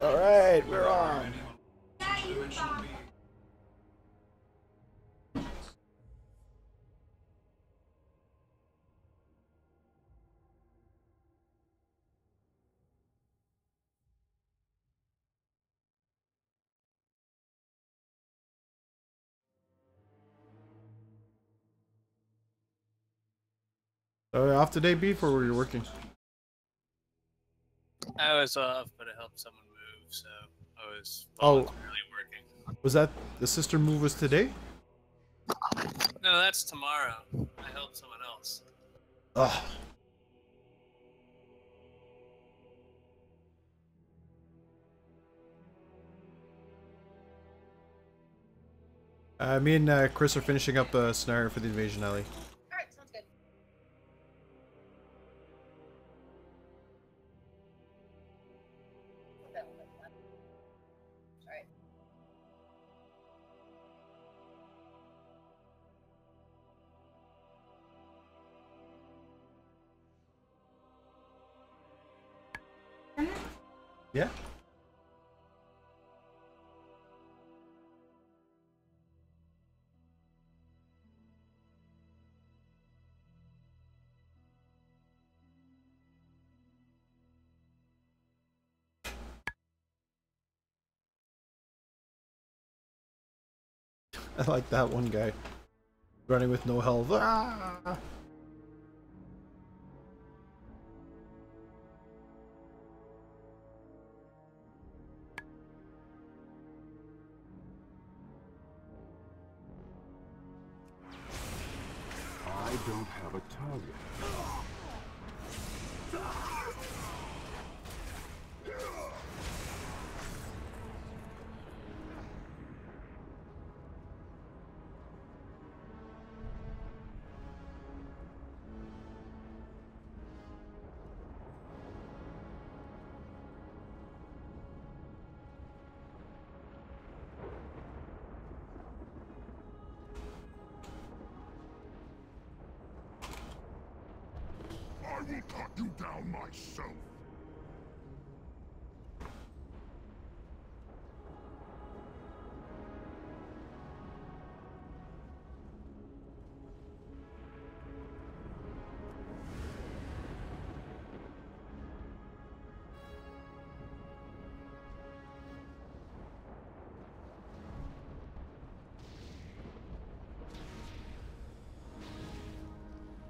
All right, we're on. Off today, Beef, or were you working? I was off, but I helped someone move, so I was Oh, voluntarily working. was that the sister move was today? No, that's tomorrow. I helped someone else. Ugh. Me and Chris are finishing up a scenario for the Invasion Alley. Alright, sounds good. Alright. Yeah. I like that one guy running with no health. Ah! I don't have a target. I will cut you down myself.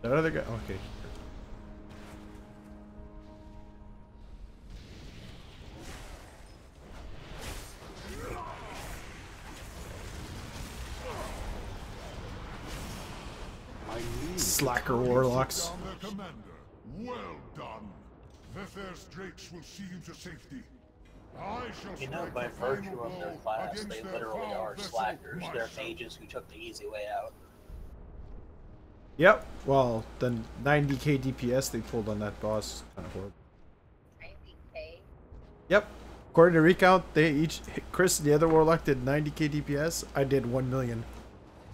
That other guy. Okay. Slacker warlocks. Well done. Vethyr's drakes will see you to safety. I shall You know, strike by the final virtue of their blow class, against they their literally foul are vessel slackers. They're myself. mages who took the easy way out. Yep. Well, then 90k DPS they pulled on that boss. Kind of horrible. 90k. Yep. According to recount, they each Chris and the other warlock did 90k DPS. I did 1 million.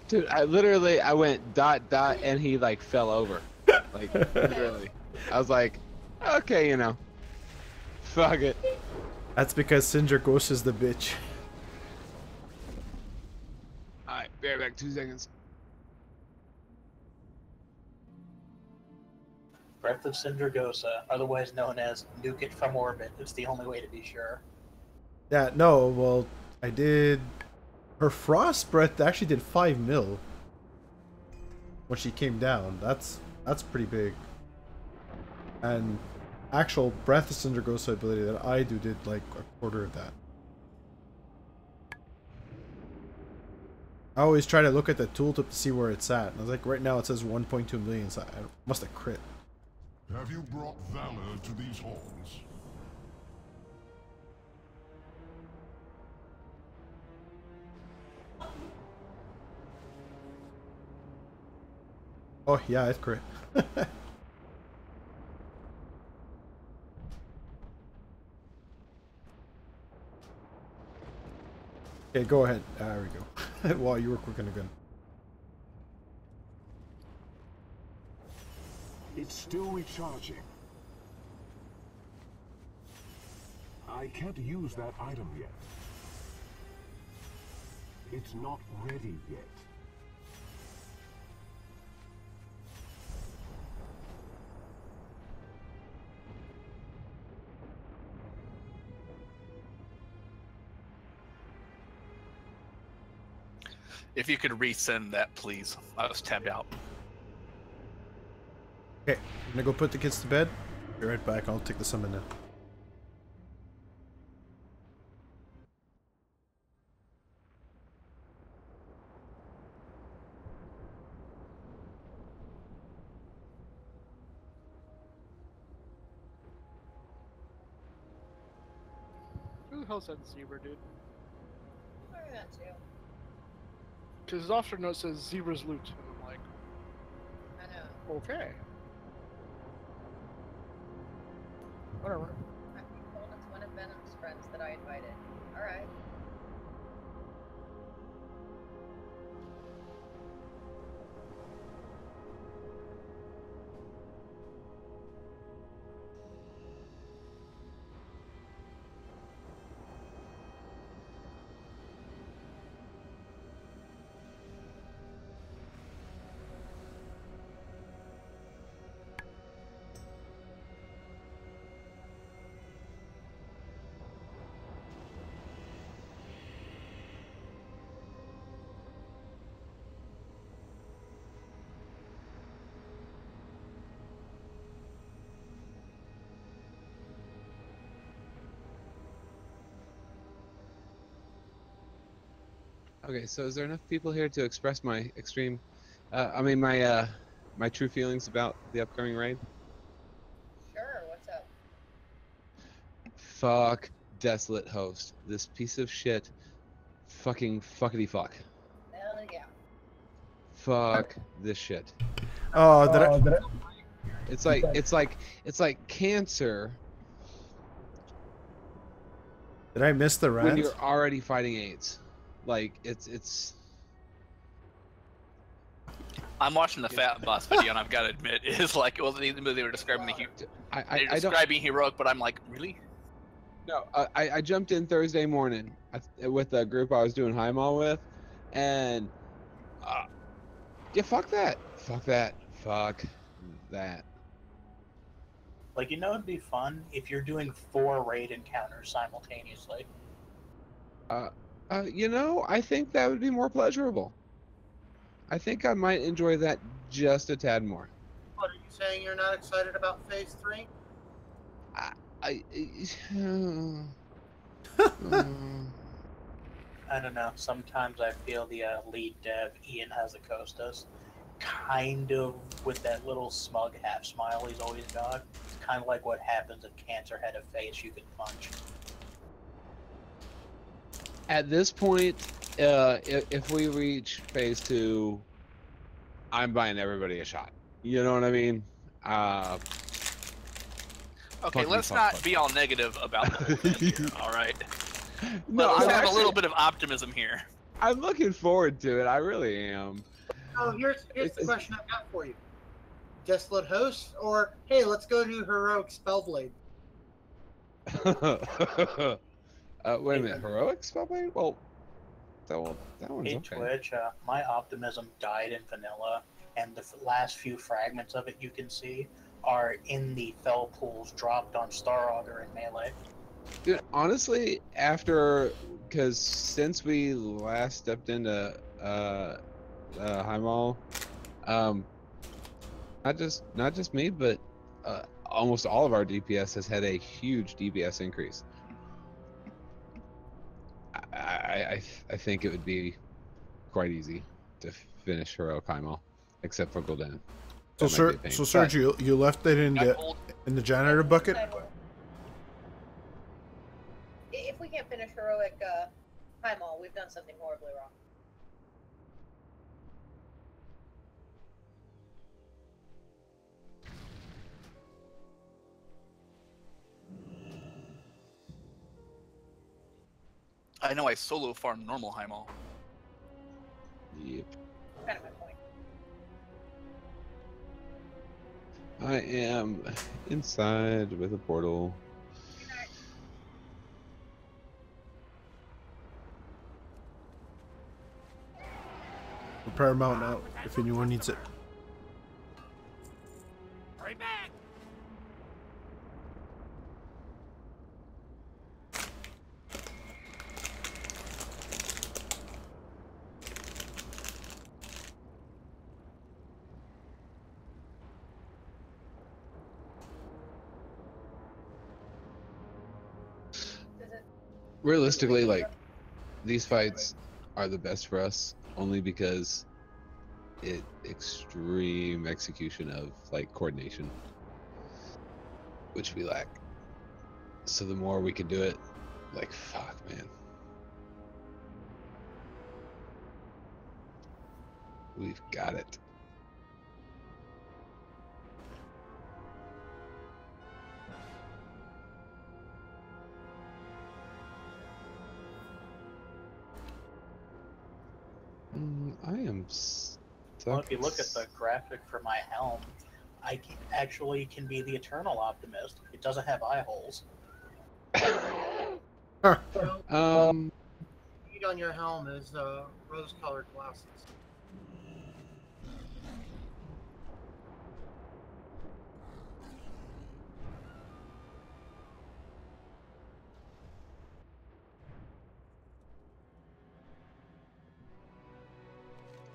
Dude, I went dot dot and he like fell over. Like literally. I was like, okay, you know. Fuck it. That's because Cinder Ghost is the bitch. Alright, be right back, 2 seconds. Breath of Sindragosa, otherwise known as Nuke It from Orbit, is the only way to be sure. Yeah, no, well, I did... Her Frost Breath actually did 5 mil. When she came down. That's pretty big. And actual Breath of Sindragosa ability that I do did like a quarter of that. I always try to look at the tooltip to see where it's at. And I was like, right now it says 1.2 million, so I must have crit. Have you brought valor to these halls? Oh yeah, it's crit. Okay, go ahead. There we go. While you were cooking a gun. It's still recharging. I can't use that item yet. It's not ready yet. If you could resend that, please. I was tabbed out. Okay, I'm gonna go put the kids to bed. Be right back. I'll take the summon now. Who the hell's that zebra, dude? Where are that too? Because his officer note says zebra's loot. And I'm like, I know. okay. Whatever. I think Coleman's one of Venom's friends that I invited. Alright. Okay, so is there enough people here to express my extreme, my true feelings about the upcoming raid? Sure, what's up? Fuck Desolate Host. This piece of shit. Fucking fuckity fuck. Hell yeah. Fuck this shit. Oh, did I? It's like cancer Did I miss the when rant? you're already fighting AIDS. Like it's I'm watching the Fat Boss video, and I've got to admit, it is like it wasn't even they were describing the they're describing heroic, but I'm like, really? No, I jumped in Thursday morning with the group I was doing Heimal with, and yeah, fuck that. Like, you know, it'd be fun if you're doing 4 raid encounters simultaneously. You know, I think that would be more pleasurable. I think I might enjoy that just a tad more. What, are you saying you're not excited about Phase 3? I don't know. Sometimes I feel the lead dev, Ian Hazakostas, kind of with that little smug half smile he's always got. It's kind of like what happens if Cancer had a face you could punch. At this point, if we reach Phase 2, I'm buying everybody a shot. You know what I mean? Okay, let's not be all negative about the whole thing here, all right? No, let's have a little bit of optimism here. I'm looking forward to it. I really am. Oh, here's the question I've got for you. Desolate Host, or, hey, let's go to Heroic Spellblade. Wait a minute, Heroic Spellblade? Well, that one's Hey, okay. Twitch, my optimism died in vanilla, and the last few fragments of it you can see are in the fell pools dropped on Star Augur and Melee. Dude, honestly, because since we last stepped into Heimal, not just me, but almost all of our DPS has had a huge DPS increase. I think it would be quite easy to finish Heroic Heimal, except for Gul'dan. So, Serge, you left it in the janitor bucket? If we can't finish Heroic Heimal, we've done something horribly wrong. I know I solo farm normal Heimal. Yep. Kind of my point. I am inside with a portal. Repair mount out if anyone needs it. Hurry back! Realistically, like, these fights are the best for us only because it extreme execution of like coordination, which we lack. So the more we can do it, like, fuck, man. We've got it. I am stuck. Well, if you look at the graphic for my helm, I can be the Eternal Optimist. It doesn't have eye holes. Need on your helm is rose-colored glasses.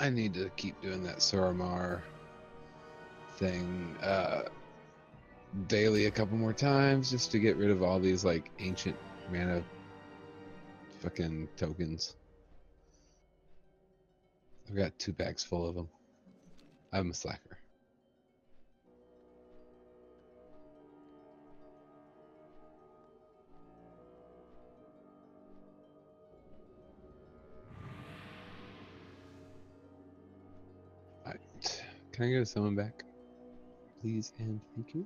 I need to keep doing that Suramar thing daily a couple more times just to get rid of all these like ancient mana fucking tokens. I've got 2 bags full of them. I'm a slacker. Can I get someone back? Please and thank you.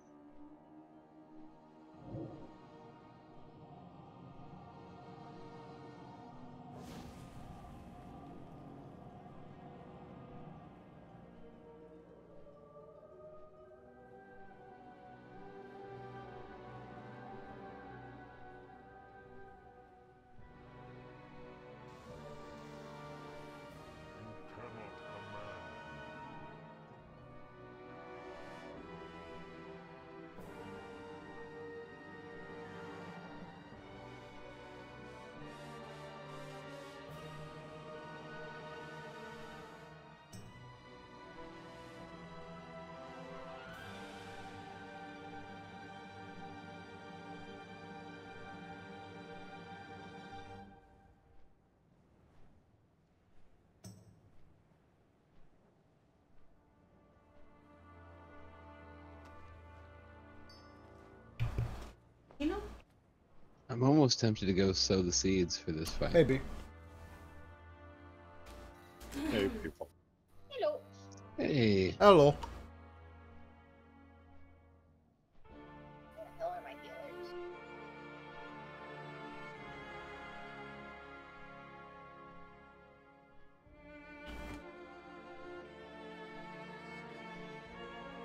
I'm almost tempted to go sow the seeds for this fight. Maybe. Hey, people. Hello. Hey. Hello. Where the hell are my healers?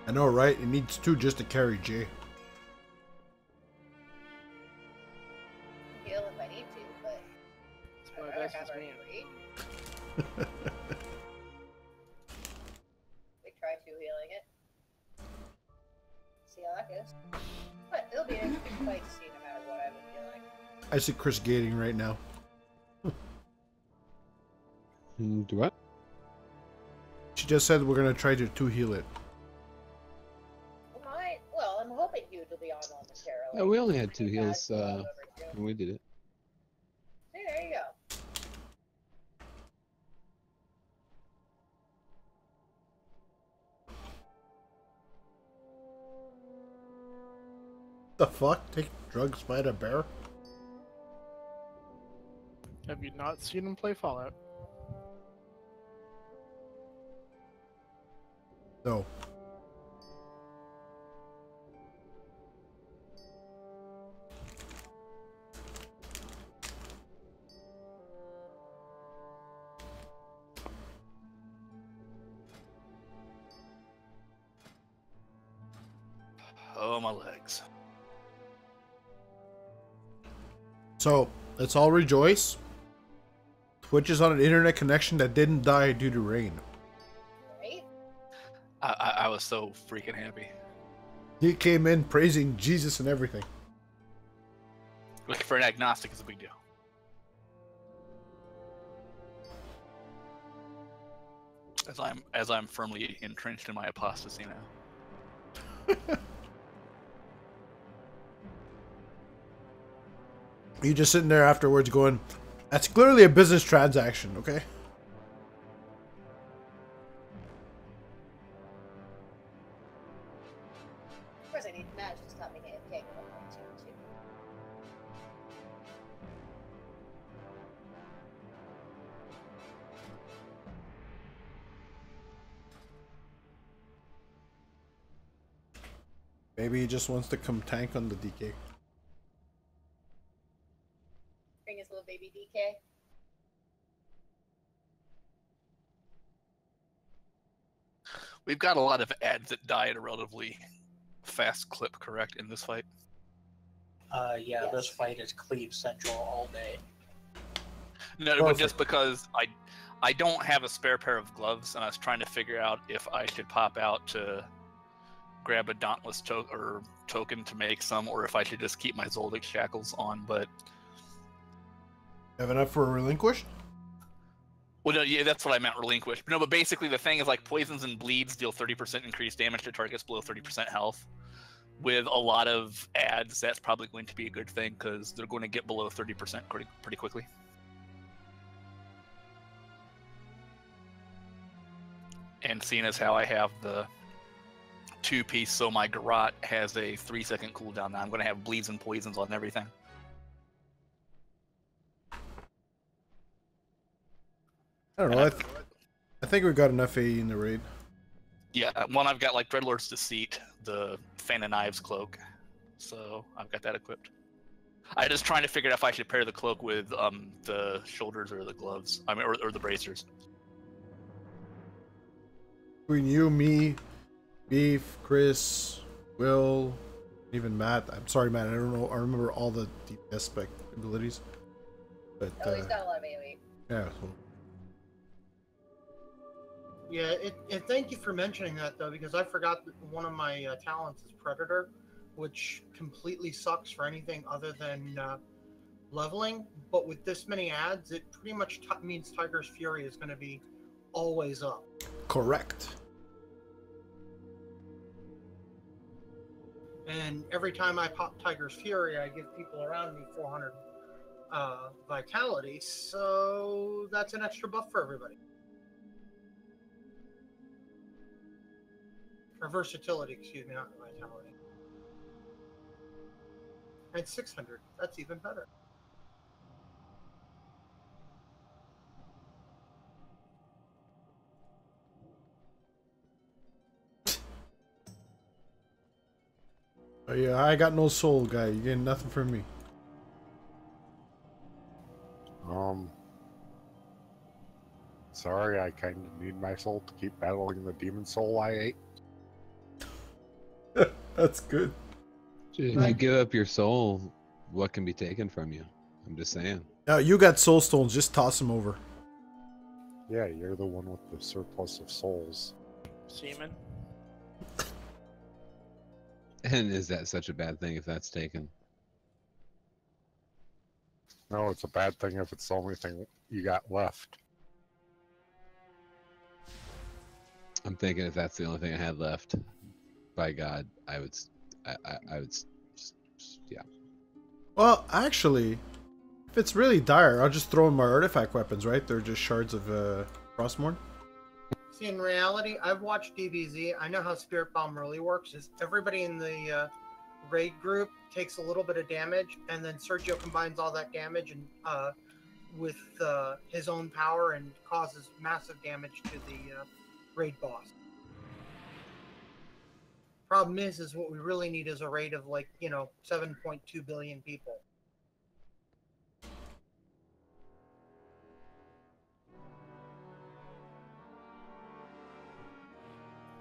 I know, right? It needs 2 just to carry Jay. Heal if I need to, but My I'd rather best have is our me. three. We try 2 healing it. See how that goes. But it'll be an interesting fight to see no matter what I would feel like. I see Chris gating right now. Do what? She just said we're gonna try to 2 heal it. Well, I'm hoping you to be on momentarily. Yeah, we only had 2 heals when we did it. See, there you go. The fuck? Take drugs by the bear? Have you not seen him play Fallout? No. Oh, my legs. So, let's all rejoice. Twitch is on an internet connection that didn't die due to rain. was so freaking happy. He came in praising Jesus and everything. Like for an agnostic, it's a big deal. As I'm firmly entrenched in my apostasy now. You just sitting there afterwards going, "That's clearly a business transaction, okay?" Of course, I need Madge to stop me AFK. Too. Maybe he just wants to come tank on the DK. Bring his little baby DK. We've got a lot of ads that die at a relatively fast clip, correct, in this fight? Yeah, Yes. this fight is Cleve Central all day. No, but just because I don't have a spare pair of gloves, and I was trying to figure out if I should pop out to grab a Dauntless token to make some, or if I should just keep my Zoldyck shackles on, but... Have enough for a relinquish? Well, no, yeah, that's what I meant, relinquish. No, but basically the thing is, like, poisons and bleeds deal 30% increased damage to targets below 30% health. With a lot of ads, that's probably going to be a good thing, because they're going to get below 30% pretty quickly. And seeing as how I have the 2-piece, so my Garrote has a 3-second cooldown now, I'm going to have bleeds and poisons on everything. I don't know. I think we've got enough AE in the raid. Yeah, one, I've got like Dreadlord's Deceit, the Fan of Knives cloak, so I've got that equipped. I'm just trying to figure out if I should pair the cloak with the shoulders or the gloves, I mean, or the bracers. Between you, me, Beef, Chris, Will, even Matt. I'm sorry, Matt. I don't know. I remember all the DPS spec abilities, but Oh, he's got a lot of AoE. yeah. So. Yeah, thank you for mentioning that, though, because I forgot that one of my talents is Predator, which completely sucks for anything other than leveling. But with this many ads, it pretty much means Tiger's Fury is going to be always up. Correct. And every time I pop Tiger's Fury, I give people around me 400 vitality, so that's an extra buff for everybody. Or versatility, excuse me, not vitality. And 600, that's even better. Oh, yeah, I got no soul, guy. You getting nothing from me. Sorry, I kind of need my soul to keep battling the demon soul I ate. That's good. If you give up your soul, what can be taken from you? I'm just saying. Now you got soul stones. Just toss them over. Yeah, you're the one with the surplus of souls. Semen. And is that such a bad thing if that's taken? No, it's a bad thing if it's the only thing you got left. I'm thinking if that's the only thing I had left, by God, I would, yeah. Well, actually, if it's really dire, I'll just throw in my artifact weapons, right? They're just shards of Frostmourne. See, in reality, I've watched DBZ. I know how Spirit Bomb really works. Is everybody in the raid group takes a little bit of damage, and then Sergio combines all that damage and with his own power and causes massive damage to the raid boss. Problem is what we really need is a raid of 7.2 billion people.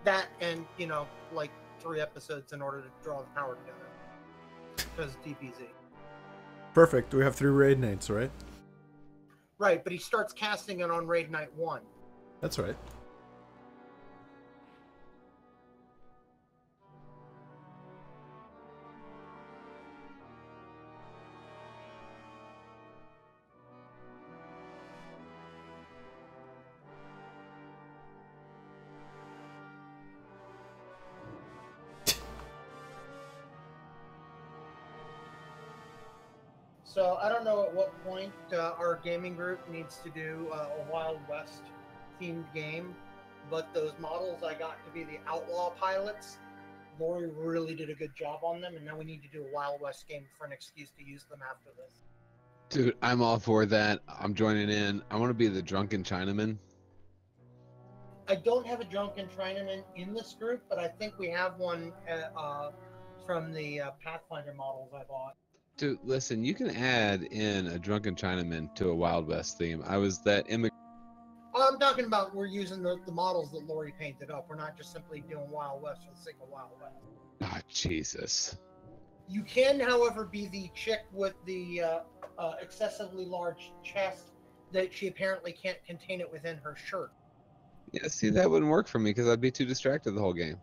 That and 3 episodes in order to draw the power together. Because DBZ. Perfect. We have 3 raid nights, right? Right, but he starts casting it on raid night 1. That's right. So I don't know at what point our gaming group needs to do a Wild West themed game, but those models I got to be the outlaw pilots, Lori really did a good job on them, and now we need to do a Wild West game for an excuse to use them after this. Dude, I'm all for that. I'm joining in. I want to be the drunken Chinaman. I don't have a drunken Chinaman in this group, but I think we have one from the Pathfinder models I bought. Dude, listen, you can add in a drunken Chinaman to a Wild West theme. I was that immigrant. I'm talking about we're using the models that Lori painted up. We're not just simply doing Wild West for the sake of Wild West. Ah, Jesus. You can, however, be the chick with the excessively large chest that she apparently can't contain it within her shirt. Yeah, see, that wouldn't work for me because I'd be too distracted the whole game.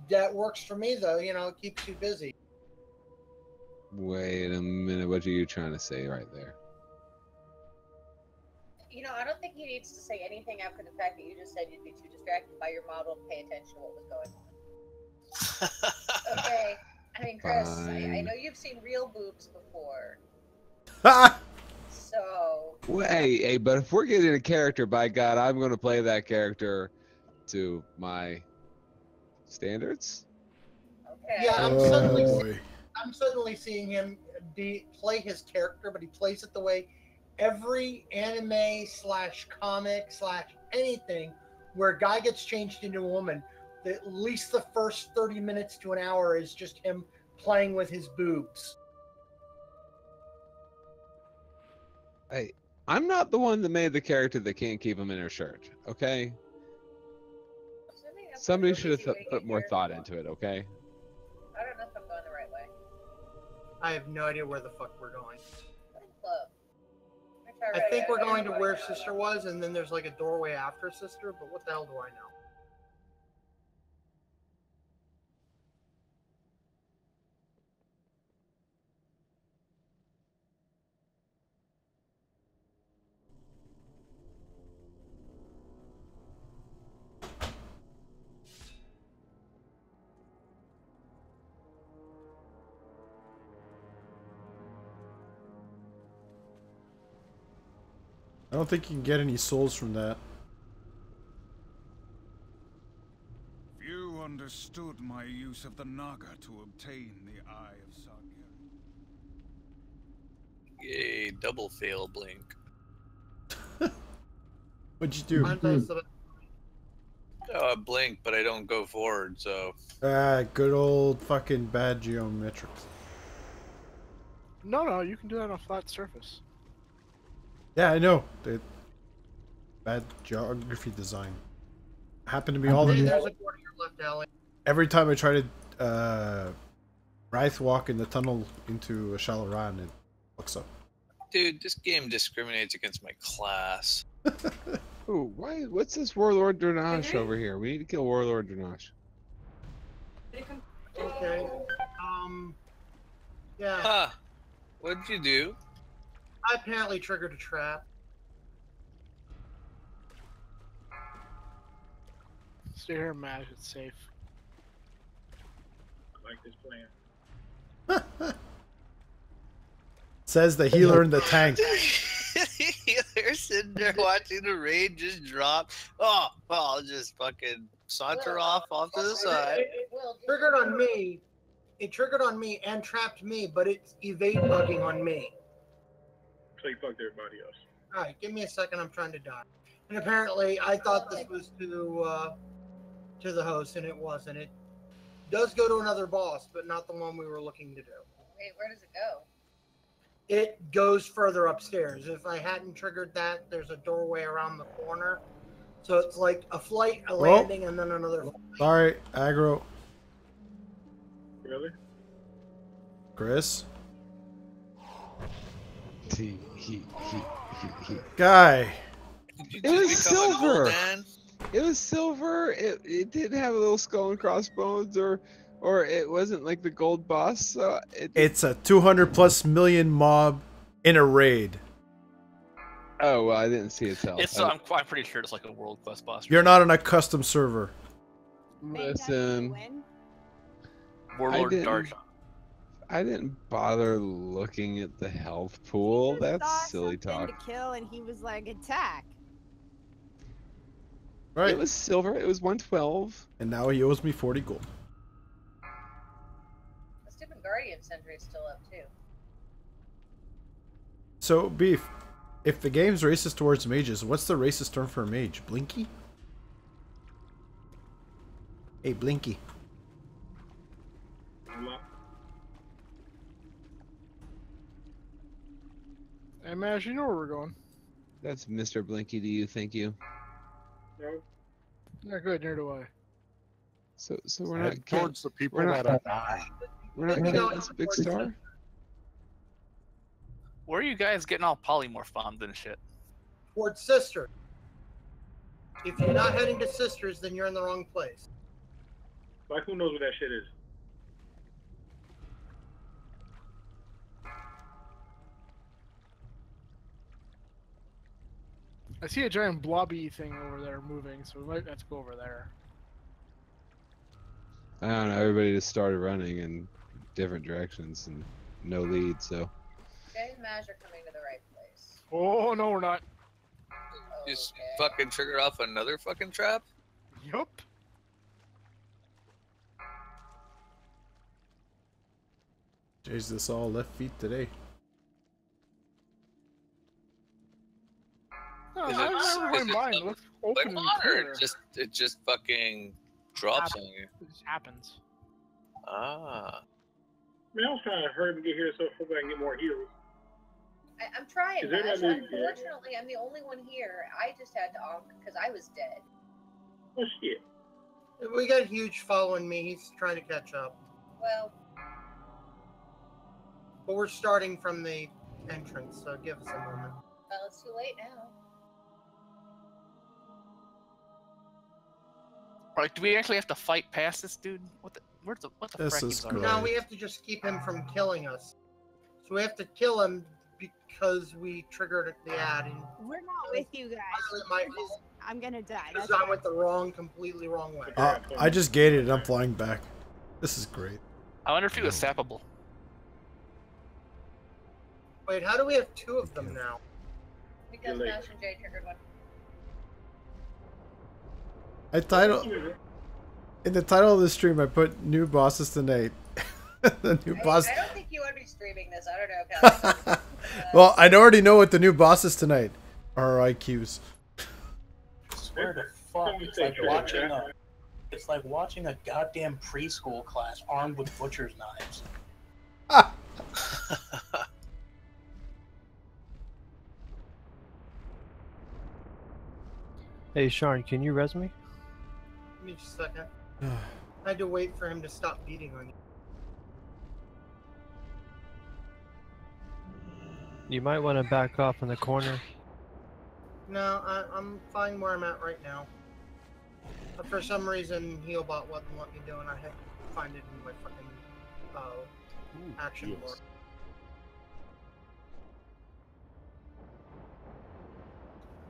That works for me, though. You know, it keeps you busy. Wait a minute, what are you trying to say right there? You know, I don't think he needs to say anything after the fact that you just said you'd be too distracted by your model to pay attention to what was going on. Okay. I mean, Chris, I know you've seen real boobs before. So. Well, hey, but if we're getting a character, by God, I'm going to play that character to my standards. Okay. Yeah, I'm suddenly seeing him play his character, but he plays it the way every anime / comic / anything where a guy gets changed into a woman, at least the first 30 minutes to an hour is just him playing with his boobs. Hey, I'm not the one that made the character that can't keep him in her shirt, okay? Somebody should have put more thought into it, okay? I don't know if I'm going the right way. I have no idea where the fuck we're going. Club. I think we're going to where Sister was, and then there's like a doorway after Sister, but what the hell do I know? I don't think you can get any souls from that. Few understood my use of the Naga to obtain the Eye of Sargeras. Yay, double fail blink. What'd you do? Oh, I blink, but I don't go forward, so. Good old fucking bad geometrics. No, you can do that on a flat surface. Yeah, I know. Bad geography design. Happened to me all the There's a door to your left, alley. every time I try to Wraith walk in the tunnel into a Shalaran, it fucks up. Dude, this game discriminates against my class. Ooh, why? What's this Warlord Dranesh over here? We need to kill Warlord Dranesh. Okay. Yeah. Huh. What'd you do? I apparently triggered a trap. Stay here, Matt. It's safe. I like this plan. Says the healer in the tank. They're sitting there watching the raid just drop. Oh, well, I'll just fucking saunter off to the side. It triggered on me. It triggered on me and trapped me, but it's evade bugging on me. So you fucked everybody else. All right, give me a second. I'm trying to die. And apparently, I thought this was to the host, and it wasn't. It does go to another boss, but not the one we were looking to do. Wait, where does it go? It goes further upstairs. If I hadn't triggered that, there's a doorway around the corner. So it's like a flight, a landing, and then another flight. Sorry, aggro. Really? Chris? He. Guy. It was silver. It was silver. It didn't have a little skull and crossbones, or it wasn't like the gold boss. So it's a 200+ million mob in a raid. Oh well, I didn't see itself. I'm pretty sure it's like a world class boss. You're not on a custom server. Listen, Warlord Darshan. I didn't bother looking at the health pool. That's Saw silly something talk. to kill, and he was like, attack. Right. It was silver. It was 112. And now he owes me 40 gold. The stupid Guardian Sentry is still up too. So, Beef, if the game's racist towards mages, what's the racist term for a mage? Blinky? Hey, Blinky. Hey, Mash, you know where we're going. That's Mr. Blinky to you. Thank you. No. Yeah, good. Near do I. So we're Head not towards the people we're not- that are dying. We're not You know, killing this big star. Where are you guys getting all polymorph bombed and shit? Towards Sister. If you're not heading to Sisters, then you're in the wrong place. Like, who knows what that shit is? I see a giant blobby thing over there moving, so we might have to go over there. I don't know. Everybody just started running in different directions and no lead. So Jay and Maj are coming to the right place. Oh, no, we're not. Just fucking trigger off another fucking trap? Yup. Jeez, this all left feet today. No, Is I it- never is went it by. the It looks open and Or clear. it just fucking drops on you. It just happens. Ah. Man, I was trying to hurry up and get here so hopefully I can get more heals. I'm trying, Is there Maj. that new- Unfortunately, I'm the only one here. I just had to onk because I was dead. Oh shit. We got Huge following me. He's trying to catch up. Well, But we're starting from the entrance, so give us a moment. well, it's too late now. Like, do we actually have to fight past this dude? What the This frick is is our- good. No, we have to just keep him from killing us. So we have to kill him because we triggered the ad. And We're not with you guys. my We're just- I'm gonna die. because That's I went the completely wrong way. I just gated and I'm flying back. This is great. I wonder if he was sappable. Wait, how do we have two of them now? Because late. Maj and Jay triggered one. In the title of the stream, I put new bosses tonight. The new boss. I don't think you would be streaming this. I don't know. Kelly. Well, I already know what the new bosses tonight are. IQs. I swear to fuck, it's like watching a goddamn preschool class armed with butcher's knives. Hey, Sean, can you res me? Give me just a second. I had to wait for him to stop beating on you. You might want to back off in the corner. No, I'm fine where I'm at right now. But for some reason, Healbot wouldn't let me do it. I had to find it in my fucking action yes. board.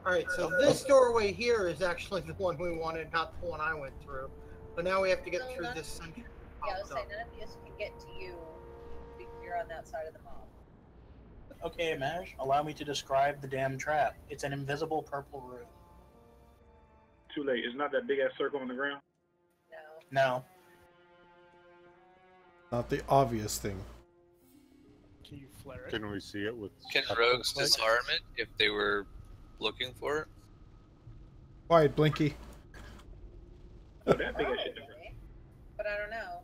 Alright, so this doorway here is actually the one we wanted, not the one I went through. But now we have to get through this century. Yeah, I was saying none of us can get to you because you're on that side of the mob. Okay, Maj, allow me to describe the damn trap. It's an invisible purple room. Too late. It's not that big ass circle on the ground. No. Not the obvious thing. Can you flare it? Can we see it with? Can rogues disarm it if they were looking for it? Quiet, Blinky. Oh, that big ass shit. Probably, but I don't know.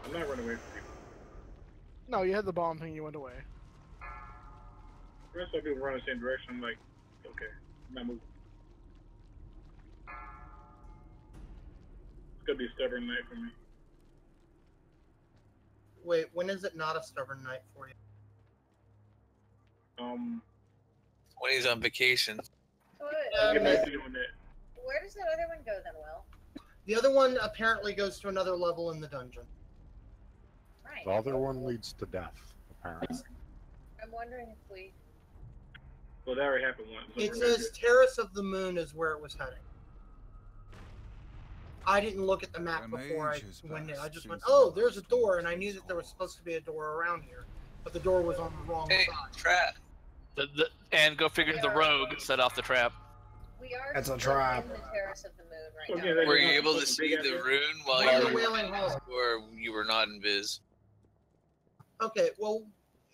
I'm not running away from you. No, you had the bomb thing, you went away. The rest of people run the same direction. I'm like, okay, I'm not moving. It's gonna be a stubborn night for me. Wait, when is it not a stubborn night for you? When he's on vacation. So, I'll get back to doing that. where does that other one go then, Will? The other one apparently goes to another level in the dungeon. Right. The other one leads to death, apparently. I'm wondering if we. Well, that already happened once. So It we're says good. Terrace of the Moon is where it was heading. I didn't look at the map before I went in. I just went, oh, there's a door, and I knew that there was supposed to be a door around here, but the door was on the wrong Hey, side. trap. And go figure the rogue set off the trap. We are That's a still trap. in the Terrace of the Moon right So, now. yeah, Were you they're able to fucking see big the ass- rune while By you the were, Wailing Hall. or you were not in Viz? Okay, well,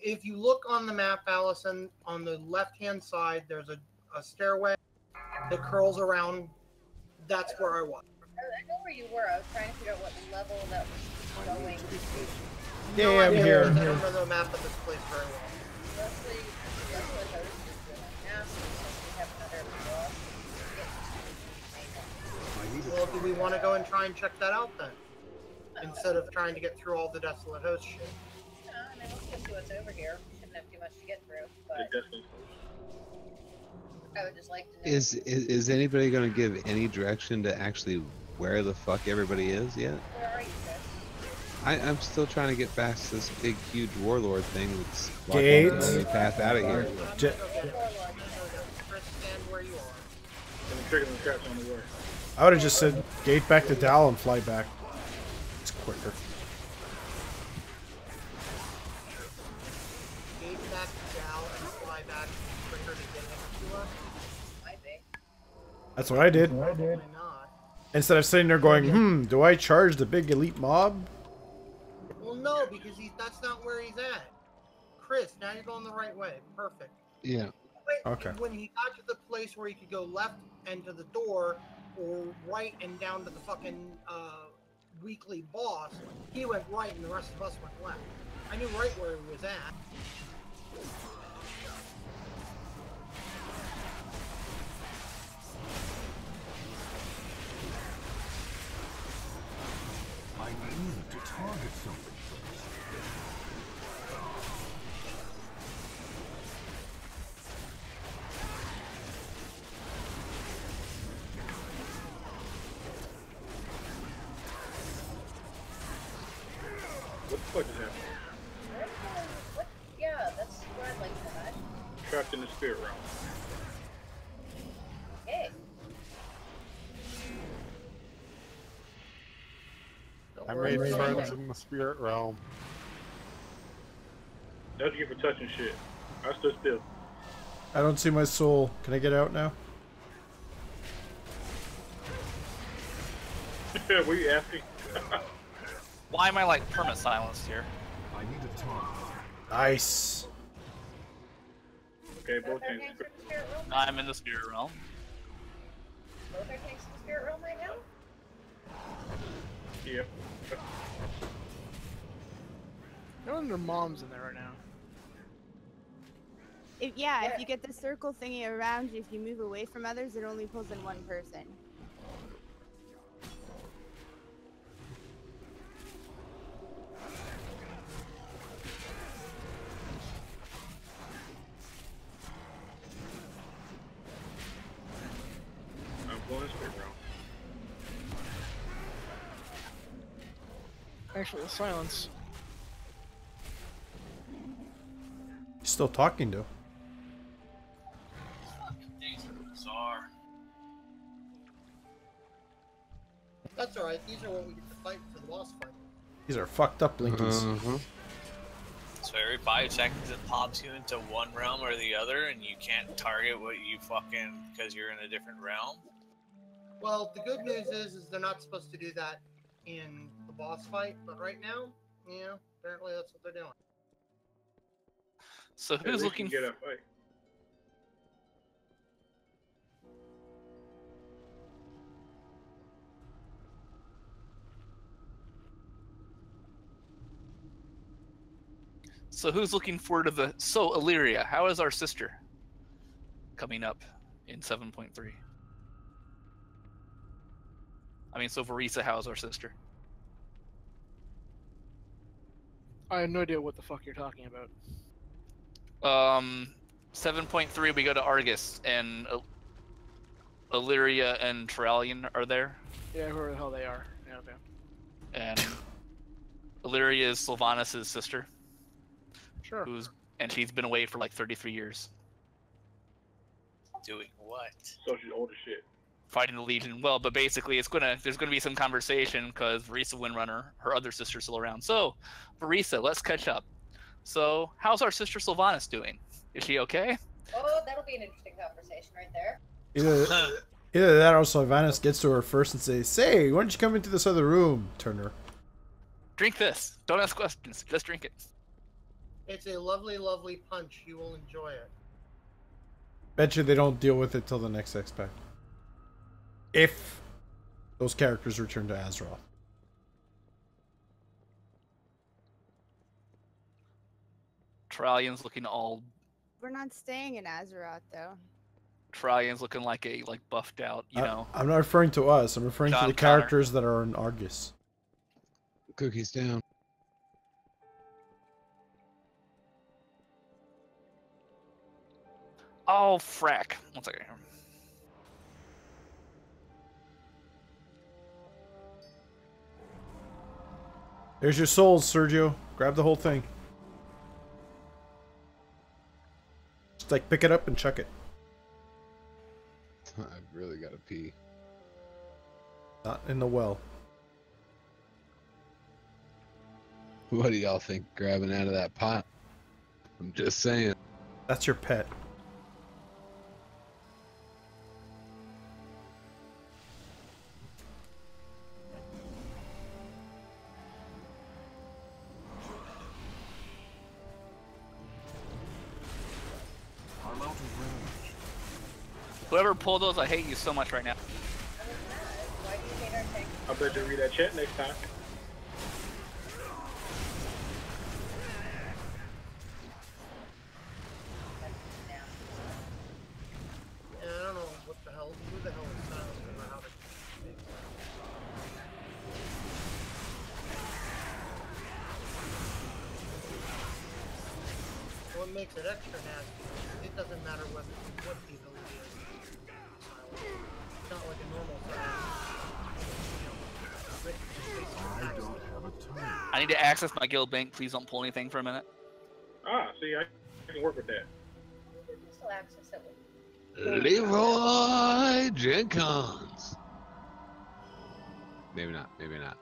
if you look on the map, Allison, on the left-hand side, there's a stairway that curls around. That's where I was. I know where you were. I was trying to figure out what level that was going to. Yeah, No I'm idea, here. because I don't know the map of this place very well. Leslie Host is doing a massive since we have another boss to get to. Well, do we want to go and try and check that out then? Instead of trying to get through all the Desolate Host shit. No, I mean, let's get to what's over here. We shouldn't have too much to get through, The but Desolate I would just like to know. Is anybody going to give any direction to actually where the fuck everybody is yet? Where are you, Chris? I'm still trying to get past this big, huge warlord thing that's blocking Gate. the only path out of here. Je- Chris, stand where you are. And the triggering traps on the way. I would have just said gate back to Dal and fly back. It's quicker. Gate back to Dal and fly back quicker to get into us. Might be. That's what I did. Probably not. Instead of sitting there going, do I charge the big elite mob? Well, no, because that's not where he's at. Chris, now you're going the right way. Perfect. Yeah. Wait, Okay. When he got to the place where he could go left and to the door, or right and down to the fucking weekly boss, he went right and the rest of us went left. I knew right where he was at. I need to target something first. What the fuck is happening? What? Yeah, that's what I'd like to know. Trapped in the spirit realm. Hey. I made friends in the spirit realm. That's you for touching shit. I stood still. I don't see my soul. Can I get out now? Were you asking? Why am I like perma silenced here? I need a target. Nice. Okay, both Both our hands. tanks are in the spirit realm? I'm in the spirit realm. Both our tanks in the spirit realm right now? Yeah. No wonder mom's in there right now. If you get the circle thingy around you, if you move away from others, it only pulls in one person. I'm going to spirit realm. Actually, the silence. Still talking to. Things are bizarre. That's alright, these are what we get to fight for the boss fight. These are fucked up blinkies. So every 5 seconds it pops you into one realm or the other, and you can't target what you fucking because you're in a different realm. Well, the good news is they're not supposed to do that in the boss fight, but right now, yeah, apparently that's what they're doing. So At who's least looking? you can get a fight. So who's looking forward to the? So Illyria, how is our sister coming up in 7.3? I mean, so Varisa, how's our sister? I have no idea what the fuck you're talking about. 7.3, we go to Argus, and Illyria and Terralion are there, Yeah, whoever the hell they are. Yeah, okay. and Illyria is Sylvanas' sister, Sure. and she's been away for like 33 years. Doing what? So she's old as shit. Fighting the Legion. Well, but basically, there's gonna be some conversation because Varisa Windrunner, her other sister's still around. So, Varisa, let's catch up. So, how's our sister Sylvanas doing? Is she okay? Oh, that'll be an interesting conversation right there. Either that or Sylvanas gets to her first and says, "Say, why don't you come into this other room, Turner?" Drink this. Don't ask questions. Just drink it. It's a lovely, lovely punch. You will enjoy it. Bet you they don't deal with it till the next X-Pack. If those characters return to Azeroth. Trallian's looking all. We're not staying in Azeroth though. Trallian's looking like buffed out, you know. I'm not referring to us. I'm referring to the characters that are in Argus. Cookies down. Oh, frack. One second here. There's your souls, Sergio. Grab the whole thing. Just like pick it up and chuck it. I've really got to pee. Not in the well. What do y'all think grabbing out of that pot? I'm just saying. That's your pet. Whoever pulled those, I hate you so much right now. Why do you hate our tank? I bet you read that chat next time. Yeah, I don't know what the hell. Who the hell is Silas? I don't know how to speak. What makes it extra nasty? It doesn't matter what the ability is. It's not like a normal I need to access my guild bank. Please don't pull anything for a minute. Ah, see, I can work with that. Still access it. Leroy Jenkins. Maybe not. Maybe not.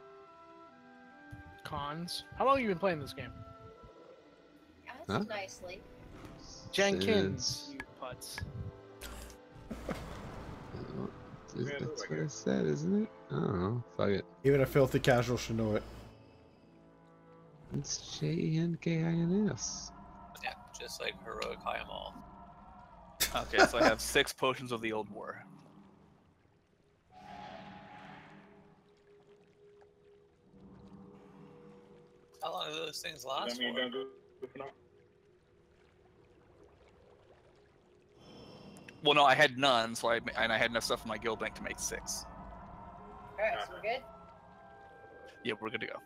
Cons. How long have you been playing this game? Huh? Nicely. Jenkins, you putz. That's what I said, isn't it? I don't know. Fuck it. Even a filthy casual should know it. It's Jenkins. Yeah, just like heroic Hyamal. Okay, so I have 6 potions of the old war. How long do those things last I mean, for? don't go for now. Well, no, I had none, so I had enough stuff in my guild bank to make 6. Alright, so we're good? Yeah, we're good to go.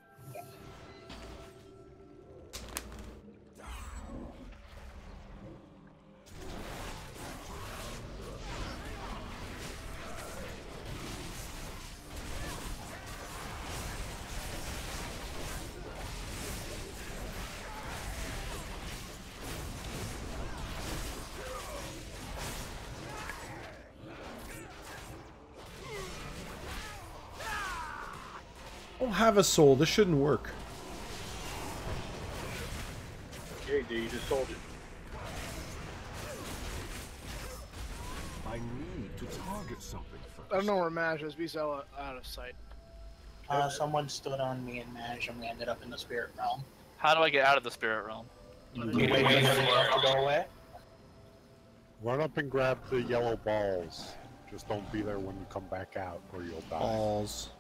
I don't have a soul. This shouldn't work. Hey, dude, you just sold it. I need to target something first. I don't know where Mash is. He's out of sight. Someone stood on me and Mash, and we ended up in the spirit realm. How do I get out of the spirit realm? You wait for the stuff to go away. Run up and grab the yellow balls. Just don't be there when you come back out, or you'll die. Balls.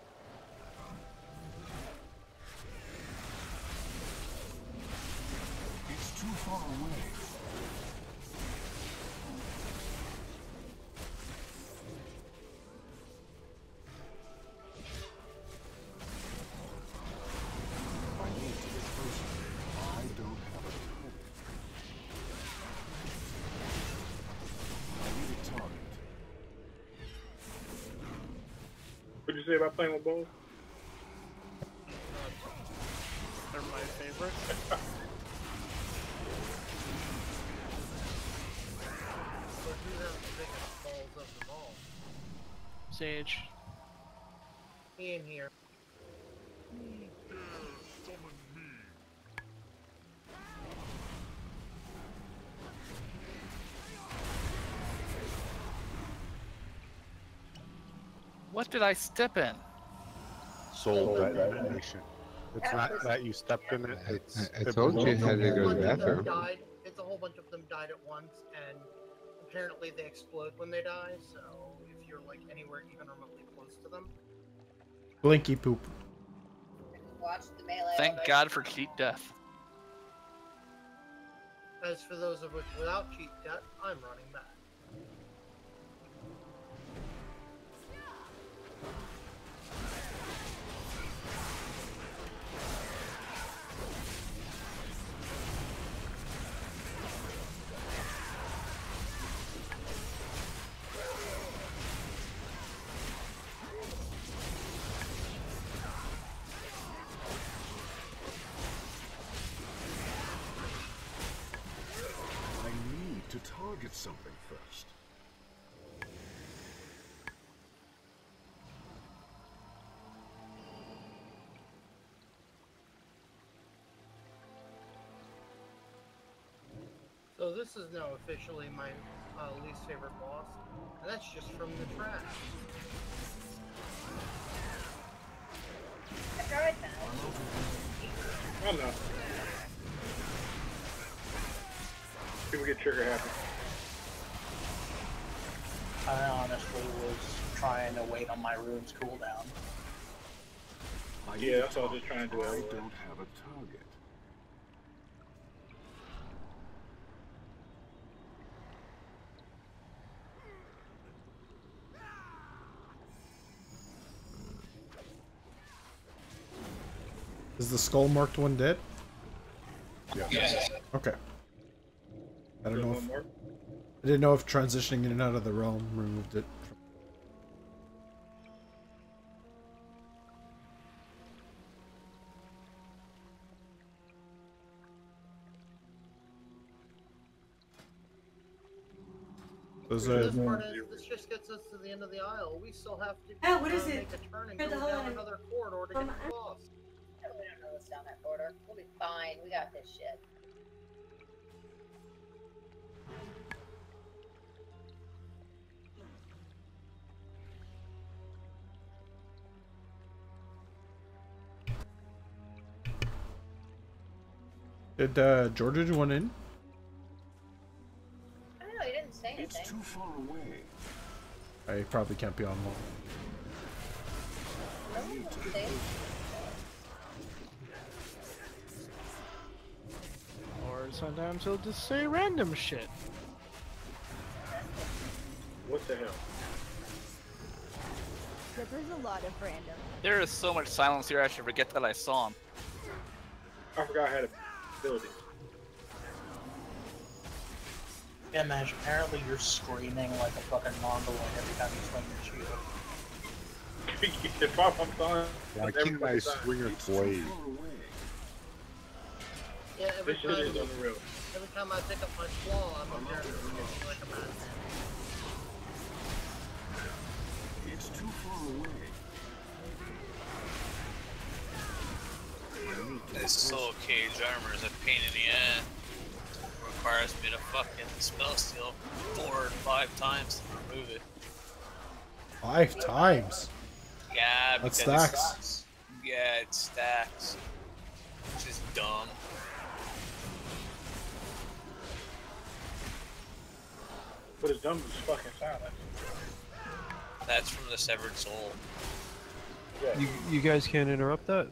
It's too far away. I need to get closer. I don't have a tool. I need a target. What'd you say about playing with balls? They're my favorite. So who has the biggest balls of them all. Sage. In here. What did I step in? Soul detonation. It's not that you stepped in it. It's I told you had to go to the bathroom. It's a whole bunch of them died at once, and apparently they explode when they die. So if you're like anywhere even remotely close to them, Blinky poop. Watch the melee. Thank God for cheat death. as for those of us without cheat death, I'm running back. To target something first. So this is now officially my least favorite boss, and that's just from the trash. That's alright then. I don't know. People get trigger happy. I honestly was trying to wait on my rune's cooldown. Yeah, that's all I was just trying to do. I don't have a target. Is the skull marked one dead? Yeah. Yes. Okay. I don't know if I didn't know if transitioning in and out of the realm removed it. This part is, this just gets us to the end of the aisle. We still have to what is make it? a turn and Where go the hell down am I? another corridor to get to the boss. We don't know what's down that corridor. We'll be fine. We got this shit. Did Georgia do one in? I don't know. He didn't say anything. It's too far away. I probably can't be on one. No one will say. Or sometimes he'll just say random shit. What the hell? But there's a lot of random. There is so much silence here, I should forget that I saw him. I forgot I had a ability. Yeah, man, apparently you're screaming like a fucking Mongoloid every time you swing your shield. If I'm fine, I keep my swinger blade. Yeah, every This shit time, is unreal. every time I pick up my claw, I'm apparently swinging like a madman. It's too far away. This soul cage armor is a pain in the ass. Requires me to fucking spell steal 4 or 5 times to remove it. 5 times. Yeah, That because stacks. Yeah, it stacks. Which is dumb. But it's dumb as fucking silence. That's from the Severed Soul. You guys can't interrupt that?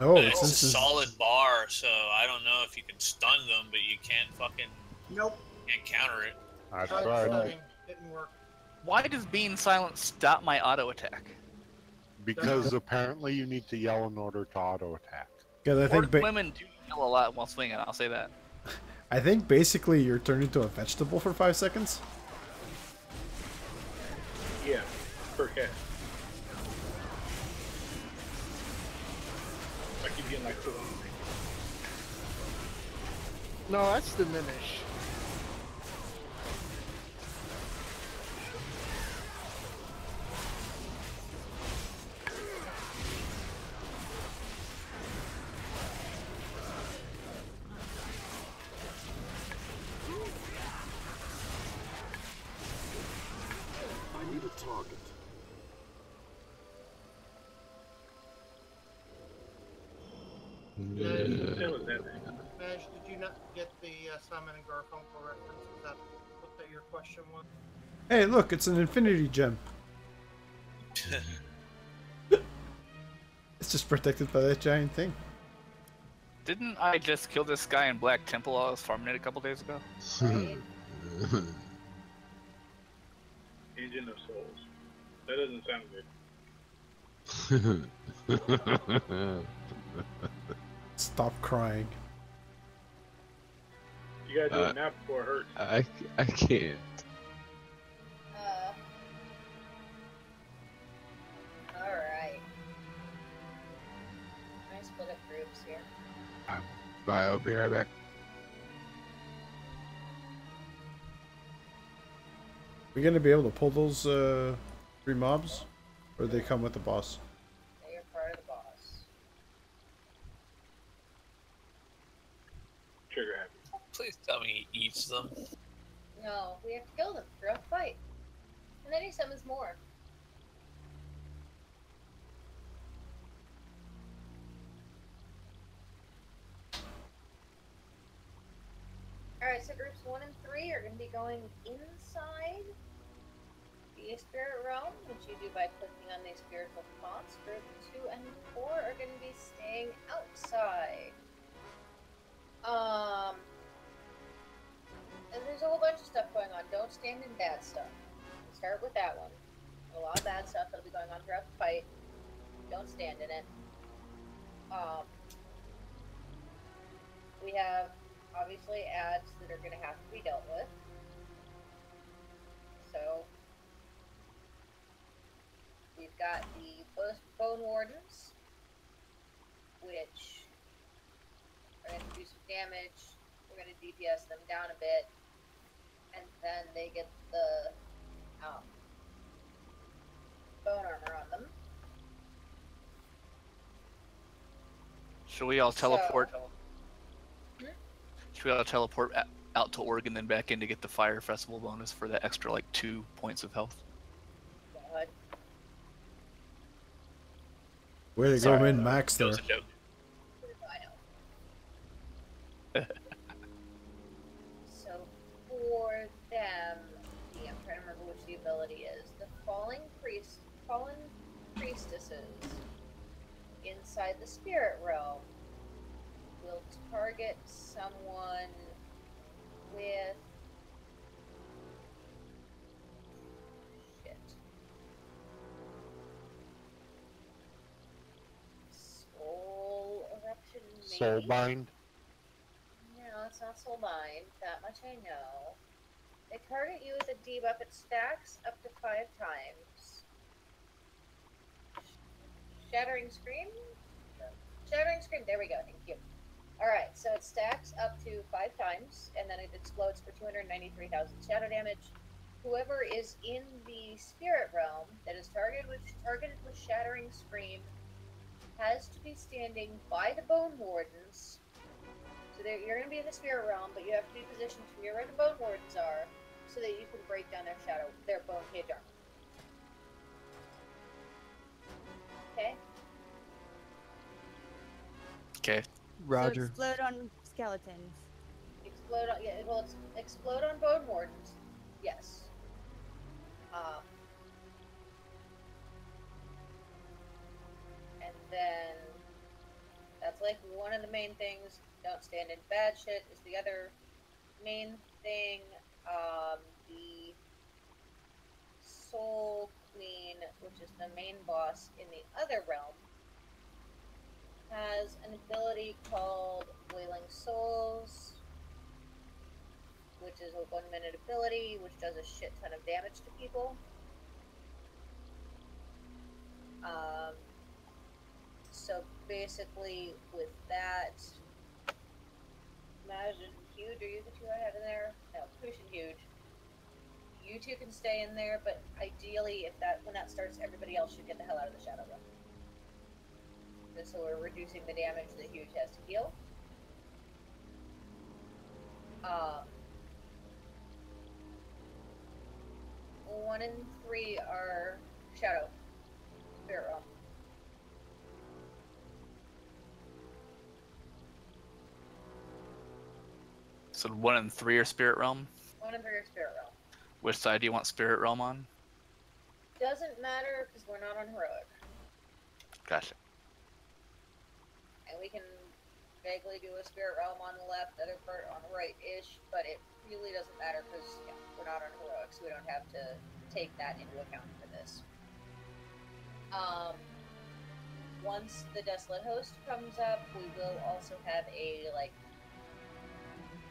No, But it's it's a this is solid bar, so I don't know if you can stun them, but you can't fucking can't counter it. I Tried tried. stunning, didn't work. Why does being silent stop my auto attack? Because apparently you need to yell in order to auto attack. because I think Women do yell a lot while swinging, I'll say that. I think basically you're turned into a vegetable for 5 seconds. Yeah, per cast. I keep getting like 2. No, that's diminish. Need a target. Madge, did you not get the Simon and Garfunkel reference? Is that what your question was? Hey, look, it's an infinity gem. It's just protected by that giant thing. Didn't I just kill this guy in Black Temple while I was farming it a couple days ago? Engine of Souls. That doesn't sound good. Stop crying. You gotta do a nap before it hurts. I can't. Alright. Can I split up groups here? Bye, I'll be right back. We gonna be able to pull those 3 mobs? Or they come with the boss? They are part of the boss. Trigger happy. Please tell me he eats them. No, we have to kill them throughout the fight. And then he summons more. Alright, so groups 1 and 3 are going to be going inside the spirit realm, which you do by clicking on the spiritual fonts. Group 2 and 4 are going to be staying outside. And there's a whole bunch of stuff going on. Don't stand in bad stuff. Start with that one. A lot of bad stuff that'll be going on throughout the fight. Don't stand in it. We have obviously ads that are going to have to be dealt with. So we've got the Bone Wardens, which are going to do some damage. We're going to DPS them down a bit, and then they get the bone armor on them. Should we all teleport? Should we all teleport out to Oregon, then back in to get the Fire Festival bonus for that extra, like, 2 points of health? God. Way to go, min max there. So for them, I'm trying to remember which the ability is. The fallen priestesses inside the spirit realm will target someone with soul eruption. Soulbind. No, it's not soulbind. That much I know. They target you with a debuff. It stacks up to 5 times. Shattering Scream? Shattering Scream, there we go, thank you. Alright, so it stacks up to 5 times, and then it explodes for 293,000 shadow damage. Whoever is in the spirit realm that is targeted with Shattering Scream has to be standing by the Bone Wardens. So you're going to be in the spirit realm, but you have to be positioned to near where the Bone Wardens are, so that you can break down their bone cage armor. Okay? Okay. So Roger. explode on skeletons. Explode on, yeah, well, it's explode on Bone Wardens. Yes. And then that's like one of the main things. Don't stand in bad shit is the other main thing. The Soul Queen, which is the main boss in the other realm, has an ability called Wailing Souls, which is a 1-minute ability, which does a shit ton of damage to people. So basically, with that, imagine Huge, are you the 2 I have in there? No, Push and Huge. You 2 can stay in there, but ideally, when that starts, everybody else should get the hell out of the Shadow Realm. Just so we're reducing the damage that Huge has to heal. 1 and 3 are Shadow. Spirit Realm. So 1 and 3 are Spirit Realm. 1 and 3 are Spirit Realm. Which side do you want Spirit Realm on? Doesn't matter because we're not on Heroic. Gotcha. And we can vaguely do a Spirit Realm on the left, other part on the right-ish, but it really doesn't matter because we're not on Heroic, so we don't have to take that into account for this. Once the Desolate Host comes up, we will also have a, like,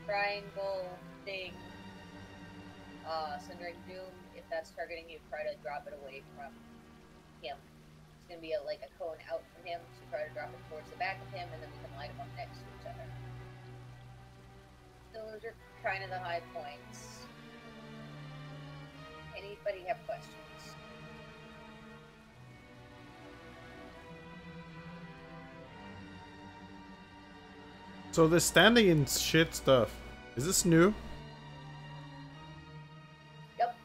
triangle thing. Sundering Doom, if that's targeting you, try to drop it away from him. It's going to be like a cone out from him, so try to drop it towards the back of him, and then we can line them up next to each other. Those are kind of the high points. Anybody have questions? So this standing in shit stuff, is this new? Yep.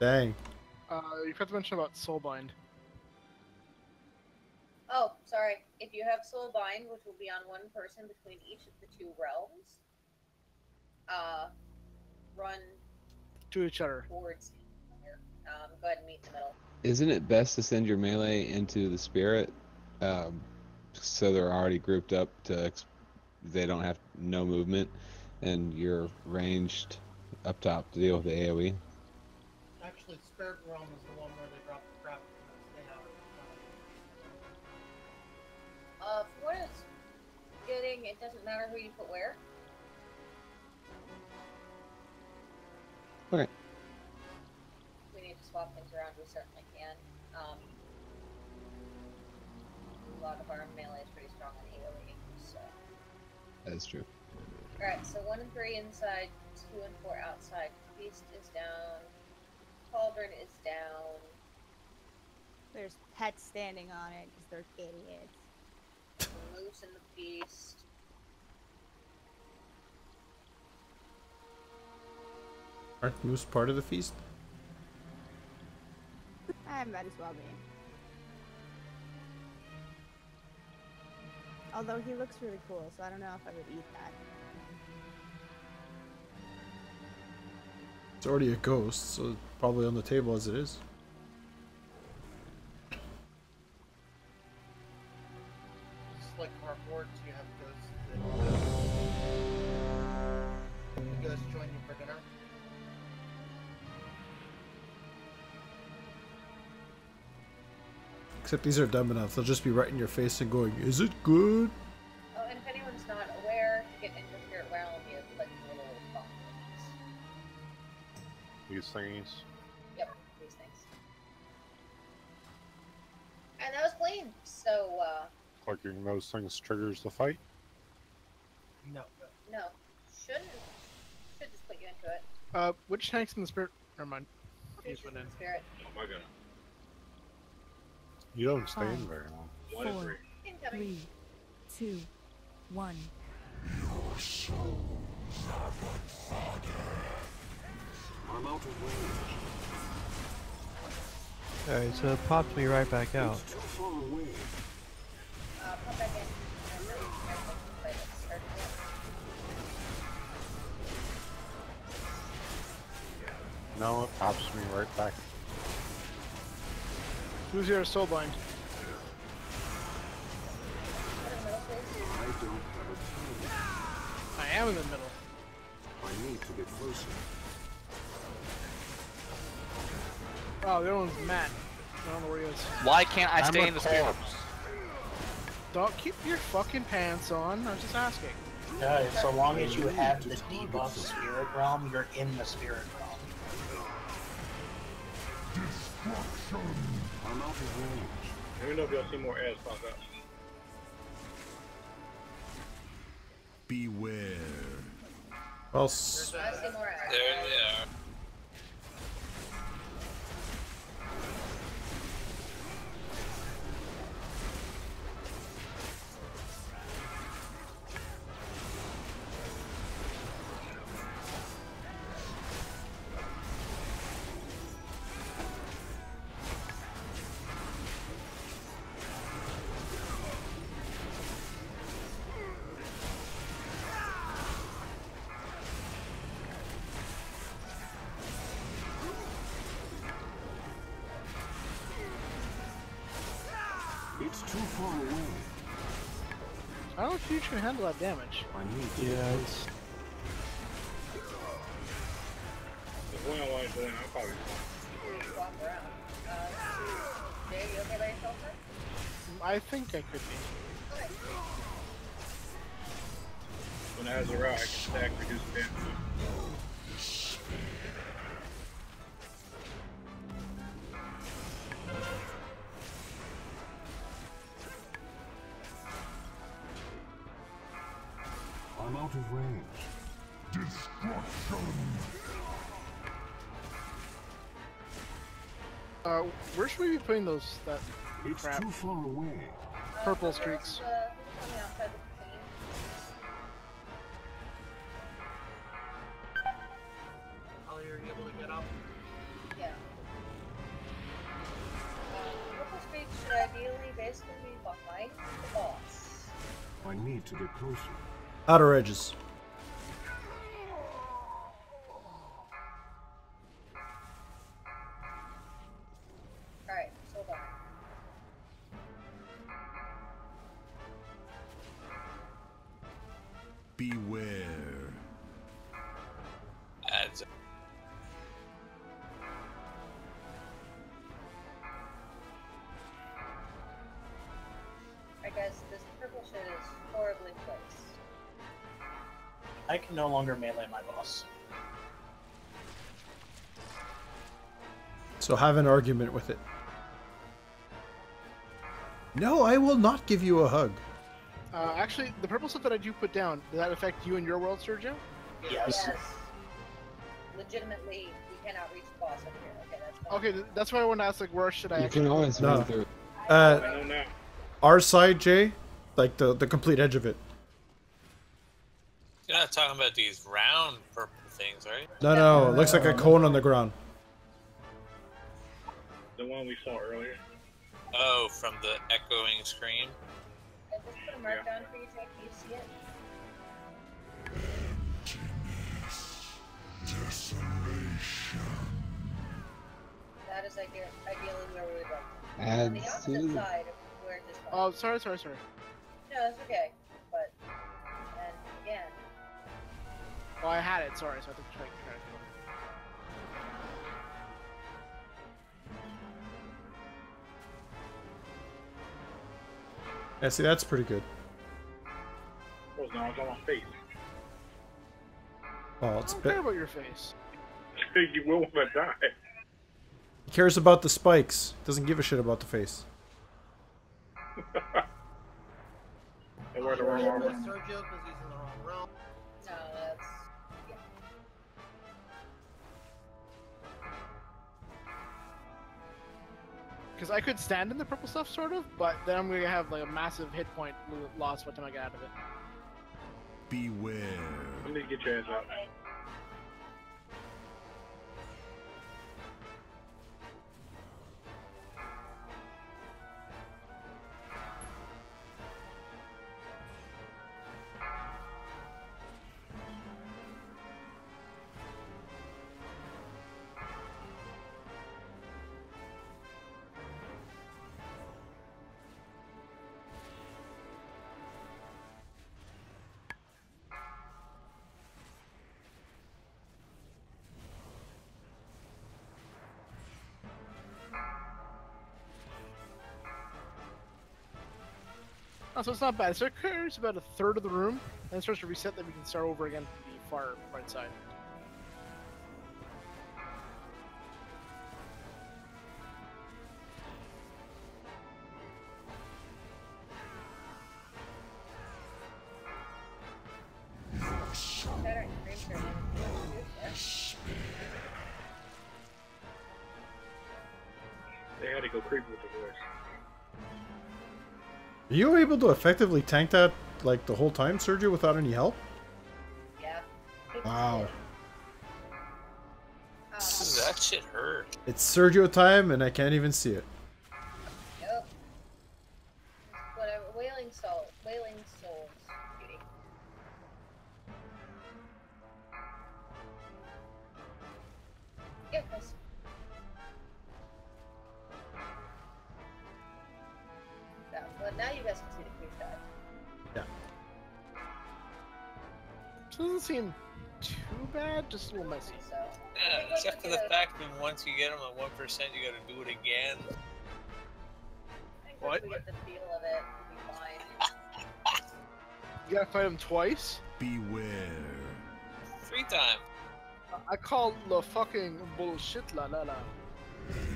Dang. You forgot to mention about Soulbind. Oh, sorry. If you have Soulbind, which will be on one person between each of the 2 realms, run To each other. towards here. Go ahead and meet in the middle. Isn't it best to send your melee into the spirit, so they're already grouped up to they don't have no movement, and you're ranged up top to deal with the AOE? Actually, Spirit Realm is the one where they drop the crap and stay out. For what it's getting, it doesn't matter who you put where. Okay. If we need to swap things around, we certainly can. A lot of our melee is pretty strong on AoE, so. That is true. Alright, so 1 and 3 inside, 2 and 4 outside. Beast is down. Cauldron is down. There's pets standing on it because they're idiots. Moose in the Beast. Aren't moose part of the feast? I might as well be. Although he looks really cool, so I don't know if I would eat that. It's already a ghost, so it's probably on the table as it is. Just like cardboards, you have ghosts that the ghosts join you for dinner. Except these are dumb enough. They'll just be right in your face and going, "Is it good?" Oh, and if anyone's not aware, to get into Spirit Realm, you have like little boxes. These thingies. Yep, these things. And that was clean. So, Clicking those things triggers the fight. No. no. Should just put you into it. Which tank's in the spirit? Never mind. Finish Use one in. Spirit. Oh my god. You don't stay in very long. 1 and 3. Incoming. 3, 2, 1. Your souls are but fodder. I'm out of range. Alright, so it popped me right back out. It's too far away. Pop back in. Play it, start again. No, it pops me right back. Who's your Soulbind? I don't have a target. I am in the middle. I need to get closer. Oh, the other one's Matt. I don't know where he is. Why can't I stay I'm a in the spirit? corpse. Don't keep your fucking pants on. I was just asking. Guys, so long as you have the debuff Spirit Realm, you're in the Spirit Realm. Destruction. I'm out of range. Let me know if y'all see more ads pop up. Beware. Well, I see more ads. There they are. It's too far away. I don't think you can handle that damage. I need to Yeah, get it's... If we don't want to do it, I'll probably. Walk around. Jay, you okay by yourself, sir? I think I could be. Okay. When it has a route, I can stack reduce damage. I'm out of range. Destruction! Where should we be putting those? That It's crap. too far away. Purple streaks. Coming outside the plane. Oh, you're able to get up. Yeah. Purple streaks should ideally basically be behind the boss. I need to get closer. Outer edges. Alright, so hold on. Beware. Adds. Alright guys, this purple shit is horribly placed. I can no longer melee my boss. So have an argument with it. No, I will not give you a hug. Actually, the purple stuff that I do put down, does that affect you and your world, Sergio? Yes. Legitimately, we cannot reach the boss up here. Okay, that's fine. Okay, that's why I wanted to ask, like, where should I You actually... can always No. run through. Uh, I know now. our side, Jay, like the complete edge of it. You're not talking about these round purple things, right? No, it looks like a cone on the ground. The one we saw earlier. Oh, from the echoing scream. I just put a mark down for you, Jake. Do you see it? That is ideally where we would like to. On the opposite side of where this was. Oh, sorry. No, it's okay. But, and again, Oh, I had it, sorry, so I have to try to Yeah, see, that's pretty good. Oh, no, it's on my face. Oh, it's I don't bit. care about your face. You will want to die. He cares about the spikes. Doesn't give a shit about the face. I wear the You're wrong able to armor. Sergio because he's in the wrong realm. no, that's. Yeah. Because I could stand in the purple stuff, sort of, but then I'm going to have, like, a massive hit point loss by the time I get out of it. Beware. I need to get your ass out. Okay. Oh, so it's not bad. So it clears about a third of the room, and it starts to reset, then we can start over again from the far right side. Better and cream They had to go creepy with the voice. Are you able to effectively tank that, like, the whole time, Sergio, without any help? Yeah. Wow. That shit hurt. It's Sergio time, and I can't even see it. Yep. Whatever. Wailing Souls. Beauty. Yeah, Chris. That now you guys can see the creep dive. Doesn't seem too bad, just a little messy. So, Yeah, except for the fact that once you get them at 1%, you gotta do it again. I think What? once we get the feel of it, we'll be fine. You gotta fight him twice? Beware. 3 times. I call the fucking bullshit la la la.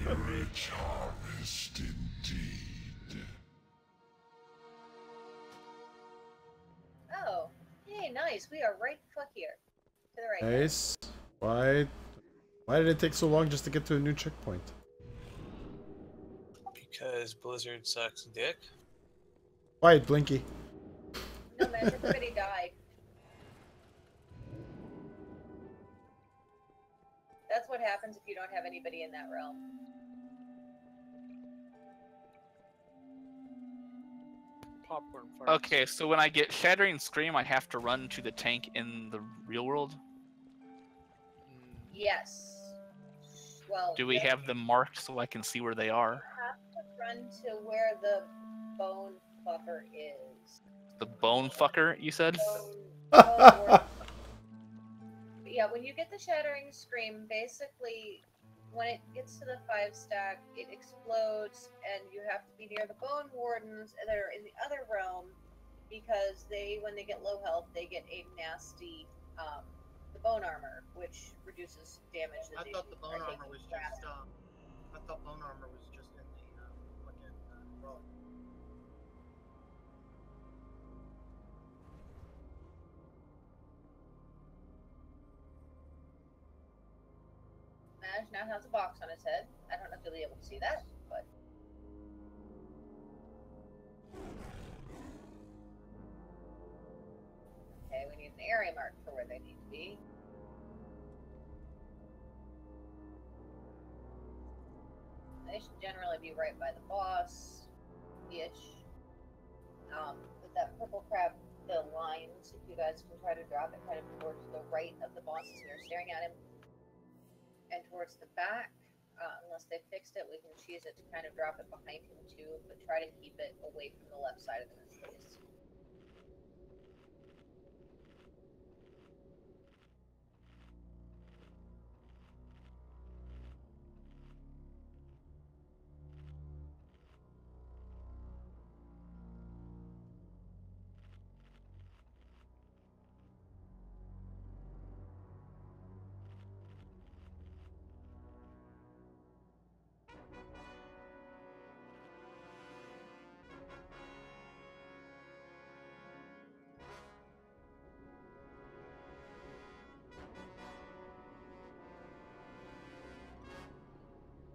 A rich harvest indeed. Oh, hey, nice. We are right the fuck here. To the right. Nice. Why did it take so long just to get to a new checkpoint? Because Blizzard sucks dick. Why, Blinky? No, man, everybody died. That's what happens if you don't have anybody in that realm. Popcorn farts. Okay, so when I get Shattering Scream, I have to run to the tank in the real world. Yes. Well, Do we you have them marked so I can see where they are? have to run to where the bone fucker is. The bone fucker, you said? Yeah, when you get the Shattering Scream, basically, when it gets to the 5 stack, it explodes, and you have to be near the Bone Wardens that are in the other realm, because when they get low health, they get a nasty, the bone armor, which reduces damage. I thought the bone armor was just, I thought bone armor was just in the, fucking, roll. Maj now has a box on his head. I don't know if you'll be able to see that, but. Okay, we need an area mark for where they need to be. They should generally be right by the boss-ish. With that purple crab, the lines, if you guys can try to drop it kind of towards the right of the boss as you're staring at him. And towards the back, unless they fixed it, we can choose it to kind of drop it behind him too, but try to keep it away from the left side of his face.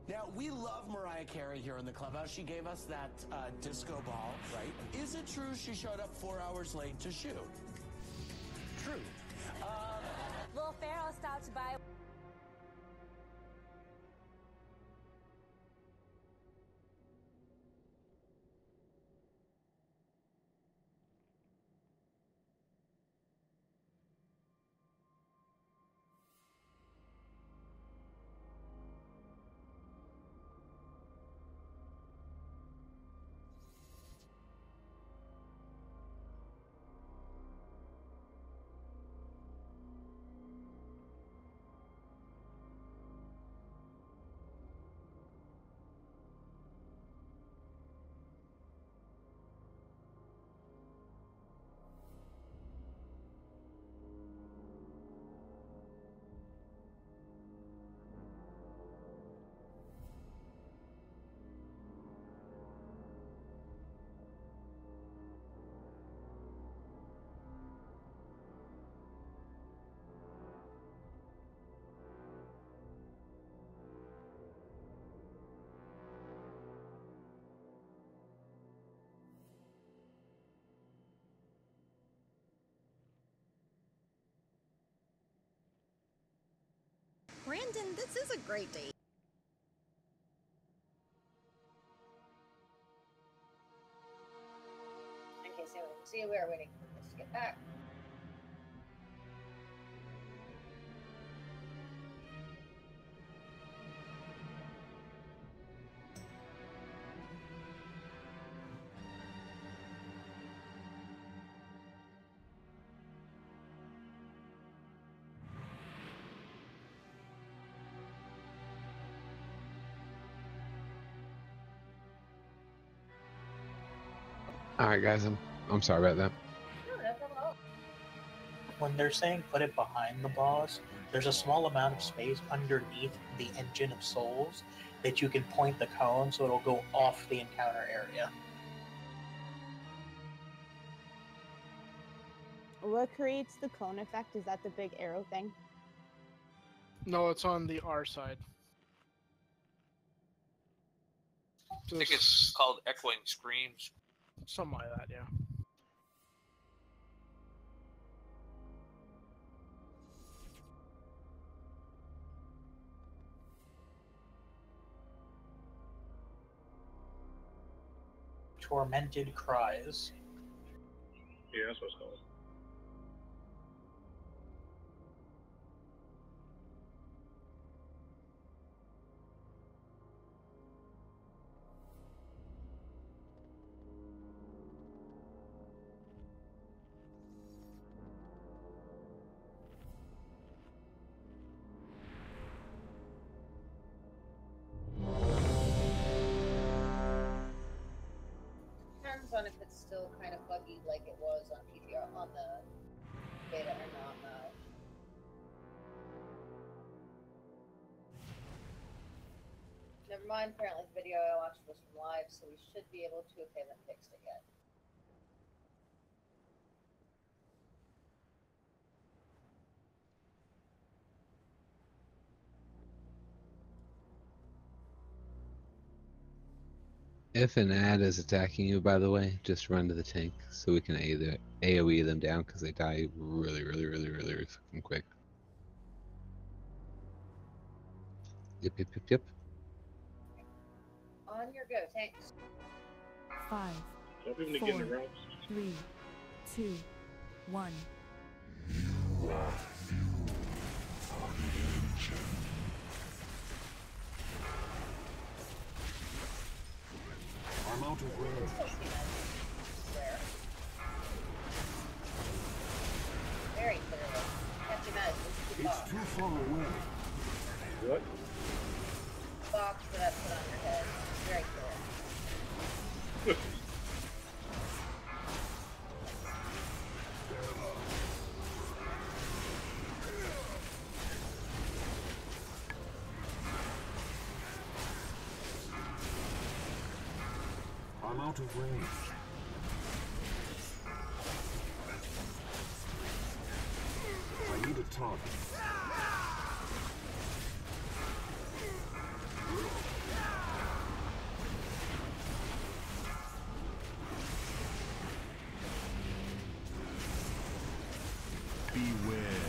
Now, we love Mariah Carey here in the clubhouse. She gave us that disco ball, right? Is it true she showed up 4 hours late to shoot? True. Will Ferrell stopped by. Brandon, this is a great date. In case anyone can see, we are waiting for this to get back. All right, guys. I'm sorry about that. No, no problem at all. When they're saying put it behind the boss, there's a small amount of space underneath the Engine of Souls that you can point the cone so it'll go off the encounter area. What creates the cone effect? Is that the big arrow thing? No, it's on the R side. I think it's called Echoing Screams. Something like that, yeah. Tormented Cries. Yeah, that's what it's called. Depends on if it's still kind of buggy like it was on PTR on the beta or not now. Never mind, apparently the video I watched was from live, so we should be able to if they haven't fixed it yet. If an ad is attacking you, by the way, just run to the tank so we can either AoE them down because they die really fucking quick. Yep. On your go, tanks. 5, So people need to get in the 4, ropes. 3, 2, 1. I'm out of range. Very clearly. Catch him out. It's too far away. What? Box for that put on your head. Very clear. I'm out of range. I need a target. Beware.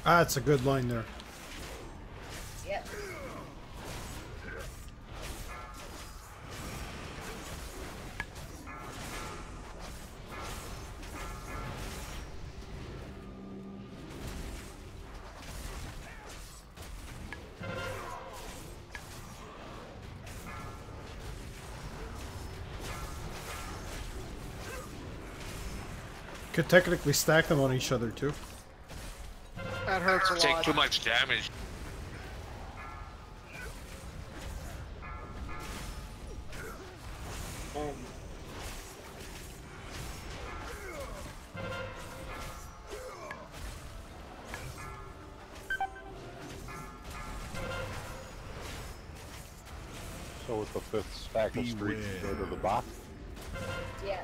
Ah, it's a good line there. Yep. Could technically stack them on each other too. That hurts a lot. Take too much damage. So with the 5th stack of streets, you go to the box. Yes.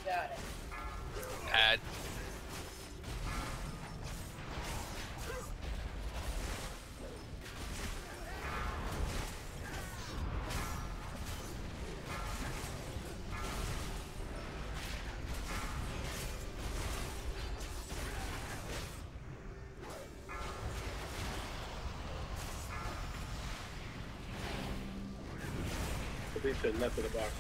Got it. Add. They said left of the box.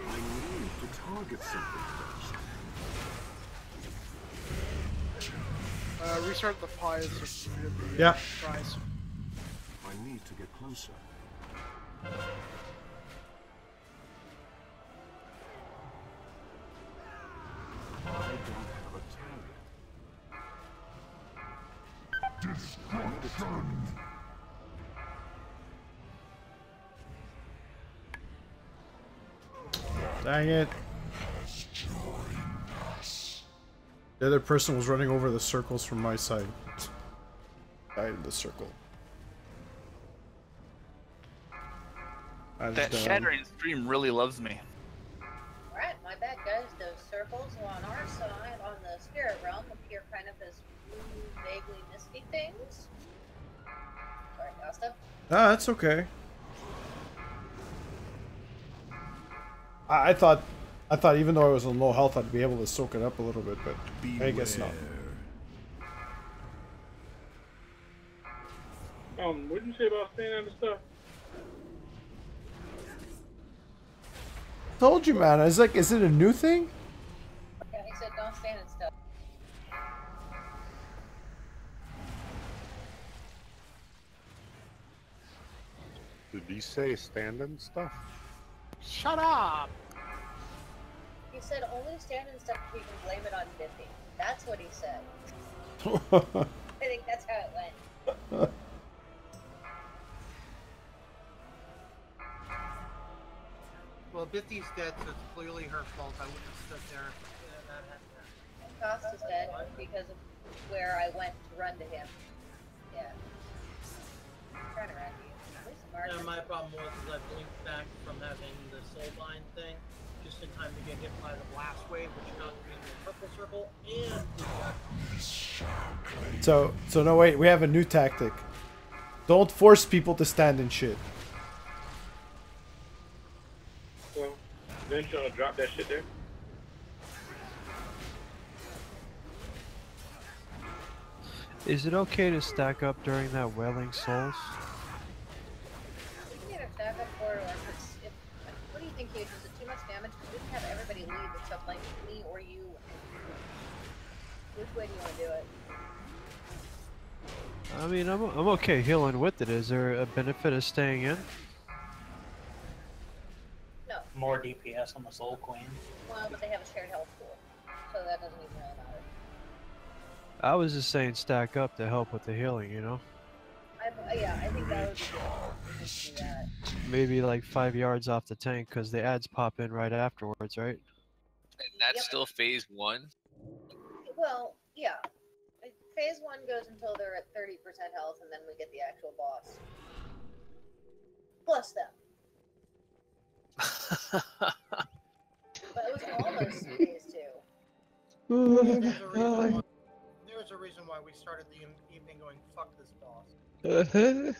I need to target something first. Restart the pies. Yeah. Tries. I need to get closer. I don't have a target. Destruction! Dang it. The other person was running over the circles from my side. Died in the circle. That shattering stream really loves me. Alright, my bad guys. Those circles on our side, on the spirit realm, appear kind of as blue, vaguely misty things. Sorry, Costa. Ah, that's okay. I thought even though I was on low health, I'd be able to soak it up a little bit, but I guess not. What did you say about staying under stuff? Told you, man. I was like, is it a new thing? Yeah, he said don't stand and stuff. Did he say standing stuff? Shut up! He said only stand and stuff if you can blame it on Biffy. That's what he said. I think that's how it went. Well, Biffy's dead, so it's clearly her fault. I wouldn't have stood there if that hadn't happened. Costa's dead because of where I went to run to him. Yeah. I'm trying to run to you. Where's Mark? Yeah, my problem was is I blinked back from having the soulbind thing just in time to get hit by the blast wave, which knocked me into the purple circle, and So no, wait, we have a new tactic. Don't force people to stand in shit. Well, then you want to drop that shit there? Is it okay to stack up during that Wailing Souls? We can either stack up for it, or if what do you think, Huge? Is it too much damage? Because we can have everybody leave except like me or you. Which way do you want to do it? I mean, I'm okay healing with it. Is there a benefit of staying in? No. More DPS on the Soul Queen. Well, but they have a shared health pool, so that doesn't even really matter. I was just saying stack up to help with the healing, you know? Yeah, I think that would be good. Let's do that. Maybe like 5 yards off the tank, because the ads pop in right afterwards, right? And that's still phase 1? Well, yeah. Phase 1 goes until they're at 30% health, and then we get the actual boss. Plus them. But it was almost phase 2. There's a reason why we started the evening going, fuck this boss. It was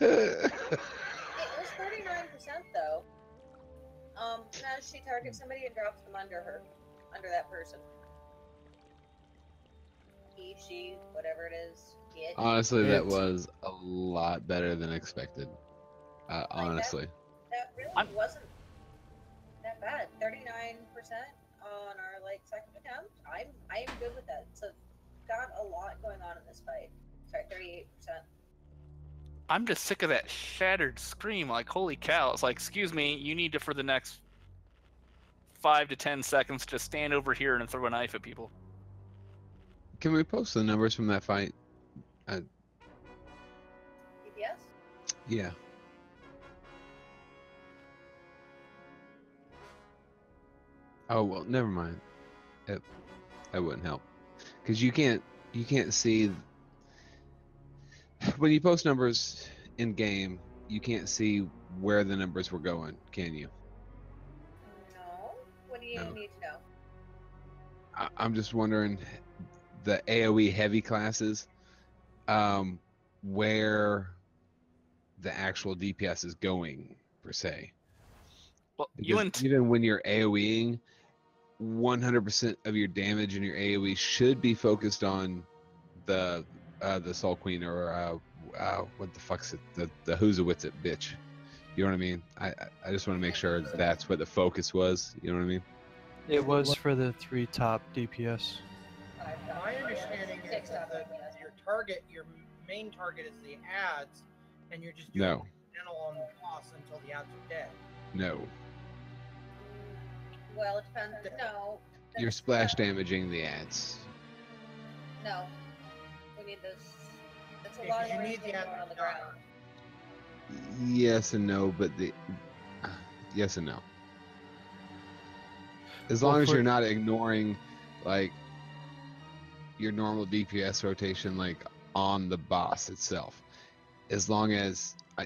39% though. Now she targets somebody and drops them under her. Under that person. He, she, whatever it is. It. Honestly, that was a lot better than expected. Honestly. That really wasn't that bad. 39% on our like second attempt. I am good with that. So got a lot going on in this fight. Sorry, 38%. I'm just sick of that shattered scream. Like, holy cow! It's like, excuse me, you need to for the next 5 to 10 seconds to stand over here and throw a knife at people. Can we post the numbers from that fight? PBS? Yeah. Oh well, never mind. That wouldn't help, because you can't see when you post numbers in game. You can't see where the numbers were going, can you? No. What do you need to know? I'm just wondering, the AOE heavy classes, where the actual DPS is going per se. Well, Because even when you're AOEing, 100% of your damage in your AOE should be focused on the Soul Queen, or what the fuck's it? The who's a wit's it bitch. You know what I mean? I just want to make sure that's what the focus was. You know what I mean? It was for the 3 top DPS. My understanding is that your main target is the ads, and you're just doing No. channel on the boss until the ads are dead. No. Well, it depends. No. You're splash damaging the ads. No. We need this. That's a Yeah, lot 'cause of you need raising the ads on the to die. ground. Yes and no, but yes and no. As long as you're not ignoring like your normal DPS rotation, like on the boss itself. As long as All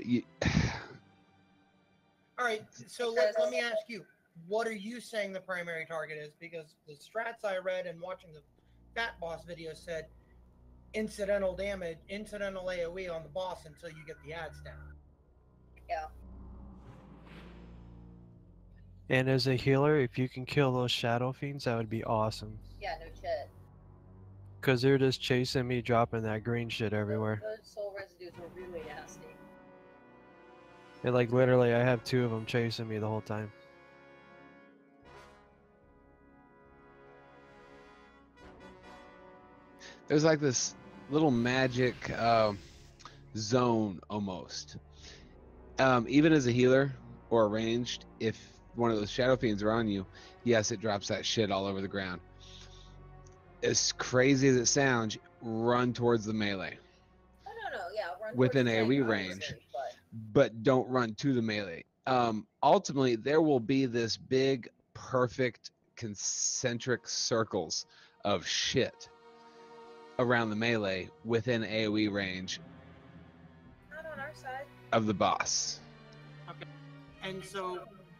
right, so let me ask you, what are you saying the primary target is? Because the strats I read and watching the Fat Boss video said incidental damage, incidental AoE on the boss until you get the ads down. Yeah. And as a healer, if you can kill those Shadow Fiends, that would be awesome. Yeah, no shit. Because they're just chasing me, dropping that green shit everywhere. Those soul residues were really nasty. And like literally, I have 2 of them chasing me the whole time. there's like this little magic zone almost. Even as a healer or a ranged, if one of those Shadow Fiends are on you, yes, it drops that shit all over the ground. As crazy as it sounds, run towards the melee. Oh, no, yeah. Run Within towards the AoE tank, range, obviously, but... but don't run to the melee. Ultimately, there will be this big, perfect, concentric circles of shit around the melee within AoE range Not on our side. of the boss. Okay. And so,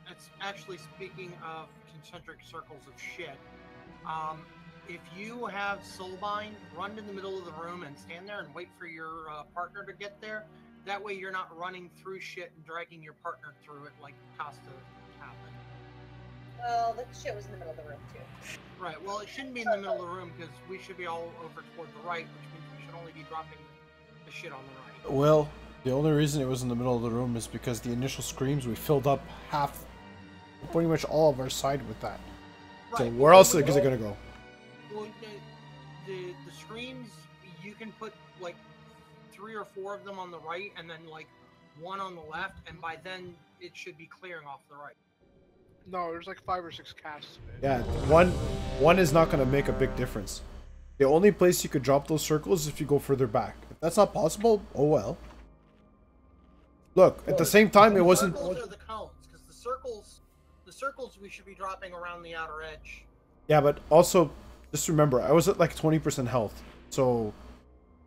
it's actually speaking of concentric circles of shit. If you have Soulbind, run to the middle of the room and stand there and wait for your partner to get there. That way you're not running through shit and dragging your partner through it like Costa happened. Well, the shit was in the middle of the room, too. Right, well, it shouldn't be in the middle of the room because we should be all over toward the right, which means we should only be dropping the shit on the right. Well, the only reason it was in the middle of the room is because the initial screams, we filled up pretty much all of our side with that. Right. So where else is it going to go? Well, the screams, you can put like 3 or 4 of them on the right and then like 1 on the left, and by then it should be clearing off the right. No, there's like 5 or 6 casts. Yeah, one is not going to make a big difference. The only place you could drop those circles is if you go further back. If that's not possible, oh well. Look, at the same time, it wasn't... Circles are the cones, because the circles we should be dropping around the outer edge. Yeah, but also, just remember, I was at like 20% health. So,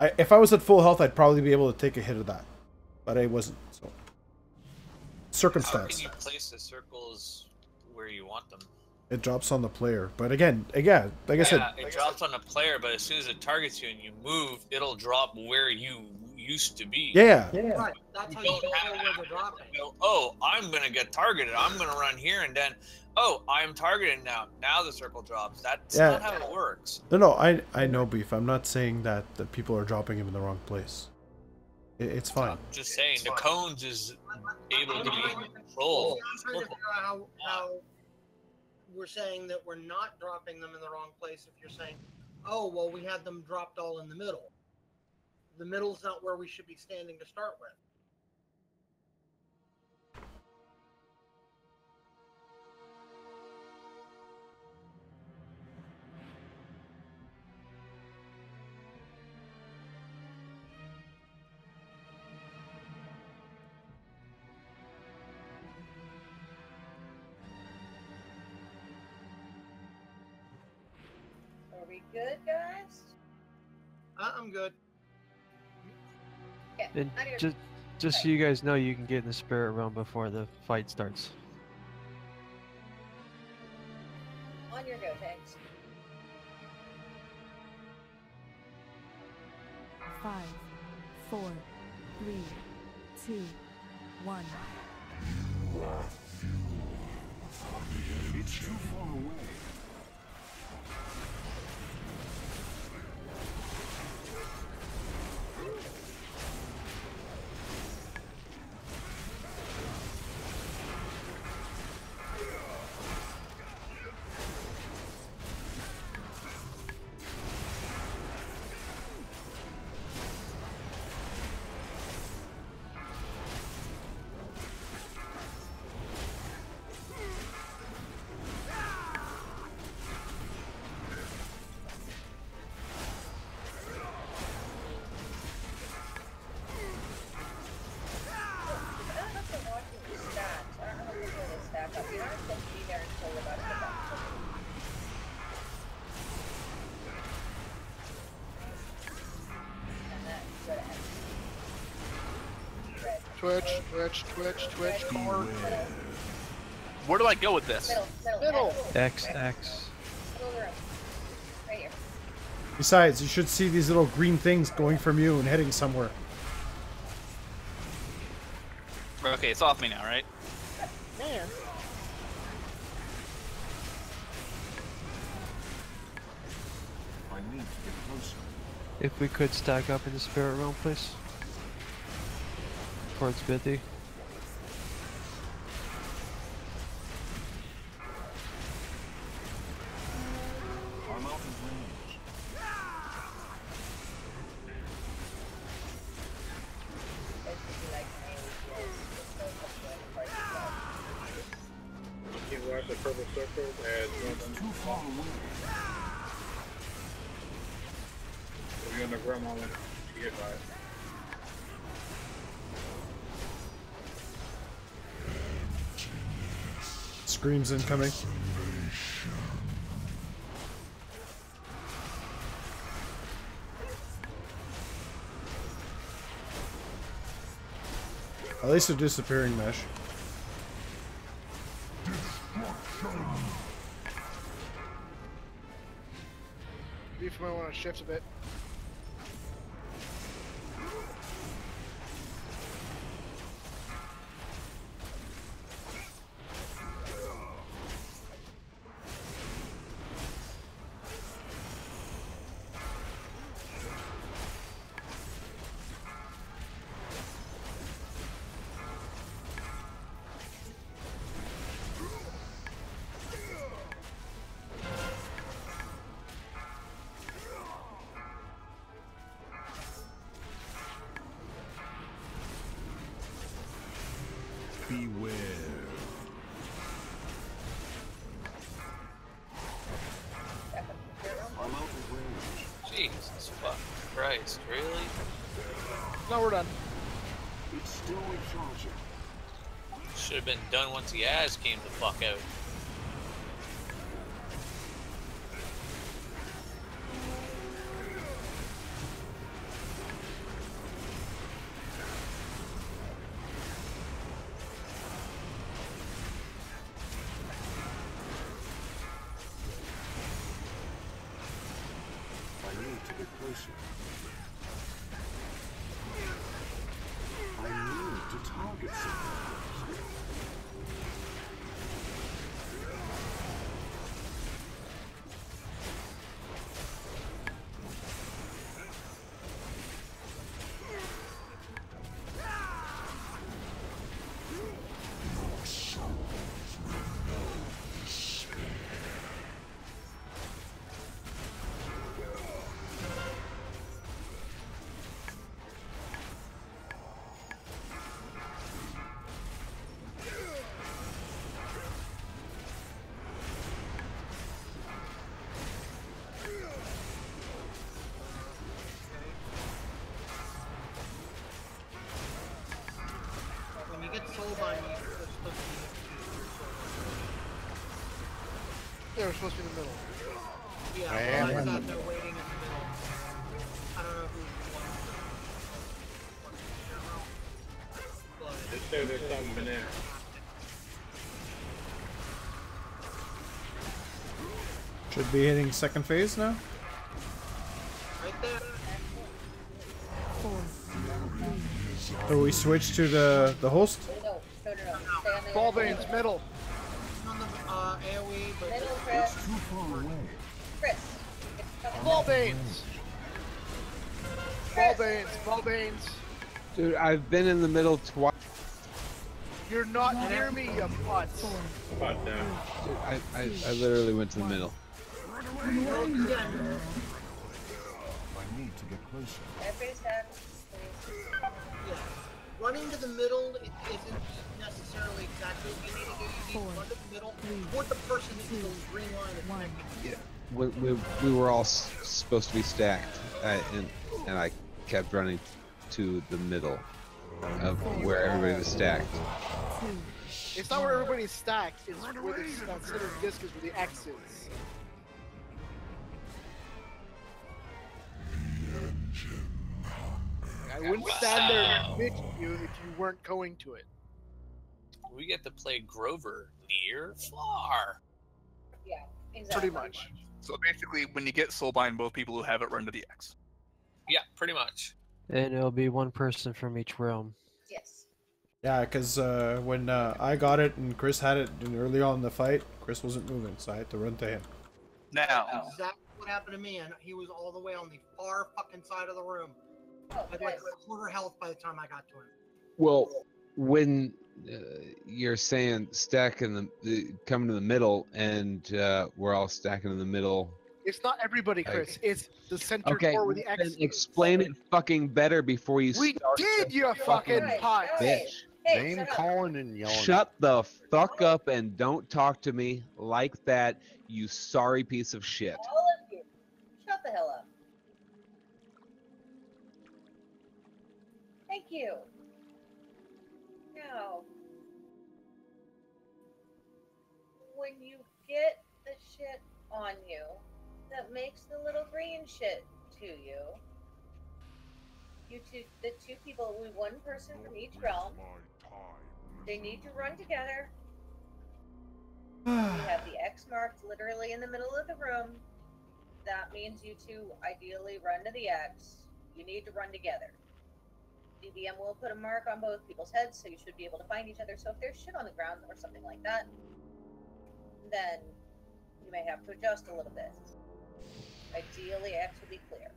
if I was at full health, I'd probably be able to take a hit of that. But I wasn't, so... Circumstance. How can you place the circles where you want them? It drops on the player. But again, like I said... it drops on the player, but as soon as it targets you and you move, it'll drop where you used to be. Yeah. Right, that's how you know where they're dropping. Oh, I'm gonna get targeted. I'm gonna run here, and then, oh, I'm targeted now. Now the circle drops. That's not how it works. No, I know, Beef. I'm not saying that the people are dropping him in the wrong place. It's fine. I'm just saying, the cones is able to be controlled. I'm trying to figure out how we're saying that we're not dropping them in the wrong place if you're saying, oh, well, we had them dropped all in the middle. The middle's not where we should be standing to start with. we good, guys? I'm good. Yeah, And on your, just so you guys know, you can get in the spirit realm before the fight starts. on your go, tanks. 5, 4, 3, 2, 1. It's too far away. Twitch, core. Where do I go with this? Middle. X. Middle of the room. Right here. Besides, you should see these little green things going from you and heading somewhere. Okay, it's off me now, right? Man. I need to get closer. If we could stack up in the spirit realm, please. Towards Bithy. I'm out of range. You can watch the purple circle as It's too far away. if you're in the grandma one, you get by it. Screams incoming. At least a disappearing mesh. Beef might want to shift a bit. Beware. I'm out of range. Jesus fucking Christ, really? No, we're done. It's still recharging. Should have been done once the ass came the fuck out. I need to get closer. I need to target something. When you get sold on you, you're supposed to Yeah, we're supposed to be in the middle. Yeah, I well, I am. sat there waiting in the middle. I don't know who won. Just say there's something there. Should be hitting second phase now. Right there. So we switch to the host. No. Stay on the Ball veins, middle. On the AoE, but Middle, Chris. Too far away. Chris. It's coming Ball back. veins. Ball veins. Ball veins. Dude, I've been in the middle twice. You're not near me, you butts. Spot down. Dude, I literally went to the middle. I need to get closer. Everybody's done. yeah. Running to the middle isn't necessarily exactly what you need to do. You need to run to the middle toward the person that the green line is connected. Yeah, we were all supposed to be stacked, and I kept running to the middle of where everybody was stacked. It's not where everybody's stacked. It's where the center disc is, where the X is. I wouldn't stand there and admit you if you weren't going to it. We get to play Grover near far. Yeah, exactly. Pretty much. So basically, when you get Soulbind, both people who have it run to the X. Yeah, pretty much. And it'll be one person from each realm. Yes. Yeah, because when I got it and Chris had it early on in the fight, Chris wasn't moving, so I had to run to him. Now, Exactly what happened to me, and he was all the way on the far fucking side of the room. Oh, I had like quarter health by the time I got to him. Well, when you're saying stack in the coming to the middle, and we're all stacking in the middle. It's not everybody, Chris. It's the center Okay, core where the X then is. explain it fucking better before you We start. did, you fucking pot. Bitch. Name calling and yelling. Shut the fuck up and don't talk to me like that, you sorry piece of shit. All of you. Shut the hell up. Thank you. Now, when you get the shit on you that makes the little green shit to you, the two people, one person from each realm, they need to run together. You have the X marked literally in the middle of the room. That means you two ideally run to the X. You need to run together. DBM will put a mark on both people's heads, so you should be able to find each other. So if there's shit on the ground or something like that, then you may have to adjust a little bit. Ideally, X will be clear.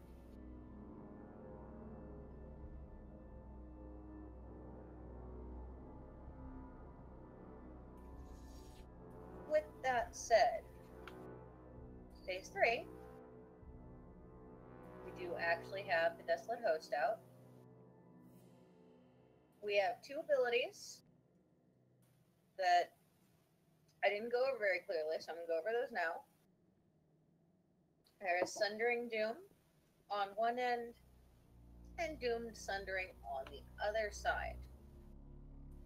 With that said, phase 3, we do actually have the Desolate Host out. We have two abilities that I didn't go over very clearly, so I'm going to go over those now. There is Sundering Doom on one end and Doomed Sundering on the other side.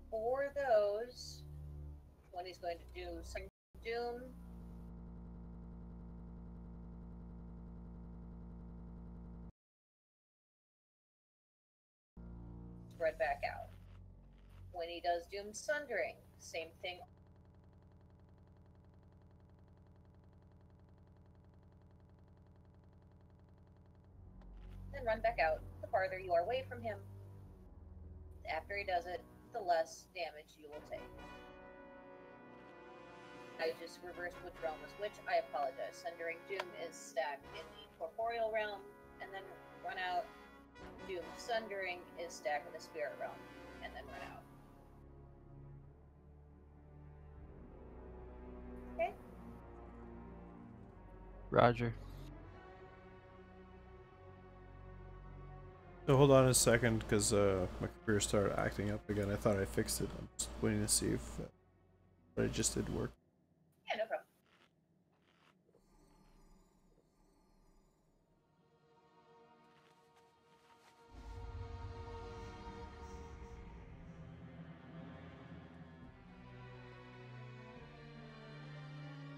For those, when he's going to do Sundering Doom, spread back out. When he does Doom Sundering, same thing. Then run back out the farther you are away from him. After he does it, the less damage you will take. I just reversed which realm was which. I apologize. Sundering Doom is stacked in the corporeal realm, and then run out. Doom Sundering is stacked in the spirit realm, and then run out. Okay? Roger. So hold on a second, because my computer started acting up again. I thought I fixed it. I'm just waiting to see if what I just did work. Yeah, no problem.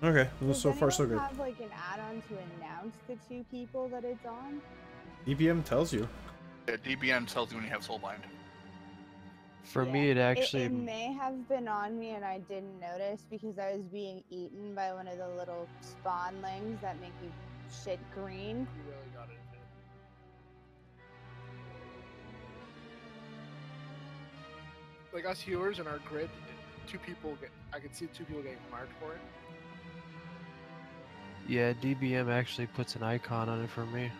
Okay, well, Does so far so anyone good. have like an add-on to announce the 2 people that it's on? DBM tells you. Yeah, DBM tells you when you have Soulbind. For me, it actually. It may have been on me and I didn't notice because I was being eaten by one of the little spawnlings that make you shit green. You really got it. Like us healers in our grid, 2 people get. I could see 2 people getting marked for it. Yeah, DBM actually puts an icon on it for me.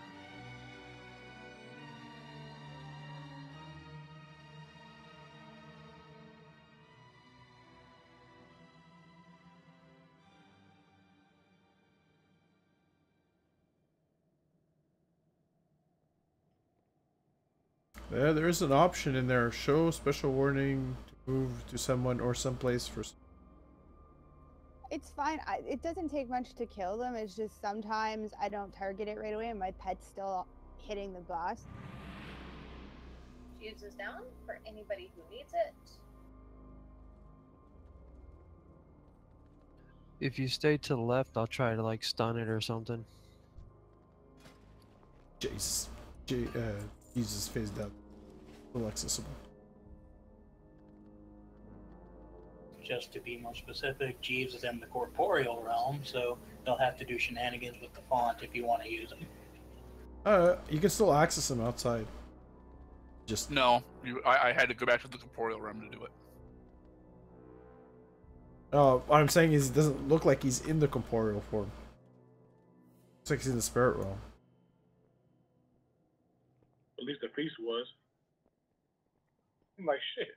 Yeah, there is an option in there. Show special warning to move to someone or someplace for. It's fine. It doesn't take much to kill them. It's just sometimes I don't target it right away and my pet's still hitting the boss. Fuse is down for anybody who needs it. If you stay to the left, I'll try to like stun it or something. Jesus phased out. Still accessible. Just to be more specific, Jeeves is in the corporeal realm, so they'll have to do shenanigans with the font if you want to use him. You can still access him outside. Just no, I had to go back to the corporeal realm to do it. What I'm saying is, it doesn't look like he's in the corporeal form. Looks like he's in the spirit realm. At least the priest was. I'm like, shit.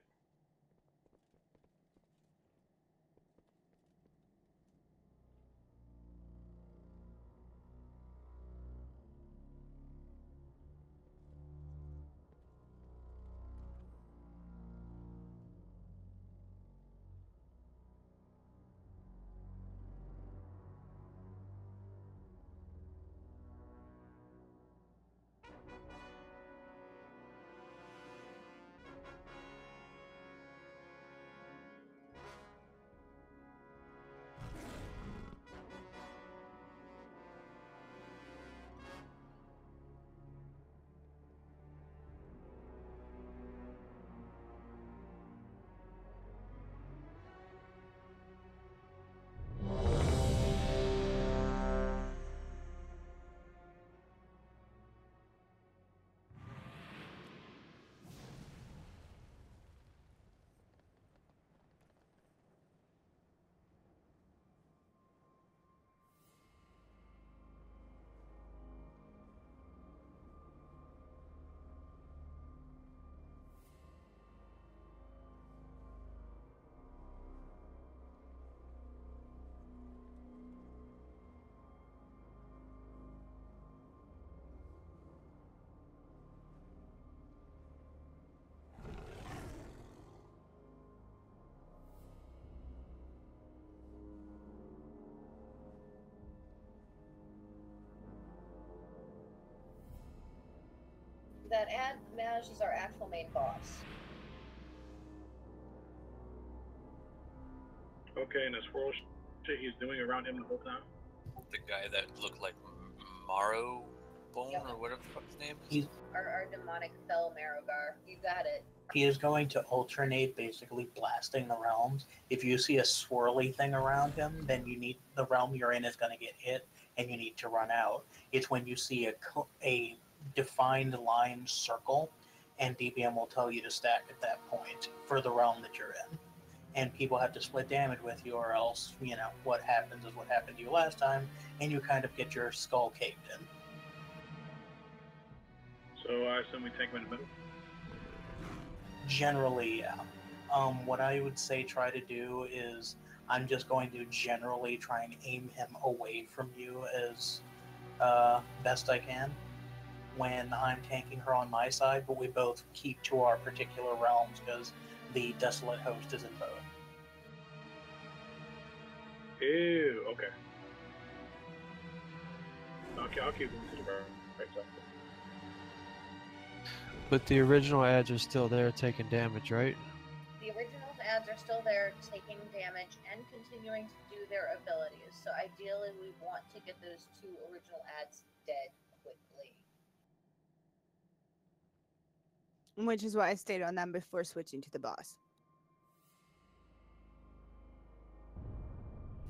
That ad manages our actual main boss. Okay, and this swirl shit he's doing around him the whole time. The guy that looked like Morrow Bone or whatever the fuck his name is. Our demonic fell Marogar. You got it. He is going to alternate basically blasting the realms. If you see a swirly thing around him, then you need the realm you're in is going to get hit and you need to run out. It's when you see a defined line circle, and DBM will tell you to stack at that point for the realm that you're in. And people have to split damage with you, or else, you know, what happens is what happened to you last time, and you kind of get your skull caved in. So I assume we take him in the middle? Generally, yeah. What I would say try to do is, I'm just going to generally try and aim him away from you as best I can when I'm tanking her on my side, but we both keep to our particular realms because the Desolate Host is in both. Ew, okay. Okay, I'll keep moving to the right side. But the original ads are still there taking damage, right? The original ads are still there, taking damage and continuing to do their abilities. So ideally, we want to get those 2 original ads dead quickly. Which is why I stayed on them before switching to the boss.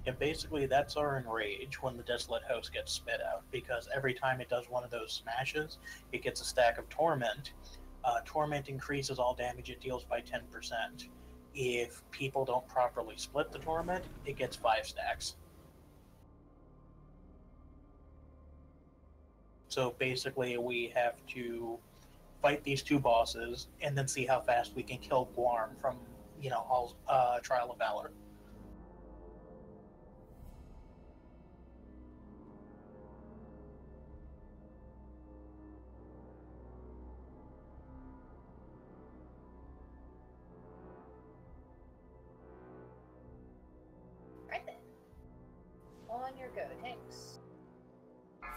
Yeah, basically that's our enrage when the Desolate Host gets spit out, because every time it does one of those smashes, it gets a stack of Torment. Torment increases all damage it deals by 10%. If people don't properly split the Torment, it gets 5 stacks. So basically we have to fight these 2 bosses and then see how fast we can kill Guarm from, Hall's Trial of Valor. Right then. On your go, Tanks.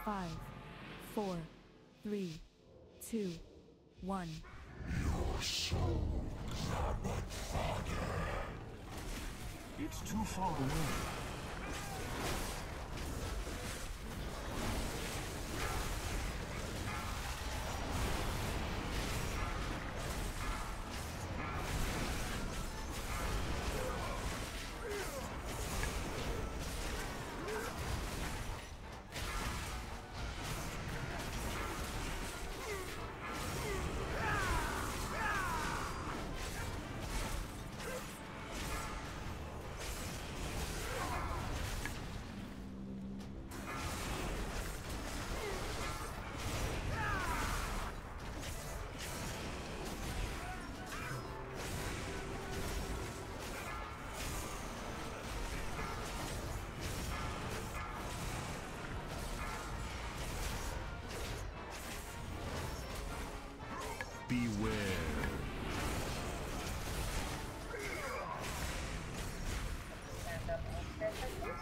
5, 4, 3, 2, 1. Your souls are but fodder. It's too far away. Beware. Stand up on staircases.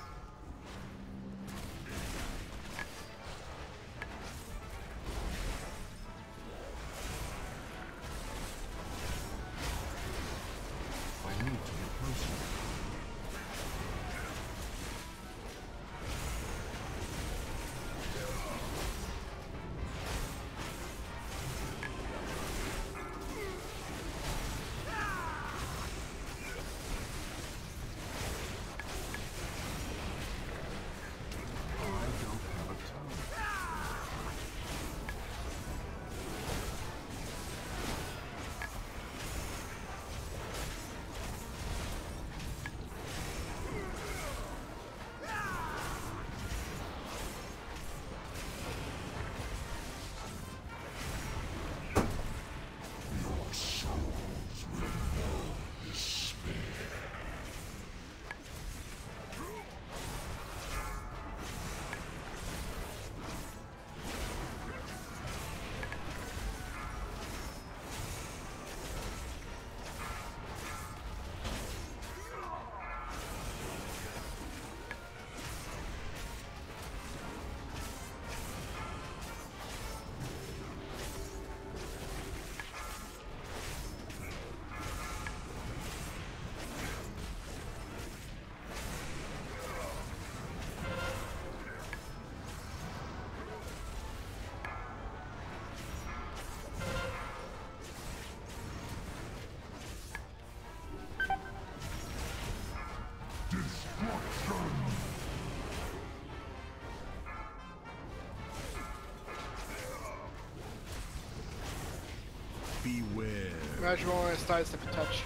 I need to get closer. Beware. Imagine rolling a side step and touch.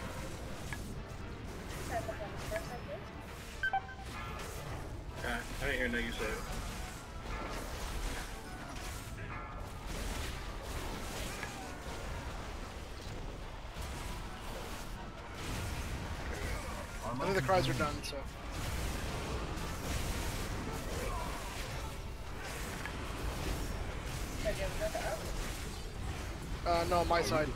I didn't hear no you said it. I think the cries are done, so. No, on my side.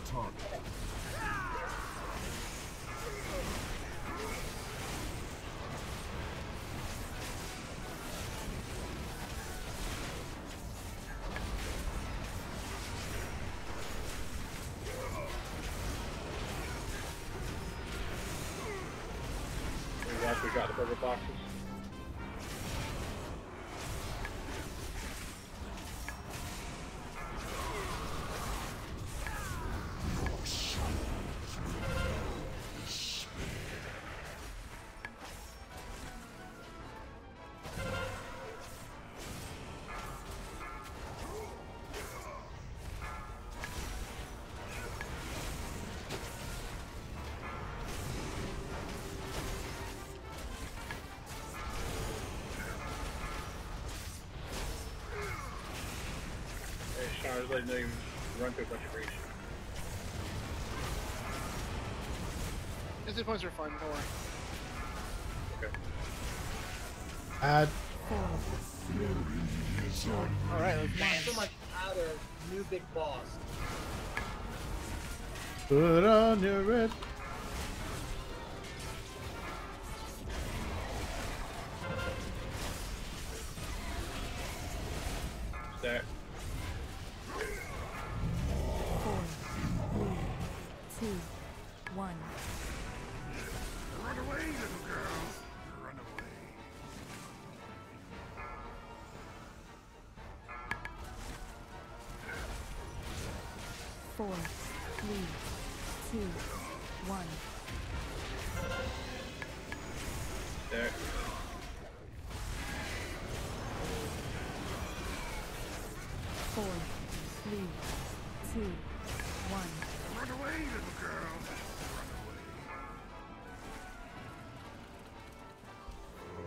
Once we got the bigger boxes. Sean, just letting you run through a bunch of reach. Instant points are fine, don't worry. Okay. Add. Alright, let's Not so much out of new big boss. Put on your red. Stack. 4, 3, 2, 1. Run away, little girl. Run away. 4, 3, 2, 1. Stack. 4, 3, 2, 1. Run away, little girl. Run away.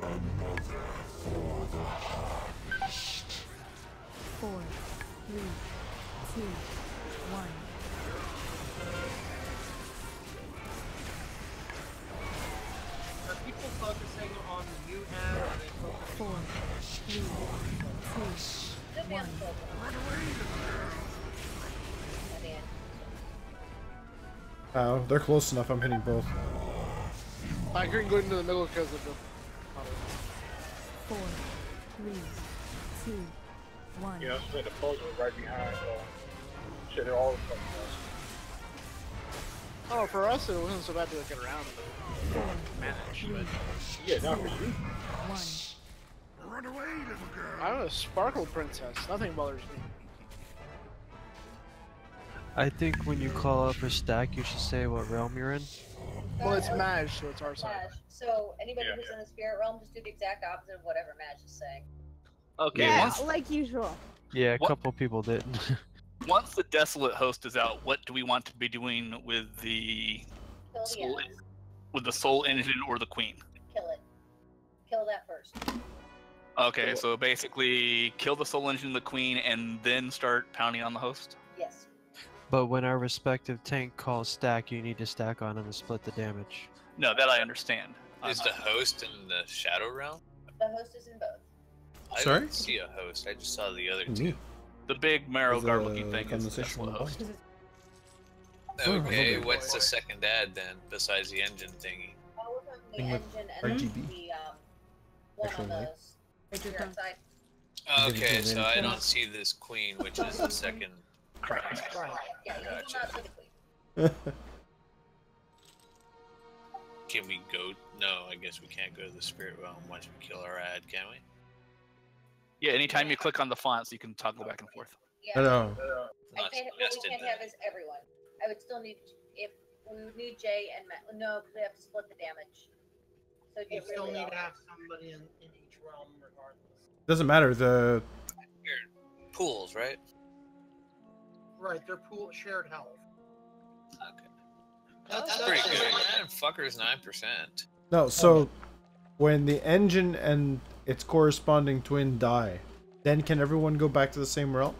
Another for the harvest. 4, 3, 2, 1. Are people focusing on the new ad or are they focusing 4, on 3, 2, 1. Run away, little girl. Oh, they're close enough. I'm hitting both. I couldn't go into the middle because of the. 4, 3, 2, 1. You know, so the poles were right behind. Shit, they're all fucking us. Oh, for us, it wasn't so bad to get around and manage, but. Yeah, not for you. 1. Run away, little girl. I'm a sparkle princess. Nothing bothers me. I think when you call up a stack, you should say what realm you're in. Well, it's Maj, so it's our side. Maj. So anybody who's in the spirit realm, just do the exact opposite of whatever Maj is saying. Okay, Yeah, once, like usual. Yeah, a couple people didn't. once the Desolate Host is out, what do we want to be doing with the Kill the soul, enemies. with the Soul Engine or the Queen? Kill it. Kill that first. Okay, so basically kill the Soul Engine and the Queen and then start pounding on the host? Yes. But when our respective tank calls stack, you need to stack on them and split the damage. No, that I understand. Is the host in the Shadow Realm? The host is in both. I Sorry? didn't see a host. I just saw the other Me. two. The big marrow There's guard a looking thing is the conversation Desolate on Host. Okay, what's the second ad then, besides the engine thingy? All of them, the Thing with engine and RGB. the one Actual on light. the spirit side. Okay, so I don't see this queen, which is the second. Correct. Right. Yeah, you do Gotcha. not see the queen. Can we go? No, I guess we can't go to the spirit realm once we kill our ad, can we? Yeah, anytime you click on the fonts, you can toggle back and forth. Yeah. I know. I can't, what we can't have is everyone. I would still need, if we would need Jay and Matt. No, because we have to split the damage. So You get still rid of need all- to have somebody in each realm regardless. Doesn't matter. The Pools, right? Right, they're pool shared health. Okay. That's pretty good. Man, fucker's 9%. no. So when the engine and its corresponding twin die, then can everyone go back to the same realm?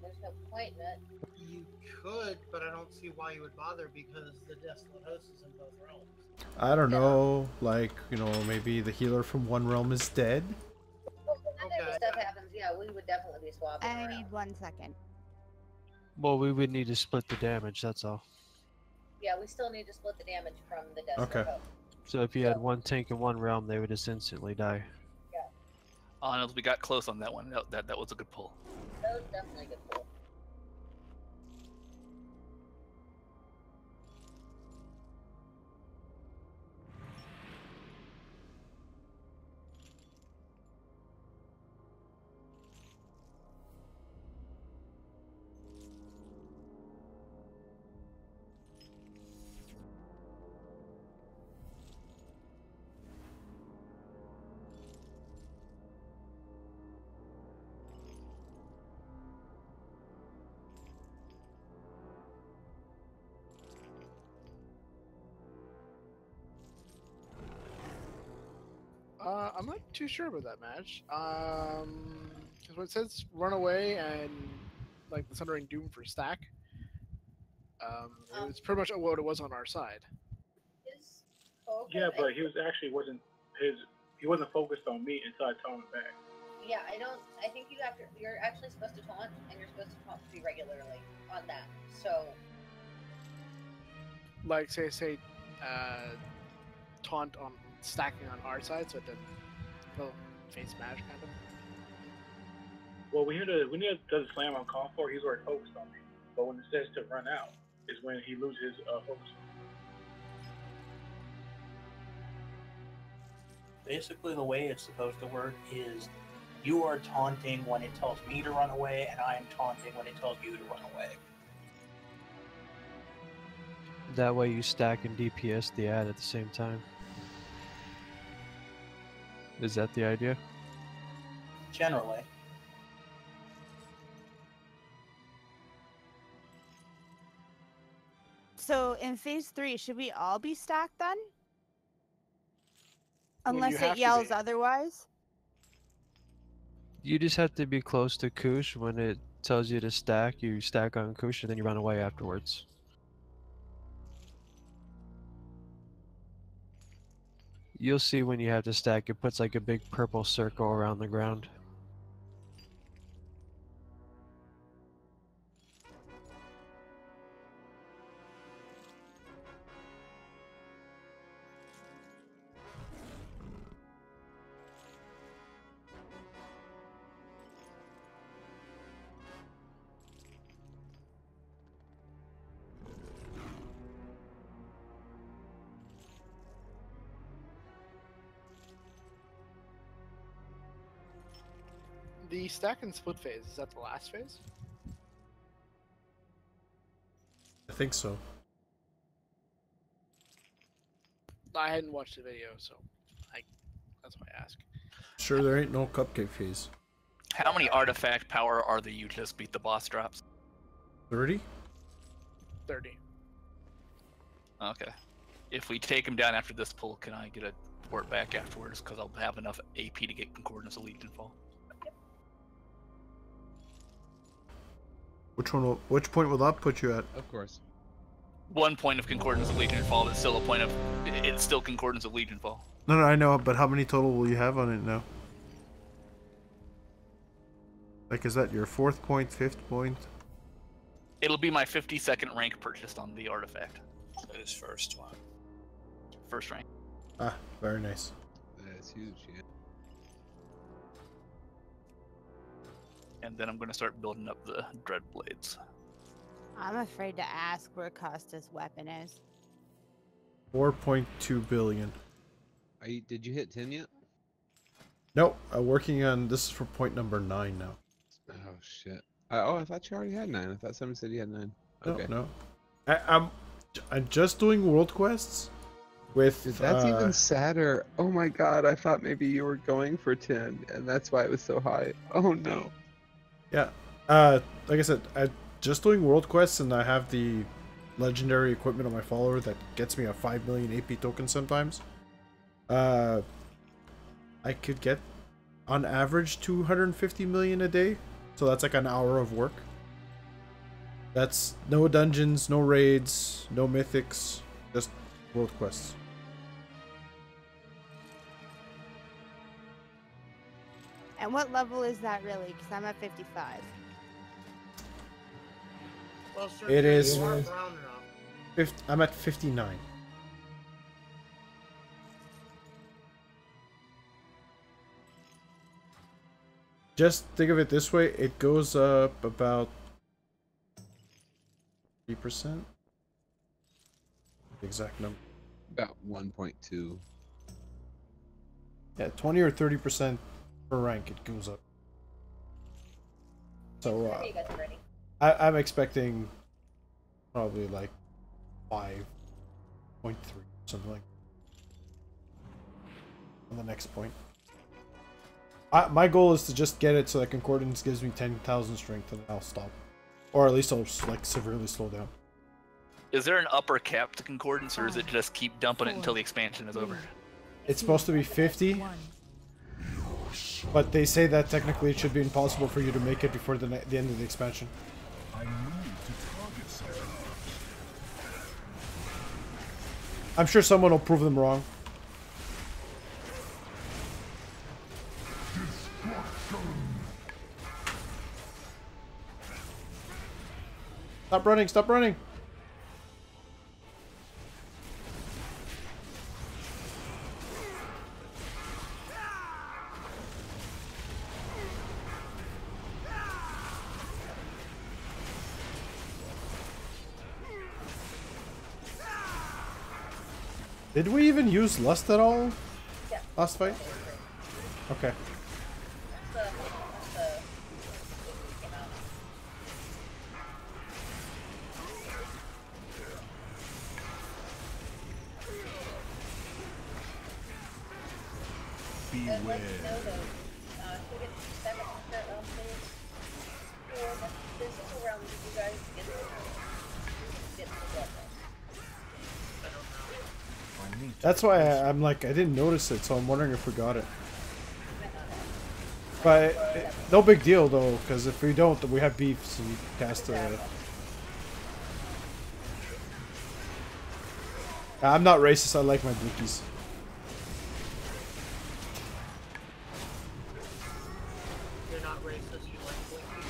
There's no point in it. You could, but I don't see why you would bother because the Desolate Host is in both realms. I don't know. Like, you know, maybe the healer from one realm is dead. Well, when that type of stuff happens, yeah, we would definitely be swapping I around. need 1 second. Well, we would need to split the damage, that's all. Yeah, we still need to split the damage from the Desolate Okay. Host. So if you had one tank in one realm, they would just instantly die. We got close on that one. That was a good pull. That was definitely a good pull. I'm not too sure about that match. Because when it says Runaway and like the Sundering Doom for stack, it was pretty much what it was on our side. Yeah, but he wasn't focused on me until I told him back. Yeah, I think you're actually supposed to taunt, and you're supposed to taunt pretty regularly on that. So. Like say, taunt on stacking on our side, so it doesn't face match kind of. Well, when he does the slam on call for, he's already focused on me. But when it says to run out, is when he loses focus. Basically, the way it's supposed to work is you are taunting when it tells me to run away, and I am taunting when it tells you to run away. That way you stack and DPS the ad at the same time. Is that the idea? Generally. So in phase 3, should we all be stacked then? Well, Unless it yells otherwise? You just have to be close to Kush. When it tells you to stack, you stack on Kush and then you run away afterwards. You'll see when you have to stack, it puts like a big purple circle around the ground. The stack and split phase, is that the last phase? I think so. I hadn't watched the video, so that's why I ask. Sure, there ain't no cupcake phase. How many artifact power are there you just beat the boss drops? 30? 30. Okay. If we take him down after this pull, can I get a port back afterwards? Because I'll have enough AP to get Concordance of Legion Fall. Which point will that put you at? Of course. 1 point of Concordance of Legion Fall, but still a point of... It's still Concordance of Legion Fall. No, I know, but how many total will you have on it now? Like, is that your 4th point, 5th point? It'll be my 52nd rank purchased on the artifact. That is first one. First rank. Ah, very nice. That's huge, yeah. And then I'm going to start building up the Dread Blades. I'm afraid to ask where Costa's weapon is. 4.2 billion. Did you hit 10 yet? No, I'm working on... This is for point number 9 now. Oh, shit. I thought you already had 9. I thought someone said you had 9. Okay. No. I'm just doing world quests with... That's even sadder. Oh my god, I thought maybe you were going for 10, and that's why it was so high. Oh no. Yeah. Like I said, I'm just doing world quests, and I have the legendary equipment on my follower that gets me a 5 million AP token sometimes. I could get, on average, 250 million a day. So that's like an hour of work. That's no dungeons, no raids, no mythics, just world quests. And what level is that really? Because I'm at 55. Well, sir, It is... you are brown enough. I'm at 59. Just think of it this way, it goes up about 3%. The exact number. About 1.2. Yeah, 20 or 30% per rank it goes up. So I'm expecting probably like 5.3, something like on the next point. My goal is to just get it so that Concordance gives me 10,000 strength and I'll stop. Or at least I'll like severely slow down. Is there an upper cap to Concordance, or is it just keep dumping it until the expansion is over? It's supposed to be 50, But they say that technically it should be impossible for you to make it before the end of the expansion. I need to target something. I'm sure someone will prove them wrong. Stop running, stop running! Did we even use Lust at all? Yeah. Last fight? Okay. Beware. That's why I'm like, I didn't notice it, so I'm wondering if we got it. But no big deal though, because if we don't, we have beef, so we cast it. I'm not racist, I like my blinkies. You're not racist, you like blinkies.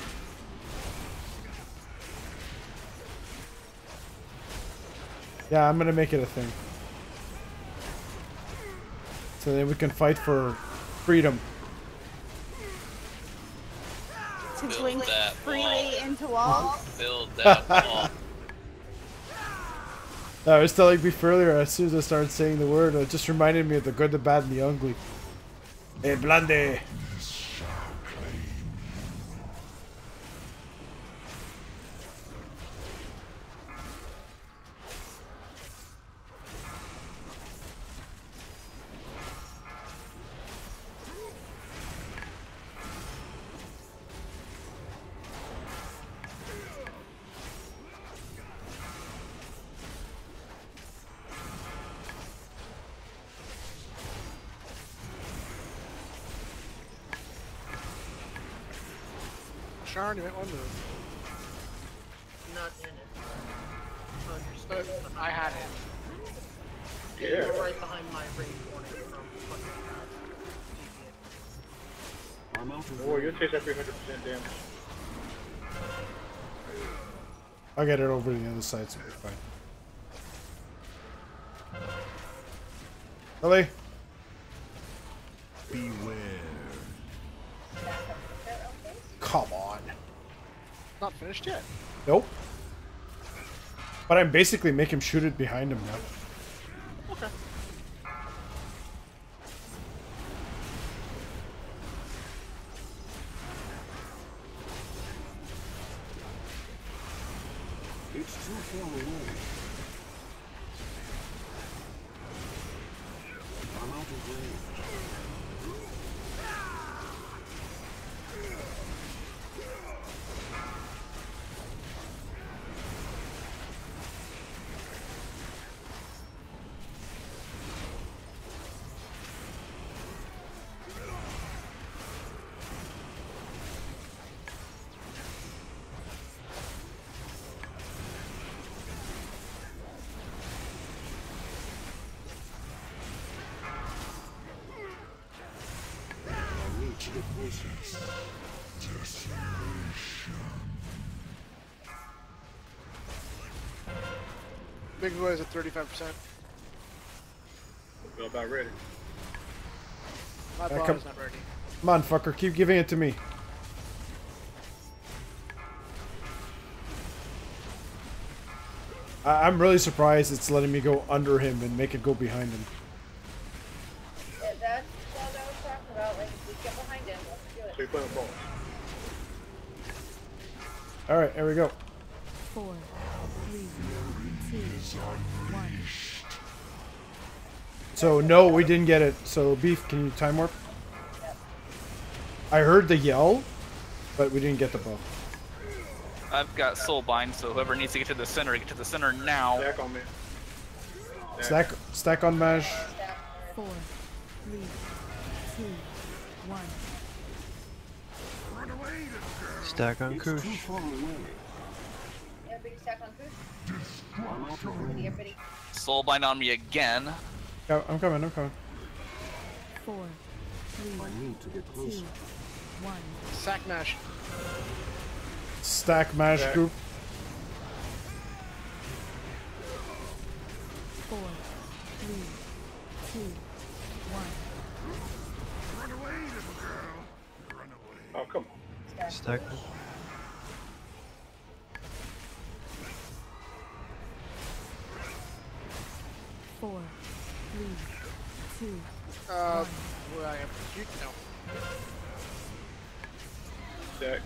Yeah, I'm gonna make it a thing. So then we can fight for freedom. To Build blink that freely into walls. Build that wall. I was telling Beef earlier, as soon as I started saying the word, it just reminded me of the good, the bad, and the ugly. Hey, Blondie! Sharon, you might want to move. Not in it. Oh, you're still I had it. Yeah. You're right behind my range warning from fucking I'm out of war. You'll take that 300% damage. I'll get it over to the other side, so we're fine. Ellie? Beware. Come on. Not finished yet. Nope. But I'm basically making him shoot it behind him now. Okay. It's too far away. I'm out of range. Big boy is at 35%. Feel about ready. My Yeah, bar is not ready. Come on, fucker, keep giving it to me. I'm really surprised it's letting me go under him and make it go behind him. Yeah, that's what I was talking about. Like, if we get behind him, let's do it. So you're playing balls. Alright, here we go. 4, 3, 2, 1. So, no, we didn't get it. So, Beef, can you time warp? I heard the yell, but we didn't get the bow. I've got soul bind, so whoever needs to get to the center now. Back on me. Stack on Maj. 4, 3, 2, 1. Stack on Kush. Everybody stack on Kush. Everybody. Soulbind on me again. I'm coming. I'm coming. 4, 3, I need to get closer. 2, 1. Sack mash. Stack mash Okay. group. 4, 3, 2, 1. Run away, little girl. Run away. Oh, come on. Stack. 4, 3, 2, Well, I am you no. Stack.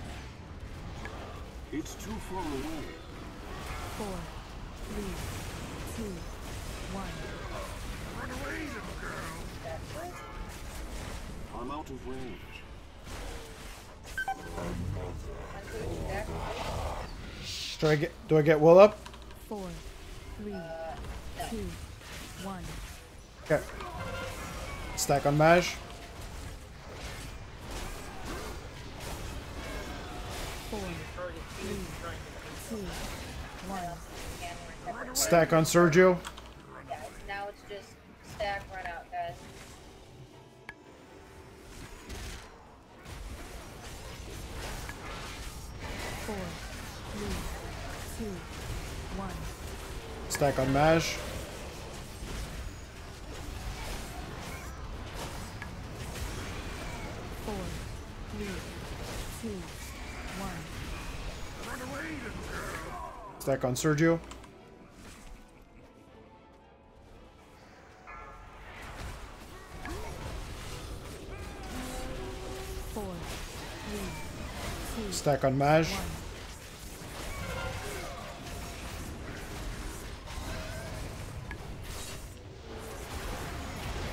It's too far away. 4, 3, 2, 1. Run away, little girl. I'm out of range. Do I get wool up? 4, 3, 2, 1. Okay. Stack on Maj. 4, 3, 2, 1. Stack on Sergio. Yeah, now it's just stack, run out, guys. Four, 3, 2, 1. Stack on Maj. 4, 3, 2, 1. Run away, little girl. Stack on Sergio. 4, 3, 2. Stack on Maj. 1.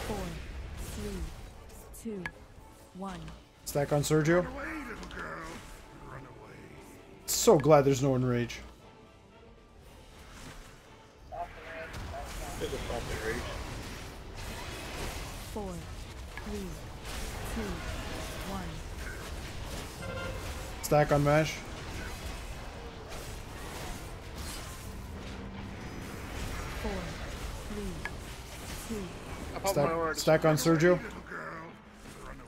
4, 3, 2, 1. Stack on Sergio. Run away, little girl. Run away. So glad there's no enrage. There's a soft rage. 4, 3, 2, 1. Stack on Maj. 4, 3, 2. Stack on Sergio. Little girl. Run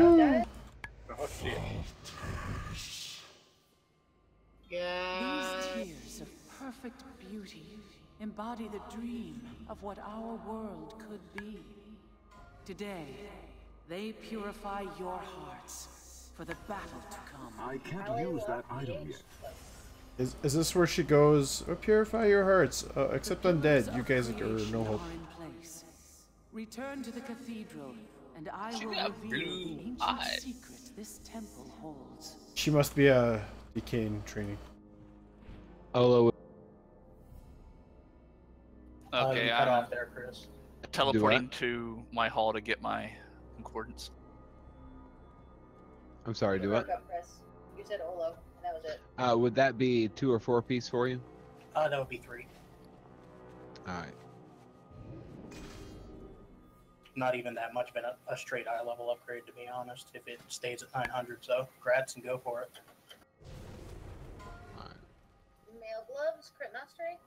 away. Oh, shit. Yeah. These tears of perfect beauty embody the dream of what our world could be. Today, they purify your hearts for the battle to come. I can't use that item yet. Is this where she goes? Oh, purify your hearts. Except undead. You guys are no hope. Are in place. Return to the cathedral, and I She will got reveal blue the ancient eyes. secret this temple holds. She must be a decaying training. Olo. Okay, you cut I'm off there, Chris. teleporting to my hall to get my concordance. I'm sorry, do what? Broke up, Chris. You said Olo, and that was it. Would that be 2 or 4 piece for you? That would be 3. Alright. Not even that much, been a straight eye level upgrade, to be honest. If it stays at 900, so grats and go for it. Mail gloves, crit not straight.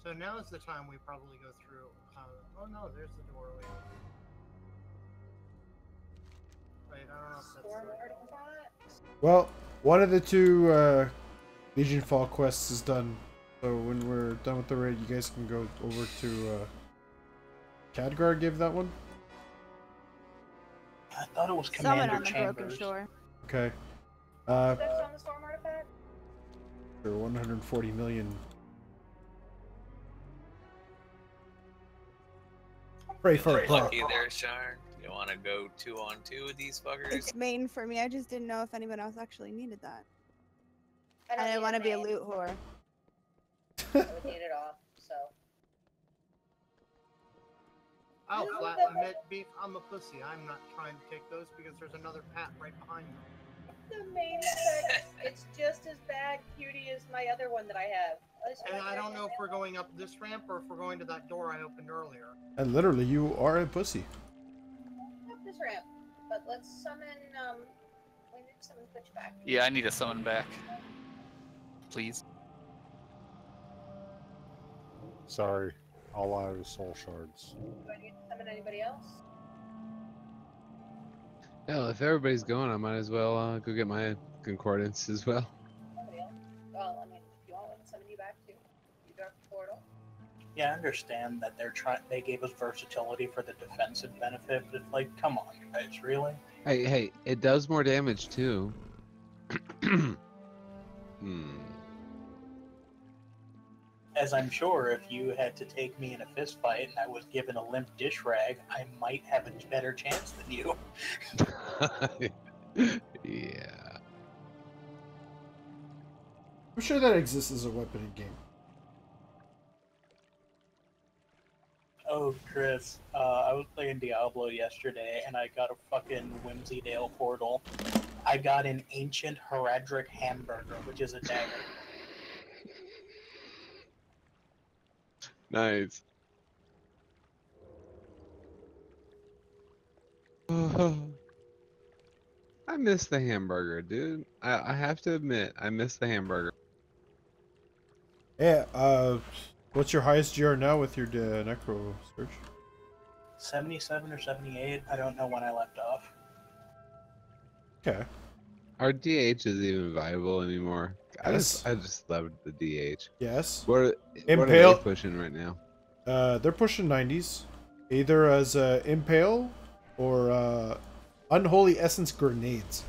So now is the time we probably go through. Oh no, there's the doorway. Wait, I don't know if that's the... Well, one of the two Legion Fall quests is done. So when we're done with the raid, you guys can go over to Khadgar. Give that one. I thought it was Summon Commander on the Chambers. Broken Shore. Okay. That's on the storm artifact. For 140 million. Pray for it. Lucky there, Sharn. You want to go 2-on-2 with these fuckers? It's main for me. I just didn't know if anyone else actually needed that. I don't I didn't need want to a be a main. loot whore. I would need it all, so. I'll No, flat the- admit, Beef, I'm a pussy. I'm not trying to take those because there's another Pat right behind me. The main effect, it's just as bad, cutie, as my other one that I have. And I don't know if we're going up this ramp or if we're going to that door I opened earlier. And literally, you are a pussy. Up this ramp, but let's summon. We need to summon Twitch back. Yeah, I need to summon back. Please. Sorry, all I have is soul shards. Do I need to summon anybody else? Hell, if everybody's going, I might as well go get my concordance as well. Nobody else? Well, I mean, if you want, we can summon you back too. You got the portal. Yeah, I understand that they gave us versatility for the defensive benefit, but it's like, come on, guys, really? Hey, it does more damage too. As I'm sure if you had to take me in a fist fight and I was given a limp dish rag, I might have a better chance than you. Yeah. I'm sure that exists as a weapon in game. Oh, Chris, I was playing Diablo yesterday and I got a fucking Whimsydale portal. I got an ancient Heradric hamburger, which is a dagger. Nice. I miss the hamburger, dude. I have to admit, I miss the hamburger. Yeah, what's your highest GR now with your Necro search? 77 or 78, I don't know when I left off. Okay. Our DH isn't even viable anymore. I Yes. just love the DH. Yes. What are Impale. they pushing right now? They're pushing 90s, either as Impale or Unholy Essence Grenades.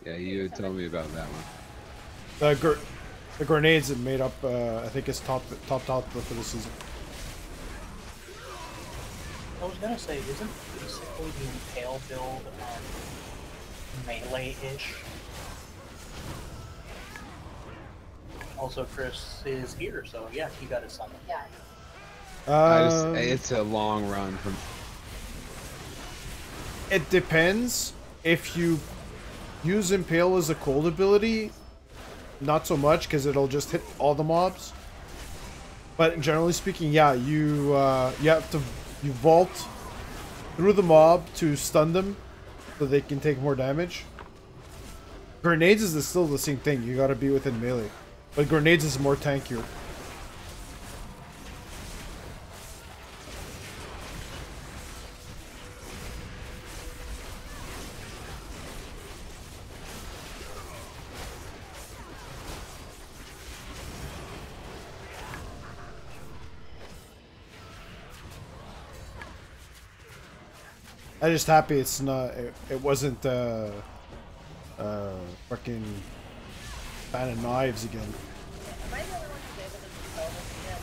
Yeah, you had told me about that one. The grenades that made up, I think, is top for the season. I was gonna say, isn't basically the Impale build melee-ish? Also, Chris is here, so yeah, he got his summon. Yeah. It's a long run from. It depends. If you use Impale as a cold ability, not so much, because it'll just hit all the mobs. But generally speaking, yeah, you have to vault through the mob to stun them, so they can take more damage. Grenades is still the same thing. You got to be within melee, but grenades is more tankier. I'm just happy it's not. It wasn't fucking fan of knives again. Am I the only one who's able to control this yet?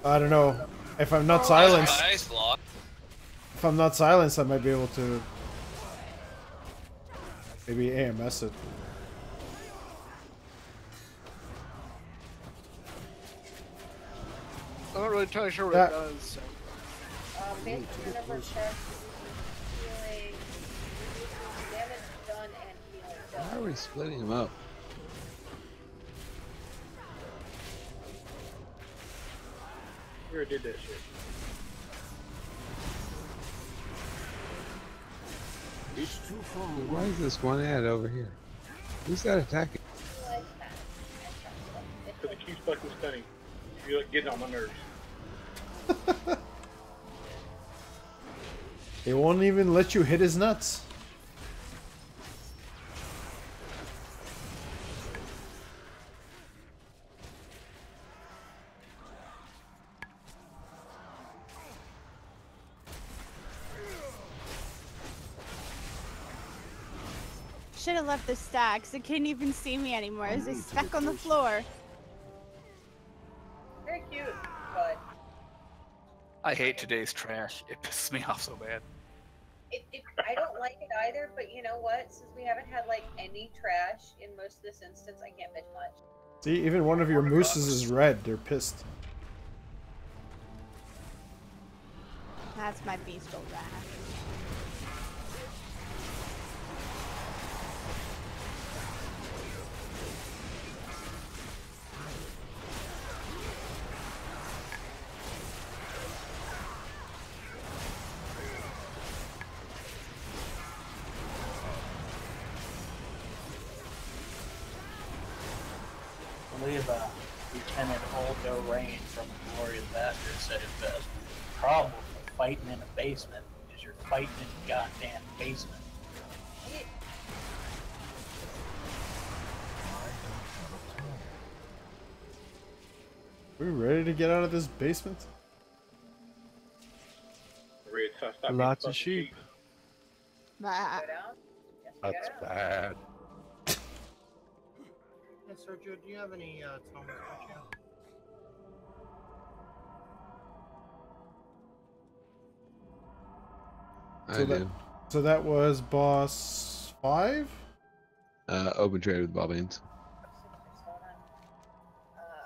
I don't know. If I'm not silenced, if I'm not silenced, I might be able to maybe AMS it. I'm not really entirely sure what Yeah. it does. So. Based on the number of tests, healing, damage done, and healing done. Why are we splitting them up? We already did that shit. It's too far Why is this one ad over here? Who's that attacking? Because it keeps fucking stunning. You're like getting on my nerves. It won't even let you hit his nuts. Should have left the stacks. It couldn't even see me anymore. I was just stuck on the floor. Very cute, but I hate today's trash. It pisses me off so bad. I don't like it either. But you know what? Since we haven't had like any trash in most of this instance, I can't bitch much. See, even one of your mooses is red. They're pissed. That's my beastal wrath. I believe Lieutenant Olga Rain from Glorious Bastard said it best. The problem with fighting in a basement is you're fighting in a goddamn basement. Are we ready to get out of this basement? Lots of sheep. Bah. That's bad. Hey, Sergio, do you have any Thomas with you? I do. So that was boss 5? Open trade with Bobbains.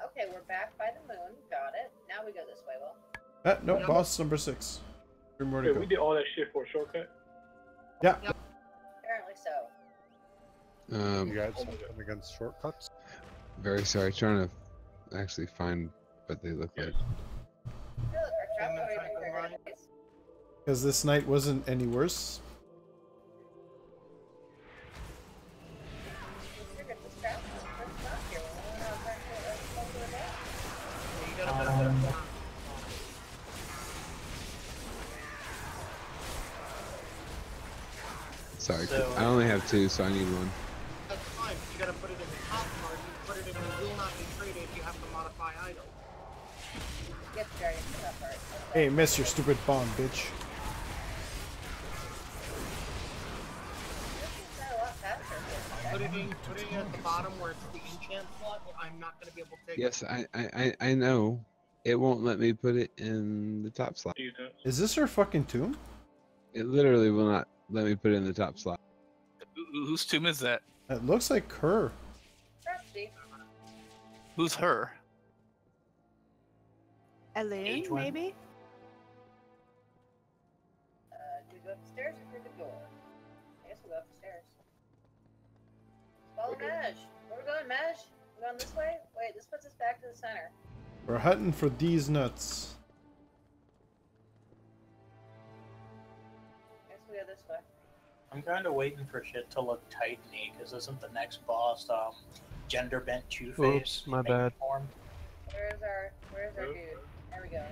Okay, we're back by the moon. Got it. Now we go this way, Will. No, boss number 6. 3 more to Wait, go. we did all that shit for a shortcut? Yeah. Apparently so. You guys something against shortcuts? Very sorry, trying to actually find what they look like. Look, our trap's already been triggered. Because this night wasn't any worse. We triggered this trap. It's not here. We don't have actually a smoke of it. Sorry, So, I only have 2, so I need 1. That's fine. You gotta put it in the top part. You put it in the will not be traded. You have to modify item. Get started for that part. Hey, miss your stupid bomb, bitch. Put it in at the bottom where it's the enchant slot. I'm not gonna be able to take Yes, it. I know. It won't let me put it in the top slot. Is this her fucking tomb? It literally will not let me put it in the top slot. Whose tomb is that? It looks like her. Who's her? Elune, maybe? Do we go upstairs or through the door? I guess we'll go upstairs. Follow Maj. Where we going, Maj? We going this way? Wait, this puts us back to the center. We're hunting for these nuts. I guess we go this way. I'm kind of waiting for shit to look titany, because isn't the next boss gender bent Two-Face? Oops, my bad. Form? Where's our dude? There we go.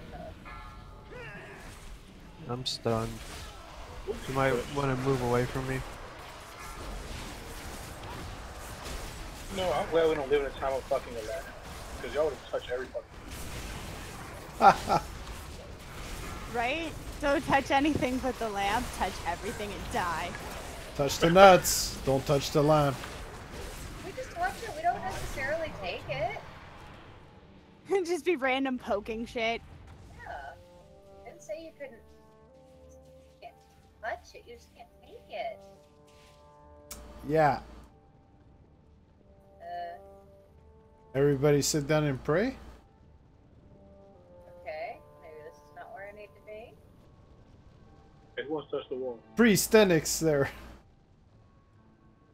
I'm stunned. You might want to move away from me. No, I'm glad we don't live in a time of fucking Aladdin. Because y'all would have touched every fucking Right? Don't touch anything but the lamp. Touch everything and die. Touch the nuts. Don't touch the lamp. We just watch it. We don't necessarily take it. Just be random poking shit. Yeah. Didn't say you couldn't. Can't touch it. You just can't take it. Yeah. Everybody sit down and pray. Okay. Maybe this is not where I need to be. Hey, who wants to touch the wall? Priest Enix there.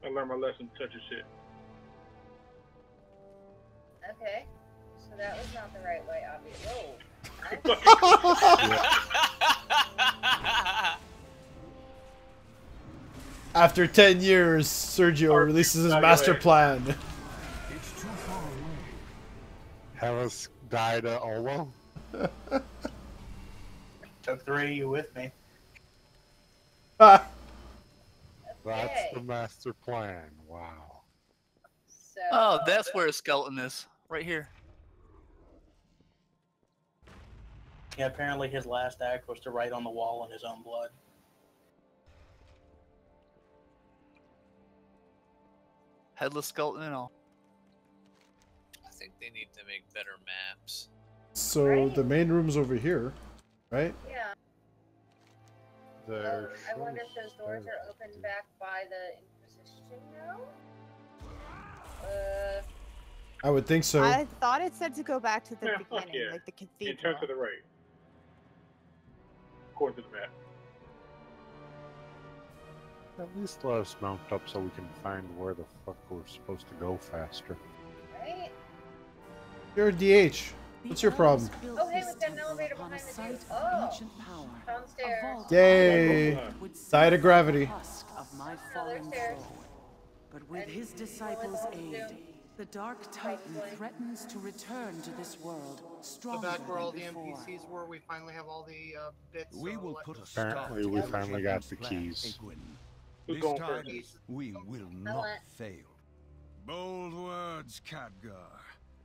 I learned my lesson touching shit. Okay. So that was not the right way, obviously. After 10 years, Sergio releases his master plan. It's too far away. Have us die to Olo? Took 3 of you with me. That's the master plan. Wow. So, Oh, that's where a skeleton is. Right here. Yeah, apparently his last act was to write on the wall in his own blood. Headless skeleton and all. I think they need to make better maps. So the main room's over here, right? Yeah. There I wonder if those doors are opened back by the Inquisition now? I would think so. I thought it said to go back to the Yeah, fuck beginning, yeah. like the And cathedral. turn to the right. according to the map. At least let us mount up so we can find where the fuck we're supposed to go faster. Right? You're a DH. What's your problem? Oh, hey, we've got an elevator behind the dude. Oh, downstairs. Yay! Diet of gravity. Of my Oh, fallen there's stairs. foe. But with his disciples' aid, the Dark Titan threatens to return to this world The stronger back where all than the before. NPCs were, we finally have all the bits. We so will let- put a stop Apparently, to we the finally got the plan, keys. Egwin. Who's This going time, first? we will not fail. Bold words, Khadgar.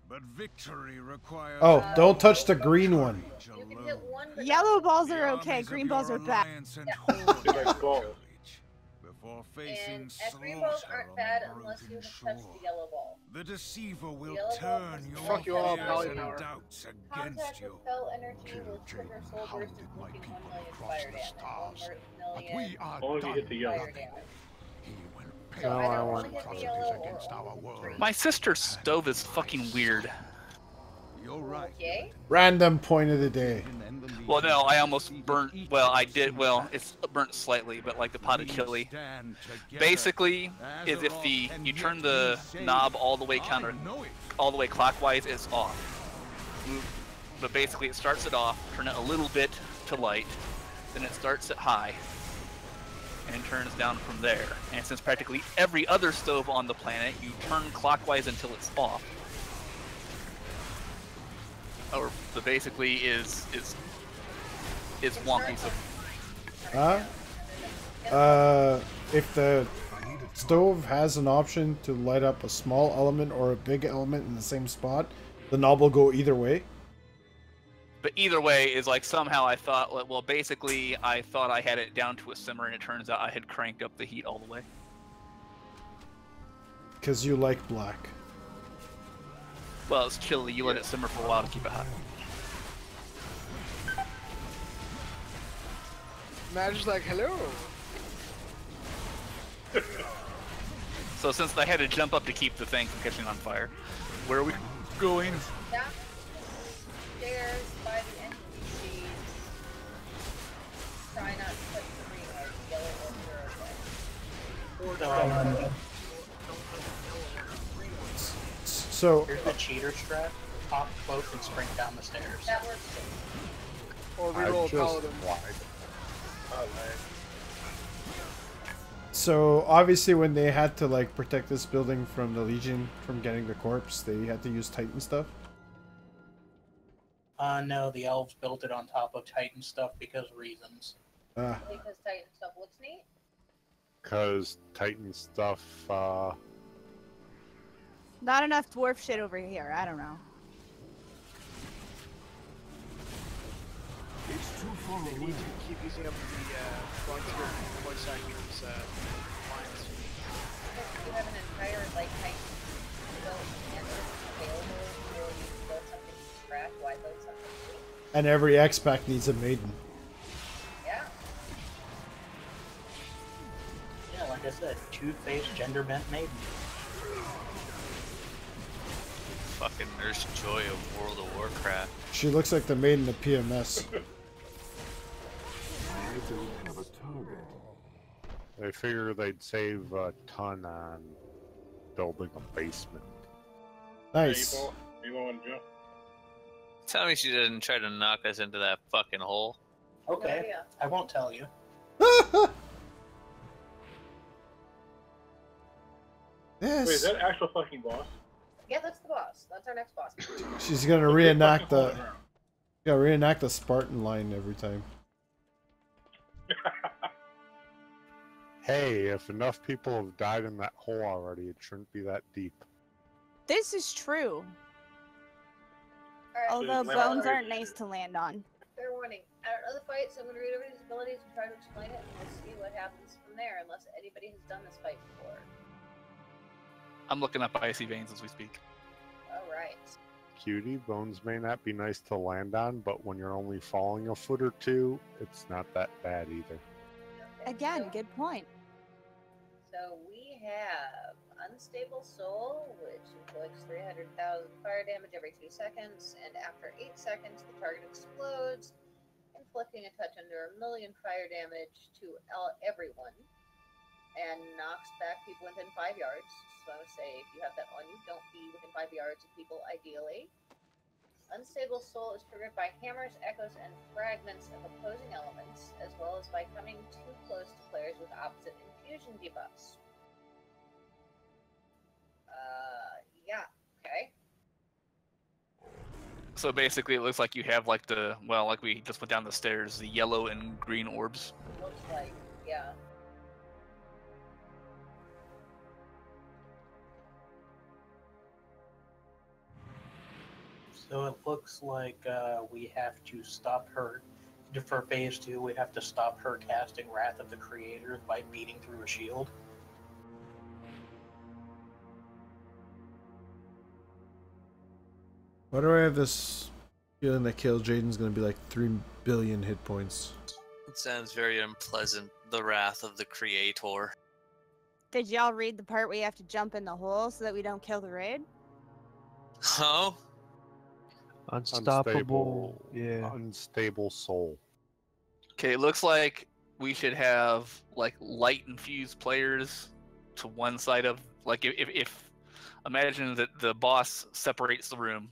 But victory requires... Oh, don't touch the green one. You can hit one, but Yellow balls are okay. Green balls are bad. Before facing and green balls aren't bad unless you have touched the yellow ball. the deceiver will Yellow ball turn is your Fuck you all, fears Poly and Power. doubts against Contact you. with fell energy will trigger soul burst inflicting 1 million fire damage. 1 million Only if you hit the yellow. fire damage. No, So I either want only hit the yellow or only hit the My sister's stove is fucking weird. You're right. Okay. Random point of the day. Well, no, I almost burnt. Well, I did. Well, it's burnt slightly, but like the pot of chili. Basically, is if you turn the knob all the way clockwise, it's off. But basically, it starts it off. Turn it a little bit to light, then it starts at high, and turns down from there. And since practically every other stove on the planet, you turn clockwise until it's off. Or the basically is wonky. So If the stove has an option to light up a small element or a big element in the same spot, the knob will go either way. But either way is like somehow I thought, well, basically I thought I had it down to a simmer, and it turns out I had cranked up the heat all the way. Because you like black. Well, it's chilly. You let it simmer for a while to keep it hot. Madge's like, hello. So since I had to jump up to keep the thing from catching on fire, where are we going? Downstairs by the NPCs. Try not to touch the green or yellow or zero. So Here's the cheater strat. Pop cloak and sprint down the stairs. That works Or I reroll just Paladin. lied. So obviously when they had to like protect this building from the Legion from getting the corpse, they had to use Titan stuff. No, the elves built it on top of Titan stuff because reasons. Ah. because Titan stuff looks neat. Because Titan stuff, Not enough dwarf shit over here. I don't know. It's too far They away. need to keep using up the volunteer voice actors lines. If you have an entire like Titan built and it's available for you to build something from scratch, why build something new? And every X-Pack needs a maiden. Yeah. Yeah, like I said, two-faced gender bent maiden. Fucking Nurse Joy of World of Warcraft. She looks like the maiden of PMS. I don't have a target. they figure they'd save a ton on building a basement. Nice. You want to jump? Tell me she didn't try to knock us into that fucking hole. Okay, I won't tell you. Yes. Wait, is that actual fucking boss? Yeah, that's the boss. That's our next boss. She's gonna reenact the Spartan line every time. Hey, if enough people have died in that hole already, it shouldn't be that deep. This is true. Alright, Although bones aren't nice to land on. fair warning. At other fights, I'm going to read over these abilities and try to explain it, and we'll see what happens from there, unless anybody has done this fight before. I'm looking up Icy Veins as we speak. Alright. Cutie, bones may not be nice to land on, but when you're only falling a foot or two, it's not that bad either. Again, good point. So we have Unstable Soul, which inflicts 300,000 fire damage every 2 seconds, and after 8 seconds, the target explodes, inflicting a touch under 1 million fire damage to everyone, and knocks back people within 5 yards. So I would say if you have that on you, don't be within 5 yards of people, ideally. Unstable Soul is triggered by hammers, echoes, and fragments of opposing elements, as well as by coming too close to players with opposite infusion debuffs. Yeah, okay. So basically, it looks like you have like the, well, like we just went down the stairs, the yellow and green orbs. Looks like, yeah. So it looks like we have to stop her. For phase 2, we have to stop her casting Wrath of the Creator by beating through a shield. Why do I have this feeling that Kill Jaden's gonna be like 3 billion hit points? It sounds very unpleasant. The Wrath of the Creator. Did y'all read the part where you have to jump in the hole so that we don't kill the raid? Oh? Unstoppable. Yeah. Unstable soul. Okay, it looks like we should have like light infused players to one side of, like, if imagine that the boss separates the room,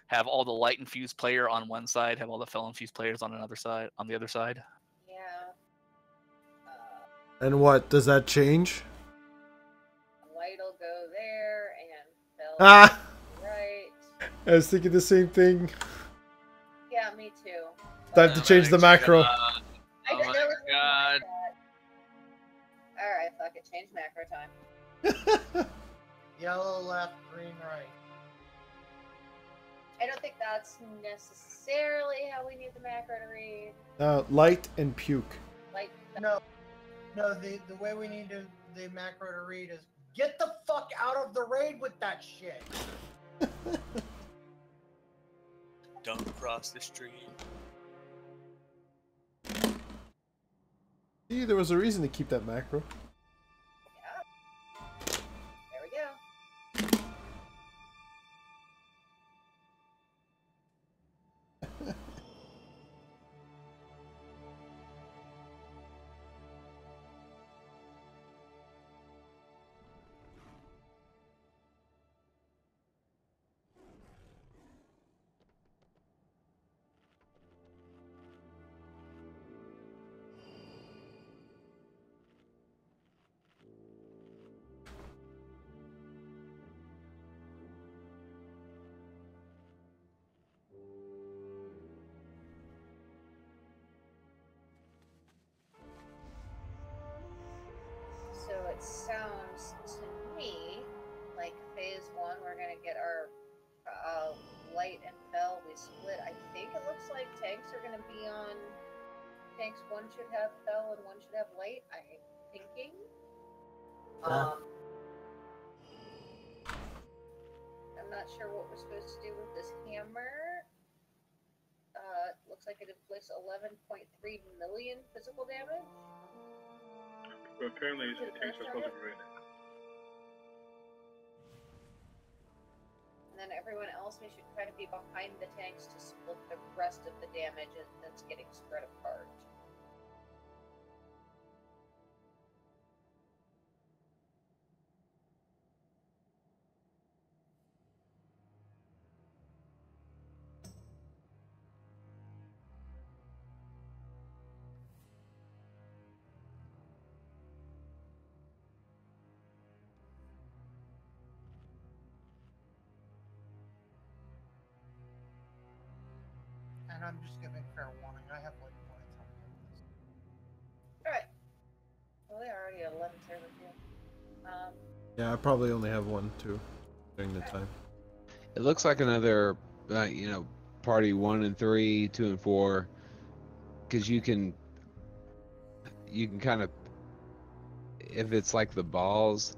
have all the light infused player on one side, have all the fel infused players on another side, on the other side. Yeah. And what does that change? Light'll go there, and fel Ah! right. I was thinking the same thing. Yeah, me too. Time to change the macro. I Oh didn't my know it was god. Alright, fuck it. Change macro time. Yellow left, green right. I don't think that's necessarily how we need the macro to read. Light and puke. Like, No, the way we need the macro to read is get the fuck out of the raid with that shit. Don't cross the street. See, there was a reason to keep that macro. there we go. So it sounds to me like phase 1, we're gonna get our light and fel. We split. I think it looks like tanks are gonna be on. Tanks 1 should have fel and 1 should have light. I'm thinking. I'm not sure what we're supposed to do with this hammer. It looks like it inflicts 11.3 million physical damage. But apparently, the tanks are supposed to be right. And then everyone else, we should try to be behind the tanks to split the rest of the damage that's getting spread apart. And I'm just giving fair warning. I have like points on this. Alright. Well, they are already at 11 server too. Yeah, I probably only have 1, 2 during the time. It looks like another, party 1 and 3, 2 and 4, because you can kind of, if it's like the balls,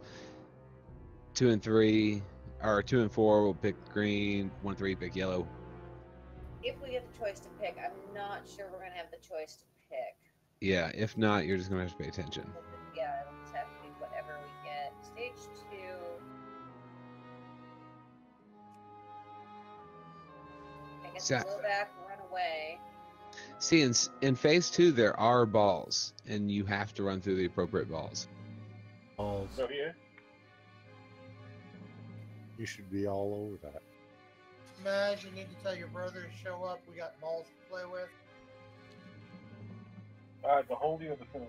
2 and 3, or 2 and 4 will pick green, 1 and 3 pick yellow. If we get the choice to pick, I'm not sure we're gonna have the choice to pick. Yeah, if not, you're just gonna have to pay attention. Yeah, it'll just have to be whatever we get. Stage 2. I guess So- blow back, run away. See, in phase 2, there are balls, and you have to run through the appropriate balls. Balls. So here. You should be all over that. Maj, you need to tell your brother to show up. We got balls to play with. Alright, the holy or the film?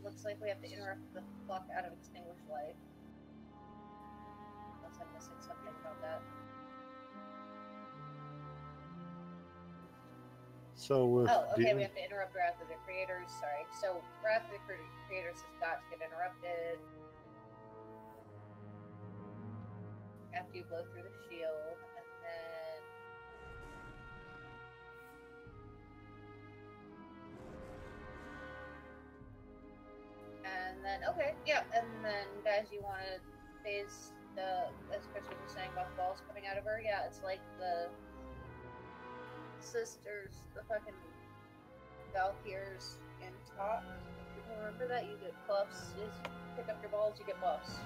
Looks like we have to interrupt the fuck out of extinguished light. Unless I'm missing something about that. So with Oh, okay, we have to interrupt Wrath of the Creators, sorry. So, Wrath of the Creators has got to get interrupted. After you blow through the shield, and then... And then, okay, yeah, and then, guys, you want to phase the, as Chris was just saying about the balls coming out of her, yeah, it's like the sisters, the fucking Valkyrs in top. Remember that? You get buffs. You pick up your balls, you get buffs.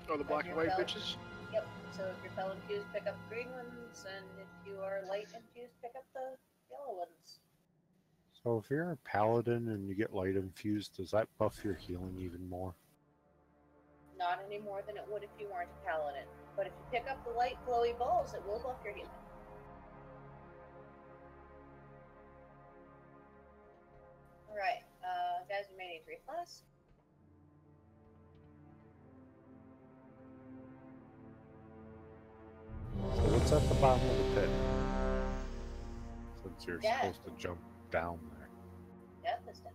Oh, the black and white bitches? Yep, so if you're Fel infused, pick up the green ones, and if you are light infused, pick up the yellow ones. So if you're a paladin and you get light infused, does that buff your healing even more? Not any more than it would if you weren't a paladin. But if you pick up the light glowy balls, it will buff your healing. Alright, guys, you may need to reflux. So what's at the bottom of the pit? Since you're Death. supposed to jump down there. Death is death.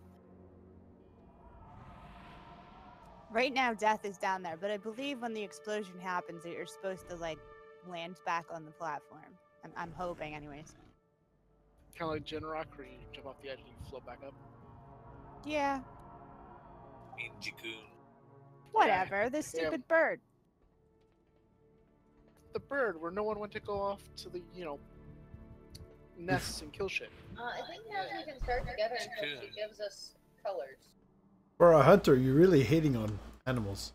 Right now, Death is down there, but I believe when the explosion happens, that you're supposed to like land back on the platform. I'm hoping, anyways. Kind of like Gen Rock, where you jump off the edge and you float back up. Yeah. In Jakun. Whatever. This stupid bird. The bird, where no one went to go off to the, nests and kill shit. I think now we can start together until she gives us colors. For a hunter, you're really hating on animals.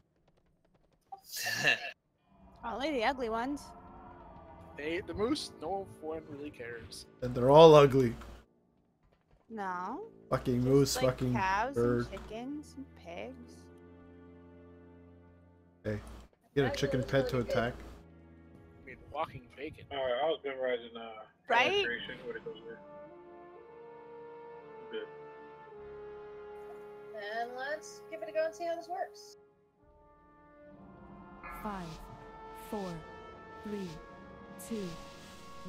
Only the ugly ones. The moose, no one really cares. And they're all ugly. No. Fucking moose, Like fucking cows bird. and chickens and pigs. Hey, get a chicken pet to attack. I mean, walking bacon. Alright, I was memorizing Right? illustration, what it goes with. Good. Then let's give it a go and see how this works. 5, 4, 3, 2,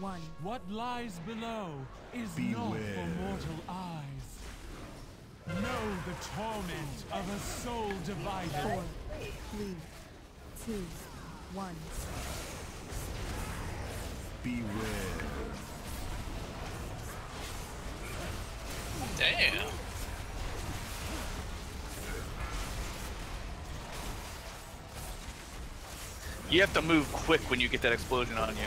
1. What lies below is not for mortal eyes. Know the torment of a soul divided. 4, 3, 2, 1. Beware. Damn. You have to move quick when you get that explosion on you.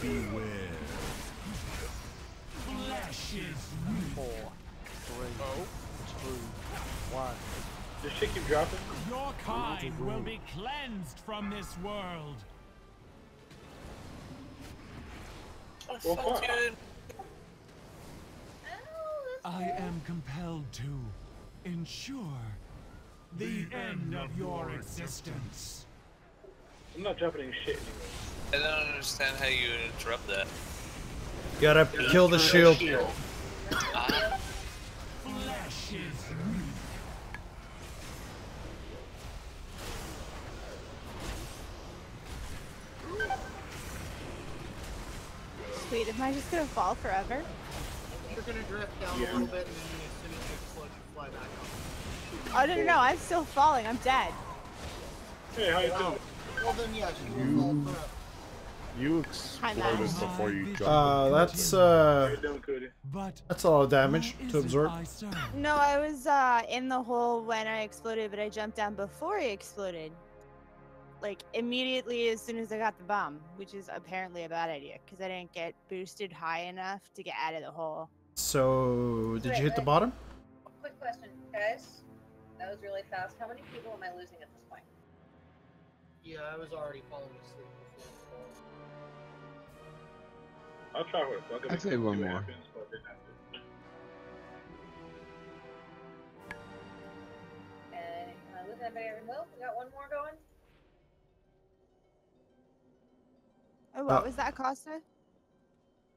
Beware. Flesh is 4, 3, 2, 1. Does shit keep dropping? Your kind will be cleansed from this world. Oh, fuck it. I am compelled to ensure the end of your existence. I'm not dropping any shit anyway. I don't understand how you interrupt that. You gotta kill the shield. Ah. Flesh is Sweet, am I just gonna fall forever? You're gonna drift down a little bit, and then as soon as you explode, you fly back up. Oh, no, I'm still falling. I'm dead. Hey, how you doing? Well, then yes, you will fall forever. You exploded before you jumped. That's that's a lot of damage to absorb. No, I was in the hole when I exploded, but I jumped down before I exploded. Like, immediately as soon as I got the bomb, which is apparently a bad idea, because I didn't get boosted high enough to get out of the hole. So, did you hit the wait. bottom? Quick question, guys. That was really fast. How many people am I losing at this point? Yeah, I was already falling asleep. I'll try with it. I'd say one more. And am I losing anybody in Will? We got one more going? Oh, what was that, Costa?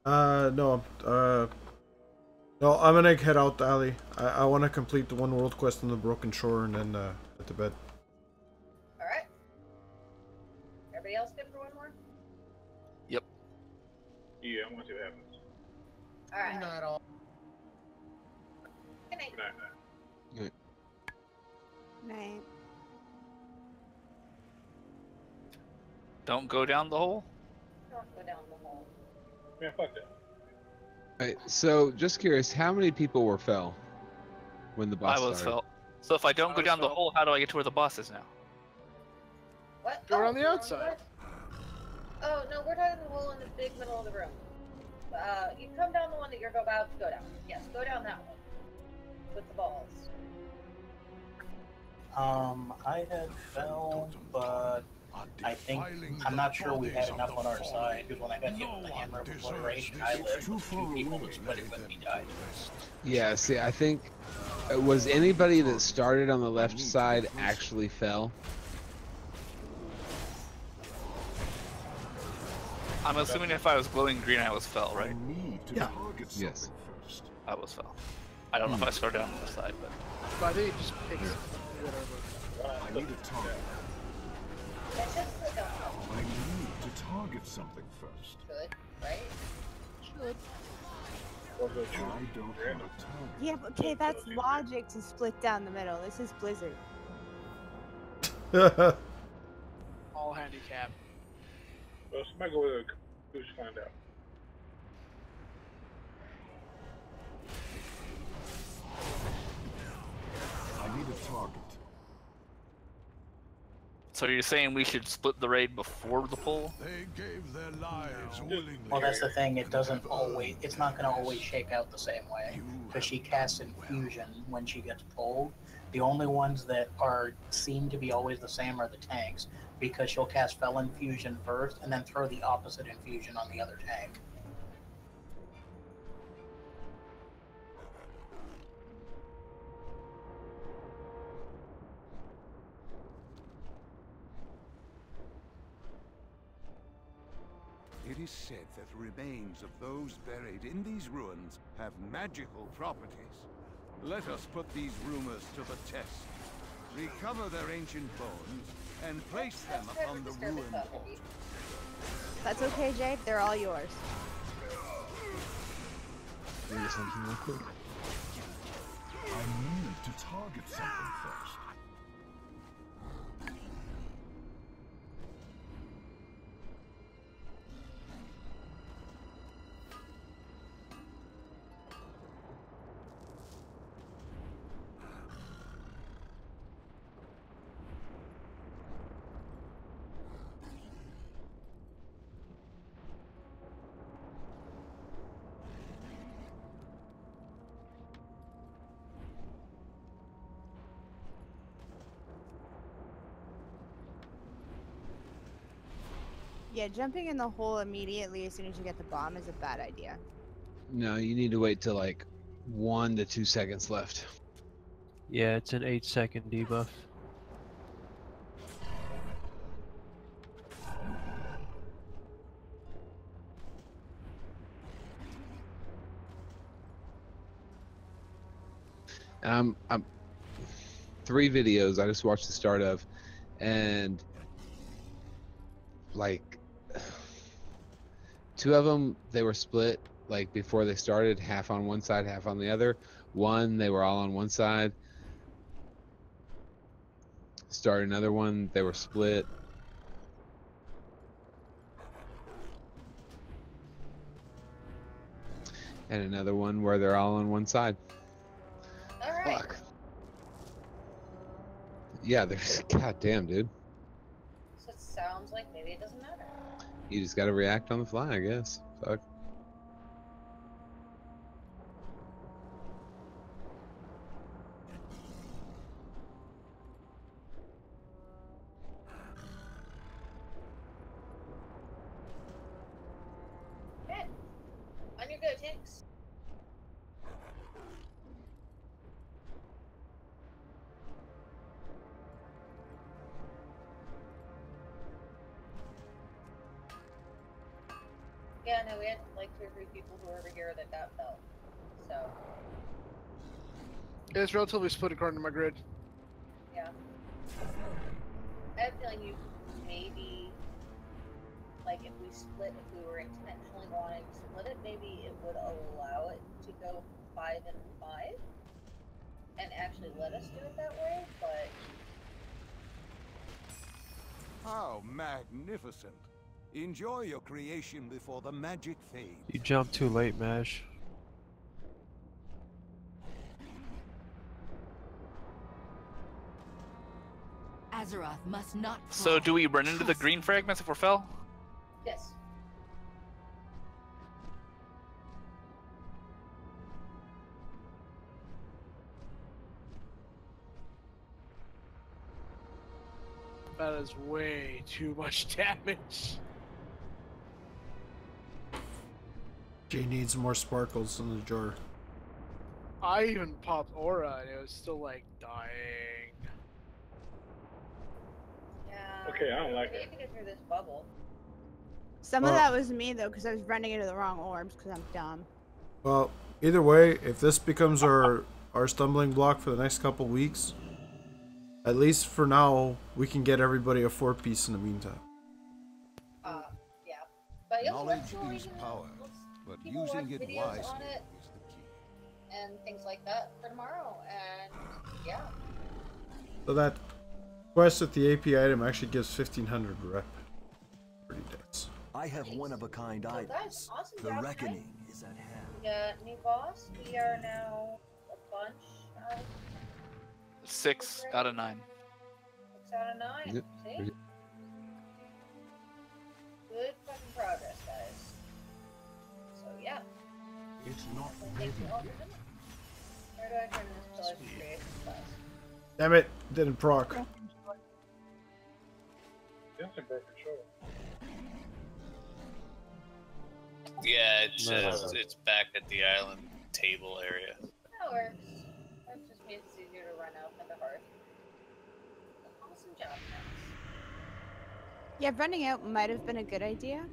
No, no, I'm gonna head out the alley. I want to complete the one world quest on the Broken Shore and then get to bed. Alright. Everybody else good for one more? Yep. Yeah, I want to see what happens. Alright. Not at all. Good night. Good night. Night. Don't go down the hole. Don't go down the hole. Man, fuck that. Alright, so just curious, how many people were fell when the boss I was started? fell. So if I don't go down the fell. hole, how do I get to where the boss is now? What? Go around the we're outside. Oh, no, we're talking the hole in the big middle of the room. You come down the one that you're about to go down. Yes, go down that one. With the balls. I had fell, but I think I'm not sure we had enough on our side because when I got hit with the hammer of obliteration, I lived. 2 people who split it with me died. Yeah, see, I think was anybody that started on the left side actually fell? I'm assuming if I was glowing green, I was fell, right? Yeah. Yes. I was fell. I don't know if I started on the side, but. But I think it just picks whatever. I need a target. That's just like a... I need to target something first. Should, right? Should. I don't have a target. Yeah, but okay, that's logic to split down the middle. This is Blizzard. All handicap. Well, somebody go with a caboose to find out. I need a target. So you're saying we should split the raid before the pull? They gave their lives willingly. Well, that's the thing. It doesn't always. It's not going to always shake out the same way because she casts infusion when she gets pulled. The only ones that seem to be always the same are the tanks because she'll cast Fel Infusion first and then throw the opposite infusion on the other tank. It is said that the remains of those buried in these ruins have magical properties. Let us put these rumors to the test. Recover their ancient bones and place them upon the ruined altar. That's okay, Jade. They're all yours. Maybe something real quick. I need to target something first. Yeah, jumping in the hole immediately as soon as you get the bomb is a bad idea. No, you need to wait till like 1 to 2 seconds left. Yeah, it's an 8-second debuff. I'm 3 videos I just watched the start of, and like 2 of them they were split like before they started, half on one side, half on the other. One they were all on one side. Start another one, they were split. And another one where they're all on one side. Alright. Fuck. Yeah, there's goddamn, dude. So it sounds like maybe it doesn't matter. You just gotta react on the fly, I guess. Fuck. ticks. Yeah, no, we had like 2 or 3 people who were over here that got felt. So. Yeah, it's relatively split according to my grid. Yeah. I have a feeling you maybe, like, if we split, if we were intentionally wanting to split it, maybe it would allow it to go 5 and 5 and actually let us do it that way, but. How magnificent. Enjoy your creation before the magic fades. You jumped too late, Mash. Azeroth must not. So do we run into the green fragments if we're fell? Yes. That is way too much damage. Jay needs more sparkles in the jar. I even popped aura and it was still like dying. Yeah. Okay, I don't like we it. need to get through this bubble. Some of that was me though, because I was running into the wrong orbs because I'm dumb. Well, either way, if this becomes our stumbling block for the next couple weeks, at least for now, we can get everybody a 4-piece in the meantime. Yeah. But yeah, Knowledge let's is power, but people using watch it videos wisely on it is the key. and things like that for tomorrow, and yeah. So that quest with the AP item actually gives 1500 rep. Pretty dense. I have one-of-a-kind Well, items. guys, awesome The job reckoning is at hand. tonight. New boss. We are now a bunch of 6 out of 9. 6 out of 9. Yep. See? Good fucking progress, guys. So yeah. It's not Thank you all for coming. Where do I turn this pillar to creation class? Damn it, didn't proc. That's a broken shoulder. Yeah, No. it's back at the island table area. That works. That just means it's easier to run out at the hearth. Awesome job, guys. Yeah, running out might have been a good idea.